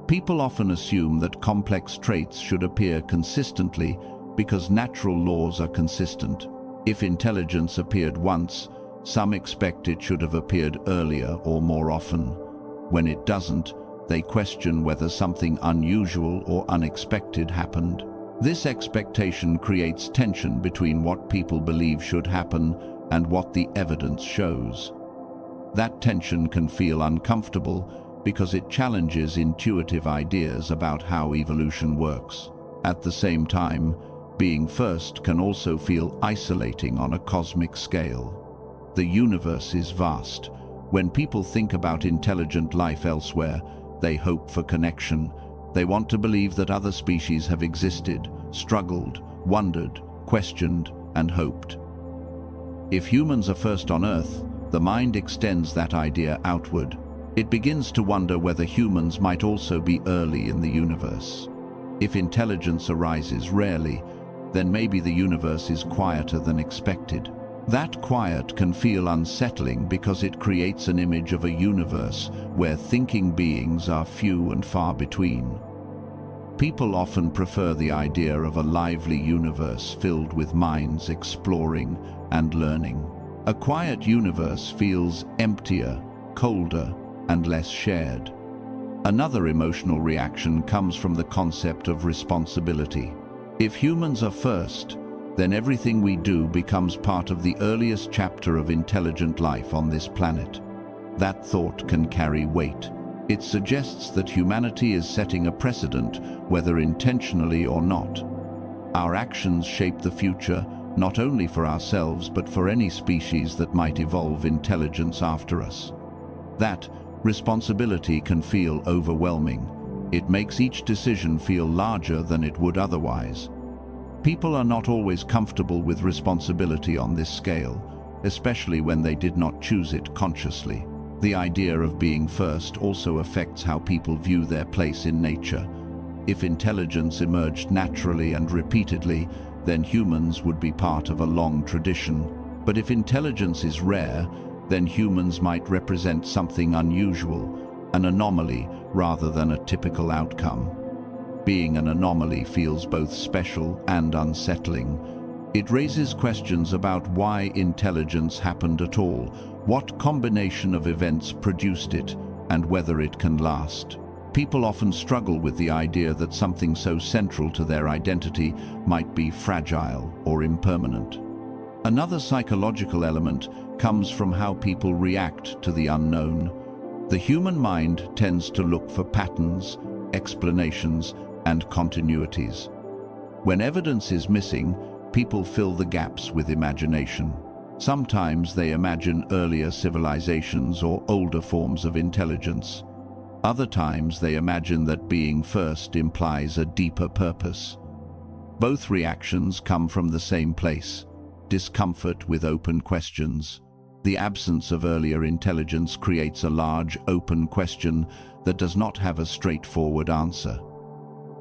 A: People often assume that complex traits should appear consistently because natural laws are consistent. If intelligence appeared once, some expect it should have appeared earlier or more often. When it doesn't, they question whether something unusual or unexpected happened. This expectation creates tension between what people believe should happen and what the evidence shows. That tension can feel uncomfortable because it challenges intuitive ideas about how evolution works. At the same time, being first can also feel isolating on a cosmic scale. The universe is vast. When people think about intelligent life elsewhere, they hope for connection. They want to believe that other species have existed, struggled, wondered, questioned, and hoped. If humans are first on Earth, the mind extends that idea outward. It begins to wonder whether humans might also be early in the universe. If intelligence arises rarely, then maybe the universe is quieter than expected. That quiet can feel unsettling because it creates an image of a universe where thinking beings are few and far between. People often prefer the idea of a lively universe filled with minds exploring and learning. A quiet universe feels emptier, colder, and less shared. Another emotional reaction comes from the concept of responsibility. If humans are first, then everything we do becomes part of the earliest chapter of intelligent life on this planet. That thought can carry weight. It suggests that humanity is setting a precedent, whether intentionally or not. Our actions shape the future, not only for ourselves but for any species that might evolve intelligence after us. That responsibility can feel overwhelming. It makes each decision feel larger than it would otherwise. People are not always comfortable with responsibility on this scale, especially when they did not choose it consciously. The idea of being first also affects how people view their place in nature. If intelligence emerged naturally and repeatedly, then humans would be part of a long tradition. But if intelligence is rare, then humans might represent something unusual, an anomaly rather than a typical outcome. Being an anomaly feels both special and unsettling. It raises questions about why intelligence happened at all, what combination of events produced it, and whether it can last. People often struggle with the idea that something so central to their identity might be fragile or impermanent. Another psychological element comes from how people react to the unknown. The human mind tends to look for patterns, explanations, and continuities. When evidence is missing, people fill the gaps with imagination. Sometimes they imagine earlier civilizations or older forms of intelligence. Other times they imagine that being first implies a deeper purpose. Both reactions come from the same place: discomfort with open questions. The absence of earlier intelligence creates a large, open question that does not have a straightforward answer.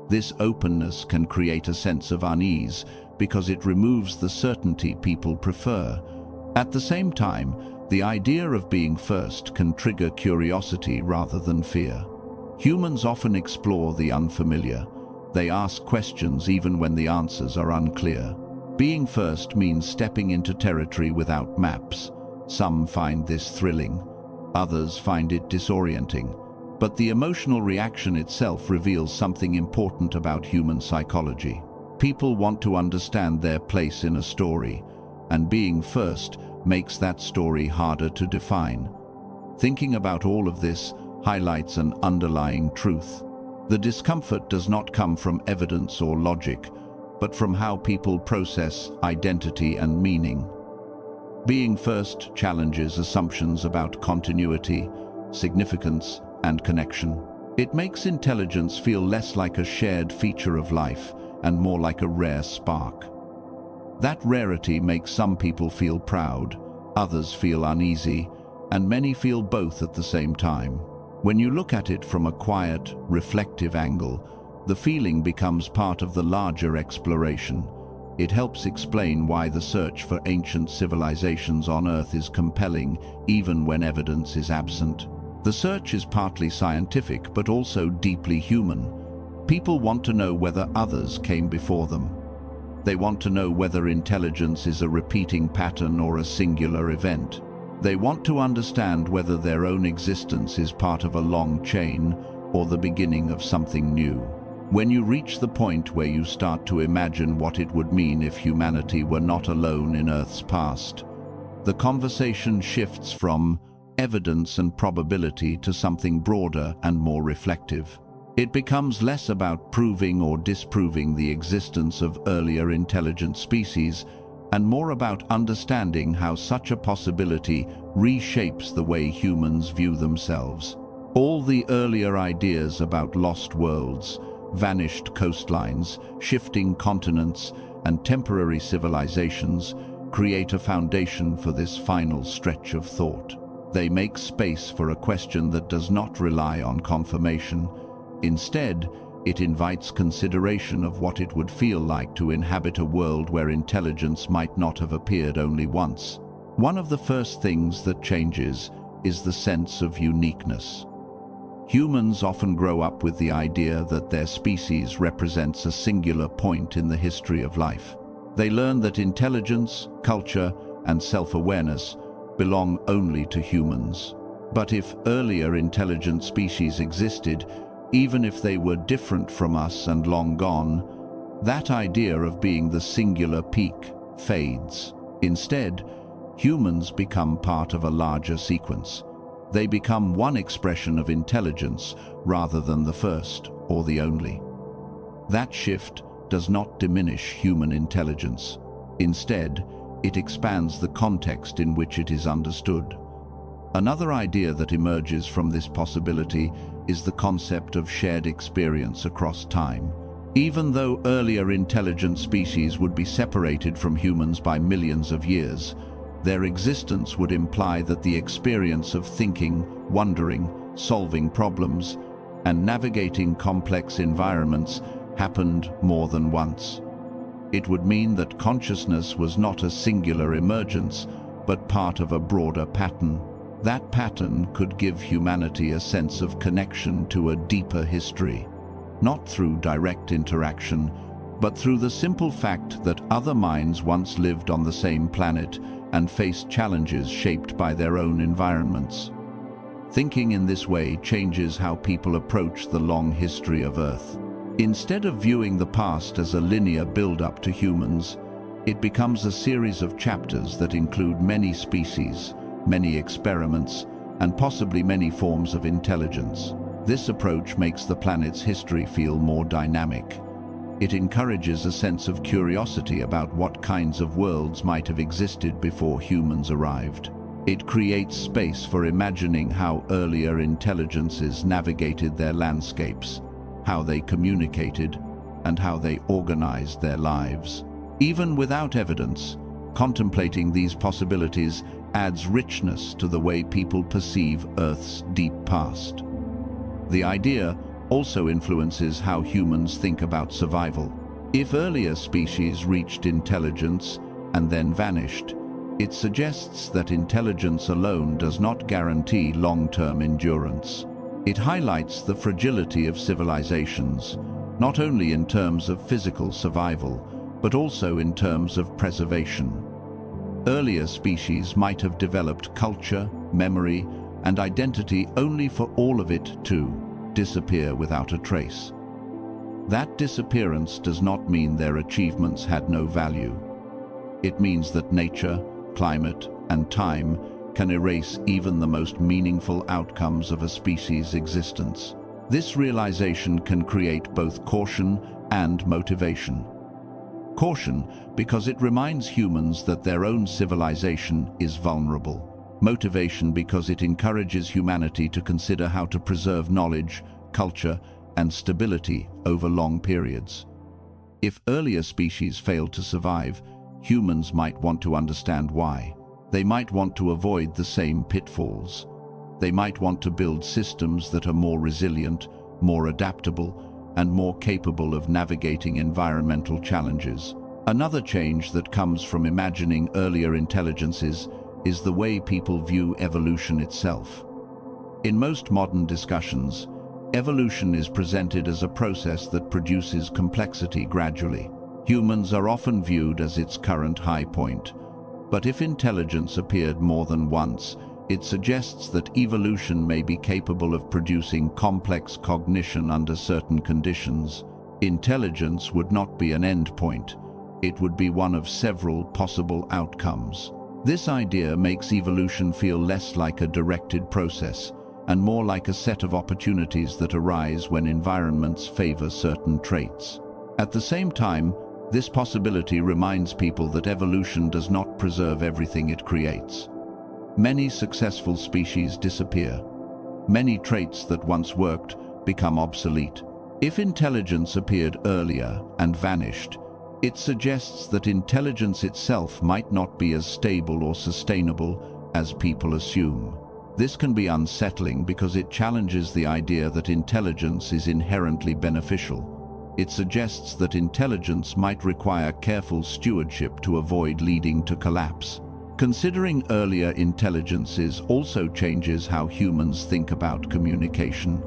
A: This openness can create a sense of unease because it removes the certainty people prefer. At the same time, the idea of being first can trigger curiosity rather than fear. Humans often explore the unfamiliar. They ask questions even when the answers are unclear. Being first means stepping into territory without maps. Some find this thrilling, others find it disorienting. But the emotional reaction itself reveals something important about human psychology. People want to understand their place in a story, and being first makes that story harder to define. Thinking about all of this highlights an underlying truth. The discomfort does not come from evidence or logic, but from how people process identity and meaning. Being first challenges assumptions about continuity, significance, and connection. It makes intelligence feel less like a shared feature of life and more like a rare spark. That rarity makes some people feel proud, others feel uneasy, and many feel both at the same time. When you look at it from a quiet, reflective angle, the feeling becomes part of the larger exploration. It helps explain why the search for ancient civilizations on Earth is compelling, even when evidence is absent. The search is partly scientific, but also deeply human. People want to know whether others came before them. They want to know whether intelligence is a repeating pattern or a singular event. They want to understand whether their own existence is part of a long chain or the beginning of something new. When you reach the point where you start to imagine what it would mean if humanity were not alone in Earth's past, the conversation shifts from evidence and probability to something broader and more reflective. It becomes less about proving or disproving the existence of earlier intelligent species and more about understanding how such a possibility reshapes the way humans view themselves. All the earlier ideas about lost worlds, vanished coastlines, shifting continents, and temporary civilizations create a foundation for this final stretch of thought. They make space for a question that does not rely on confirmation. Instead, it invites consideration of what it would feel like to inhabit a world where intelligence might not have appeared only once. One of the first things that changes is the sense of uniqueness. Humans often grow up with the idea that their species represents a singular point in the history of life. They learn that intelligence, culture, and self-awareness belong only to humans. But if earlier intelligent species existed, even if they were different from us and long gone, that idea of being the singular peak fades. Instead, humans become part of a larger sequence. They become one expression of intelligence rather than the first or the only. That shift does not diminish human intelligence. Instead, it expands the context in which it is understood. Another idea that emerges from this possibility is the concept of shared experience across time. Even though earlier intelligent species would be separated from humans by millions of years, their existence would imply that the experience of thinking, wondering, solving problems, and navigating complex environments happened more than once. It would mean that consciousness was not a singular emergence, but part of a broader pattern. That pattern could give humanity a sense of connection to a deeper history, not through direct interaction, but through the simple fact that other minds once lived on the same planet and faced challenges shaped by their own environments. Thinking in this way changes how people approach the long history of Earth. Instead of viewing the past as a linear build-up to humans, it becomes a series of chapters that include many species, many experiments, and possibly many forms of intelligence. This approach makes the planet's history feel more dynamic. It encourages a sense of curiosity about what kinds of worlds might have existed before humans arrived. It creates space for imagining how earlier intelligences navigated their landscapes, how they communicated, and how they organized their lives. Even without evidence, contemplating these possibilities adds richness to the way people perceive Earth's deep past. The idea also influences how humans think about survival. If earlier species reached intelligence and then vanished, it suggests that intelligence alone does not guarantee long-term endurance. It highlights the fragility of civilizations, not only in terms of physical survival, but also in terms of preservation. Earlier species might have developed culture, memory, and identity only for all of it to disappear without a trace. That disappearance does not mean their achievements had no value. It means that nature, climate, and time can erase even the most meaningful outcomes of a species' existence. This realization can create both caution and motivation. Caution because it reminds humans that their own civilization is vulnerable. Motivation because it encourages humanity to consider how to preserve knowledge, culture, and stability over long periods. If earlier species failed to survive, humans might want to understand why. They might want to avoid the same pitfalls. They might want to build systems that are more resilient, more adaptable, and more capable of navigating environmental challenges. Another change that comes from imagining earlier intelligences is the way people view evolution itself. In most modern discussions, evolution is presented as a process that produces complexity gradually. Humans are often viewed as its current high point. But if intelligence appeared more than once, it suggests that evolution may be capable of producing complex cognition under certain conditions. Intelligence would not be an end point. It would be one of several possible outcomes. This idea makes evolution feel less like a directed process and more like a set of opportunities that arise when environments favor certain traits. At the same time, this possibility reminds people that evolution does not preserve everything it creates. Many successful species disappear. Many traits that once worked become obsolete. If intelligence appeared earlier and vanished, it suggests that intelligence itself might not be as stable or sustainable as people assume. This can be unsettling because it challenges the idea that intelligence is inherently beneficial. It suggests that intelligence might require careful stewardship to avoid leading to collapse. Considering earlier intelligences also changes how humans think about communication.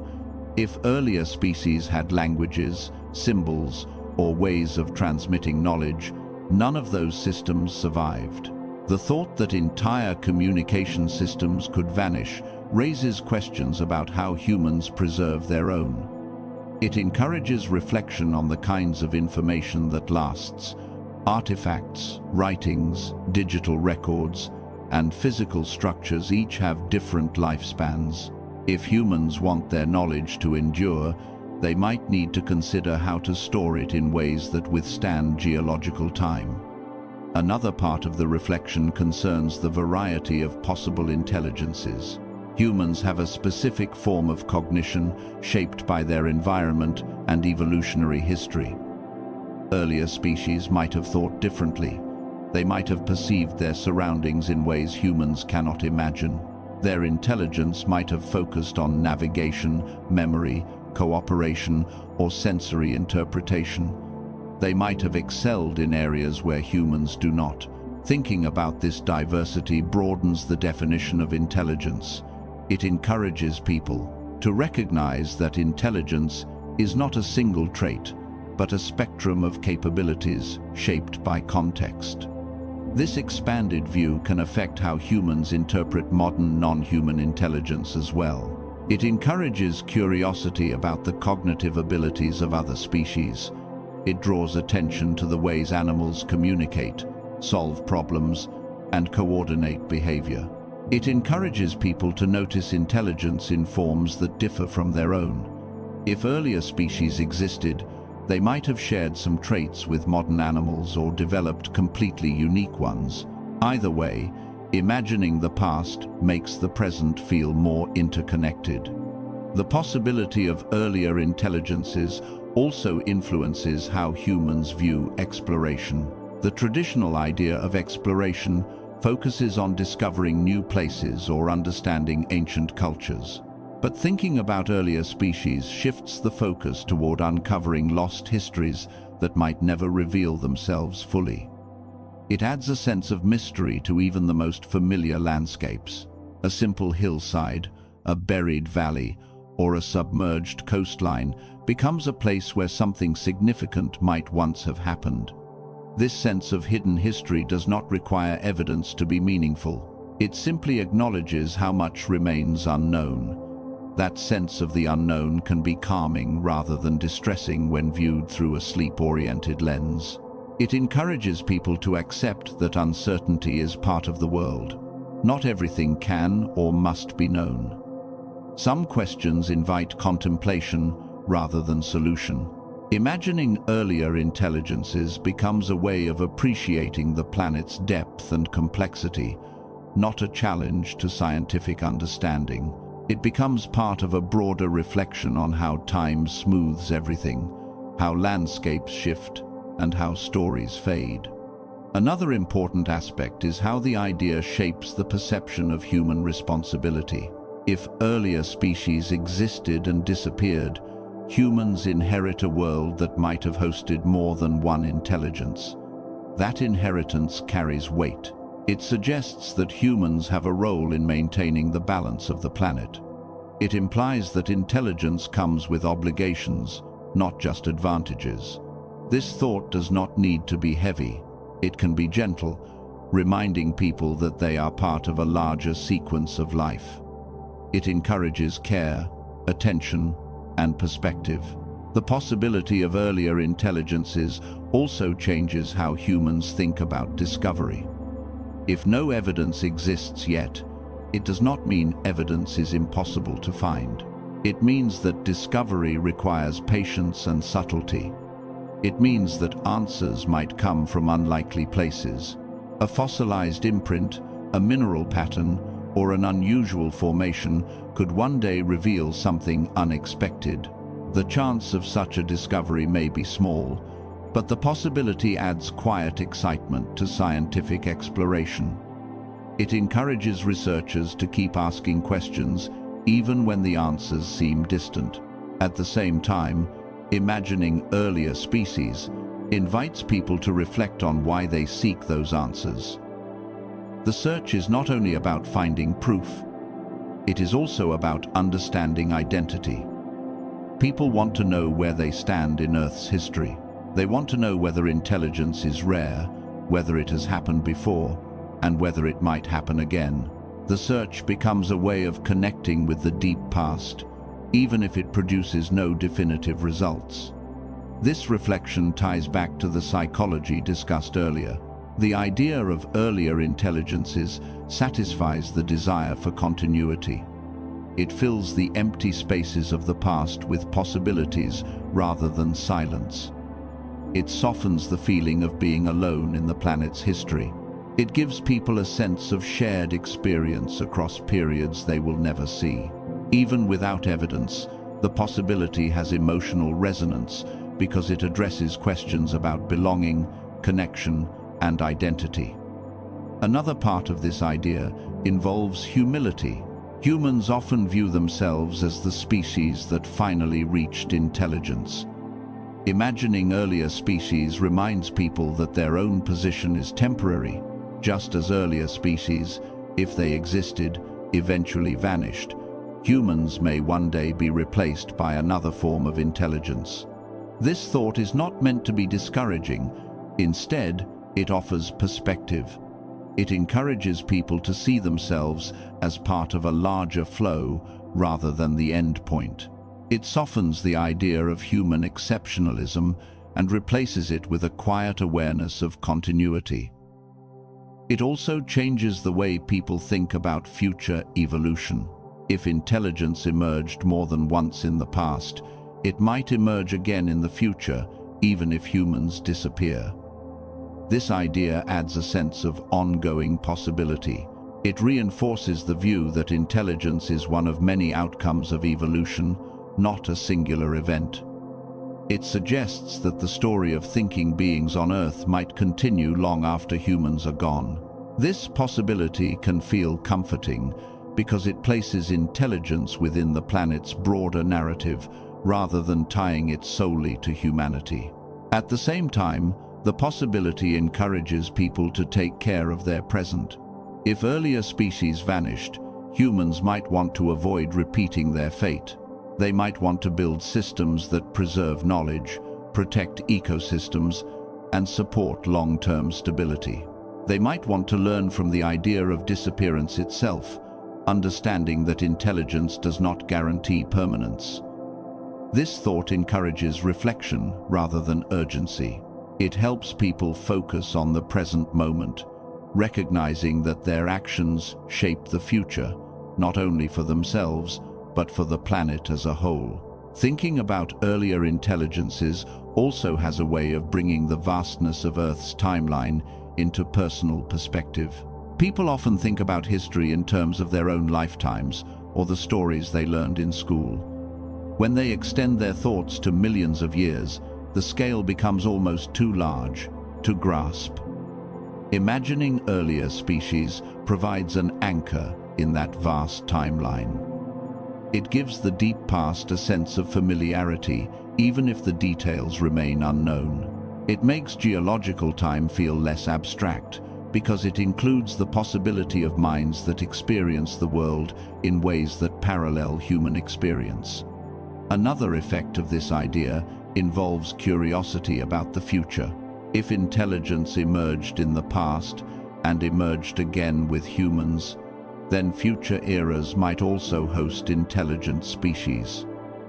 A: If earlier species had languages, symbols, or ways of transmitting knowledge, none of those systems survived. The thought that entire communication systems could vanish raises questions about how humans preserve their own. It encourages reflection on the kinds of information that lasts. Artifacts, writings, digital records, and physical structures each have different lifespans. If humans want their knowledge to endure, they might need to consider how to store it in ways that withstand geological time. Another part of the reflection concerns the variety of possible intelligences. Humans have a specific form of cognition shaped by their environment and evolutionary history. Earlier species might have thought differently. They might have perceived their surroundings in ways humans cannot imagine. Their intelligence might have focused on navigation, memory, cooperation, or sensory interpretation. They might have excelled in areas where humans do not. Thinking about this diversity broadens the definition of intelligence. It encourages people to recognize that intelligence is not a single trait, but a spectrum of capabilities shaped by context. This expanded view can affect how humans interpret modern non-human intelligence as well. It encourages curiosity about the cognitive abilities of other species. It draws attention to the ways animals communicate, solve problems, and coordinate behavior. It encourages people to notice intelligence in forms that differ from their own. If earlier species existed, they might have shared some traits with modern animals or developed completely unique ones. Either way, imagining the past makes the present feel more interconnected. The possibility of earlier intelligences also influences how humans view exploration. The traditional idea of exploration focuses on discovering new places or understanding ancient cultures. But thinking about earlier species shifts the focus toward uncovering lost histories that might never reveal themselves fully. It adds a sense of mystery to even the most familiar landscapes. A simple hillside, a buried valley, or a submerged coastline becomes a place where something significant might once have happened. This sense of hidden history does not require evidence to be meaningful. It simply acknowledges how much remains unknown. That sense of the unknown can be calming rather than distressing when viewed through a sleep-oriented lens. It encourages people to accept that uncertainty is part of the world. Not everything can or must be known. Some questions invite contemplation rather than solution. Imagining earlier intelligences becomes a way of appreciating the planet's depth and complexity, not a challenge to scientific understanding. It becomes part of a broader reflection on how time smooths everything, how landscapes shift, and how stories fade. Another important aspect is how the idea shapes the perception of human responsibility. If earlier species existed and disappeared, humans inherit a world that might have hosted more than one intelligence. That inheritance carries weight. It suggests that humans have a role in maintaining the balance of the planet. It implies that intelligence comes with obligations, not just advantages. This thought does not need to be heavy. It can be gentle, reminding people that they are part of a larger sequence of life. It encourages care, attention, and perspective. The possibility of earlier intelligences also changes how humans think about discovery. If no evidence exists yet, it does not mean evidence is impossible to find. It means that discovery requires patience and subtlety. It means that answers might come from unlikely places. A fossilized imprint, a mineral pattern, or an unusual formation could one day reveal something unexpected. The chance of such a discovery may be small, but the possibility adds quiet excitement to scientific exploration. It encourages researchers to keep asking questions, even when the answers seem distant. At the same time, imagining earlier species invites people to reflect on why they seek those answers. The search is not only about finding proof, it is also about understanding identity. People want to know where they stand in Earth's history. They want to know whether intelligence is rare, whether it has happened before, and whether it might happen again. The search becomes a way of connecting with the deep past, even if it produces no definitive results. This reflection ties back to the psychology discussed earlier. The idea of earlier intelligences satisfies the desire for continuity. It fills the empty spaces of the past with possibilities rather than silence. It softens the feeling of being alone in the planet's history. It gives people a sense of shared experience across periods they will never see. Even without evidence, the possibility has emotional resonance because it addresses questions about belonging, connection, and identity. Another part of this idea involves humility. Humans often view themselves as the species that finally reached intelligence. Imagining earlier species reminds people that their own position is temporary, just as earlier species, if they existed, eventually vanished. Humans may one day be replaced by another form of intelligence. This thought is not meant to be discouraging. Instead, it offers perspective. It encourages people to see themselves as part of a larger flow rather than the end point. It softens the idea of human exceptionalism and replaces it with a quiet awareness of continuity. It also changes the way people think about future evolution. If intelligence emerged more than once in the past, it might emerge again in the future, even if humans disappear. This idea adds a sense of ongoing possibility. It reinforces the view that intelligence is one of many outcomes of evolution, not a singular event. It suggests that the story of thinking beings on Earth might continue long after humans are gone. This possibility can feel comforting because it places intelligence within the planet's broader narrative rather than tying it solely to humanity. At the same time, the possibility encourages people to take care of their present. If earlier species vanished, humans might want to avoid repeating their fate. They might want to build systems that preserve knowledge, protect ecosystems, and support long-term stability. They might want to learn from the idea of disappearance itself, understanding that intelligence does not guarantee permanence. This thought encourages reflection rather than urgency. It helps people focus on the present moment, recognizing that their actions shape the future, not only for themselves, but for the planet as a whole. Thinking about earlier intelligences also has a way of bringing the vastness of Earth's timeline into personal perspective. People often think about history in terms of their own lifetimes or the stories they learned in school. When they extend their thoughts to millions of years, the scale becomes almost too large to grasp. Imagining earlier species provides an anchor in that vast timeline. It gives the deep past a sense of familiarity, even if the details remain unknown. It makes geological time feel less abstract, because it includes the possibility of minds that experience the world in ways that parallel human experience. Another effect of this idea involves curiosity about the future. If intelligence emerged in the past and emerged again with humans, then future eras might also host intelligent species.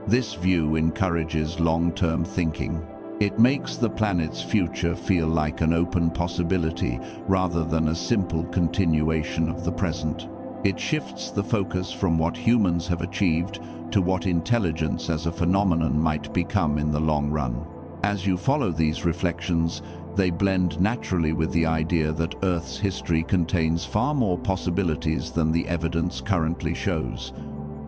A: This view encourages long-term thinking. It makes the planet's future feel like an open possibility rather than a simple continuation of the present. It shifts the focus from what humans have achieved to what intelligence as a phenomenon might become in the long run. As you follow these reflections, they blend naturally with the idea that Earth's history contains far more possibilities than the evidence currently shows.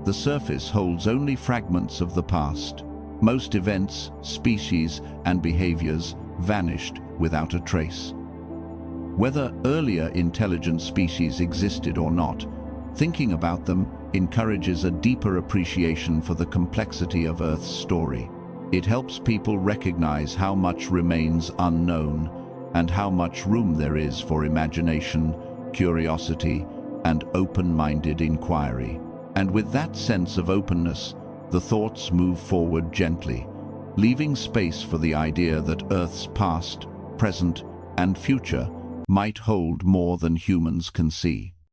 A: The surface holds only fragments of the past. Most events, species, and behaviors vanished without a trace. Whether earlier intelligent species existed or not, thinking about them encourages a deeper appreciation for the complexity of Earth's story. It helps people recognize how much remains unknown and how much room there is for imagination, curiosity, and open-minded inquiry. And with that sense of openness, the thoughts move forward gently, leaving space for the idea that Earth's past, present, and future might hold more than humans can see.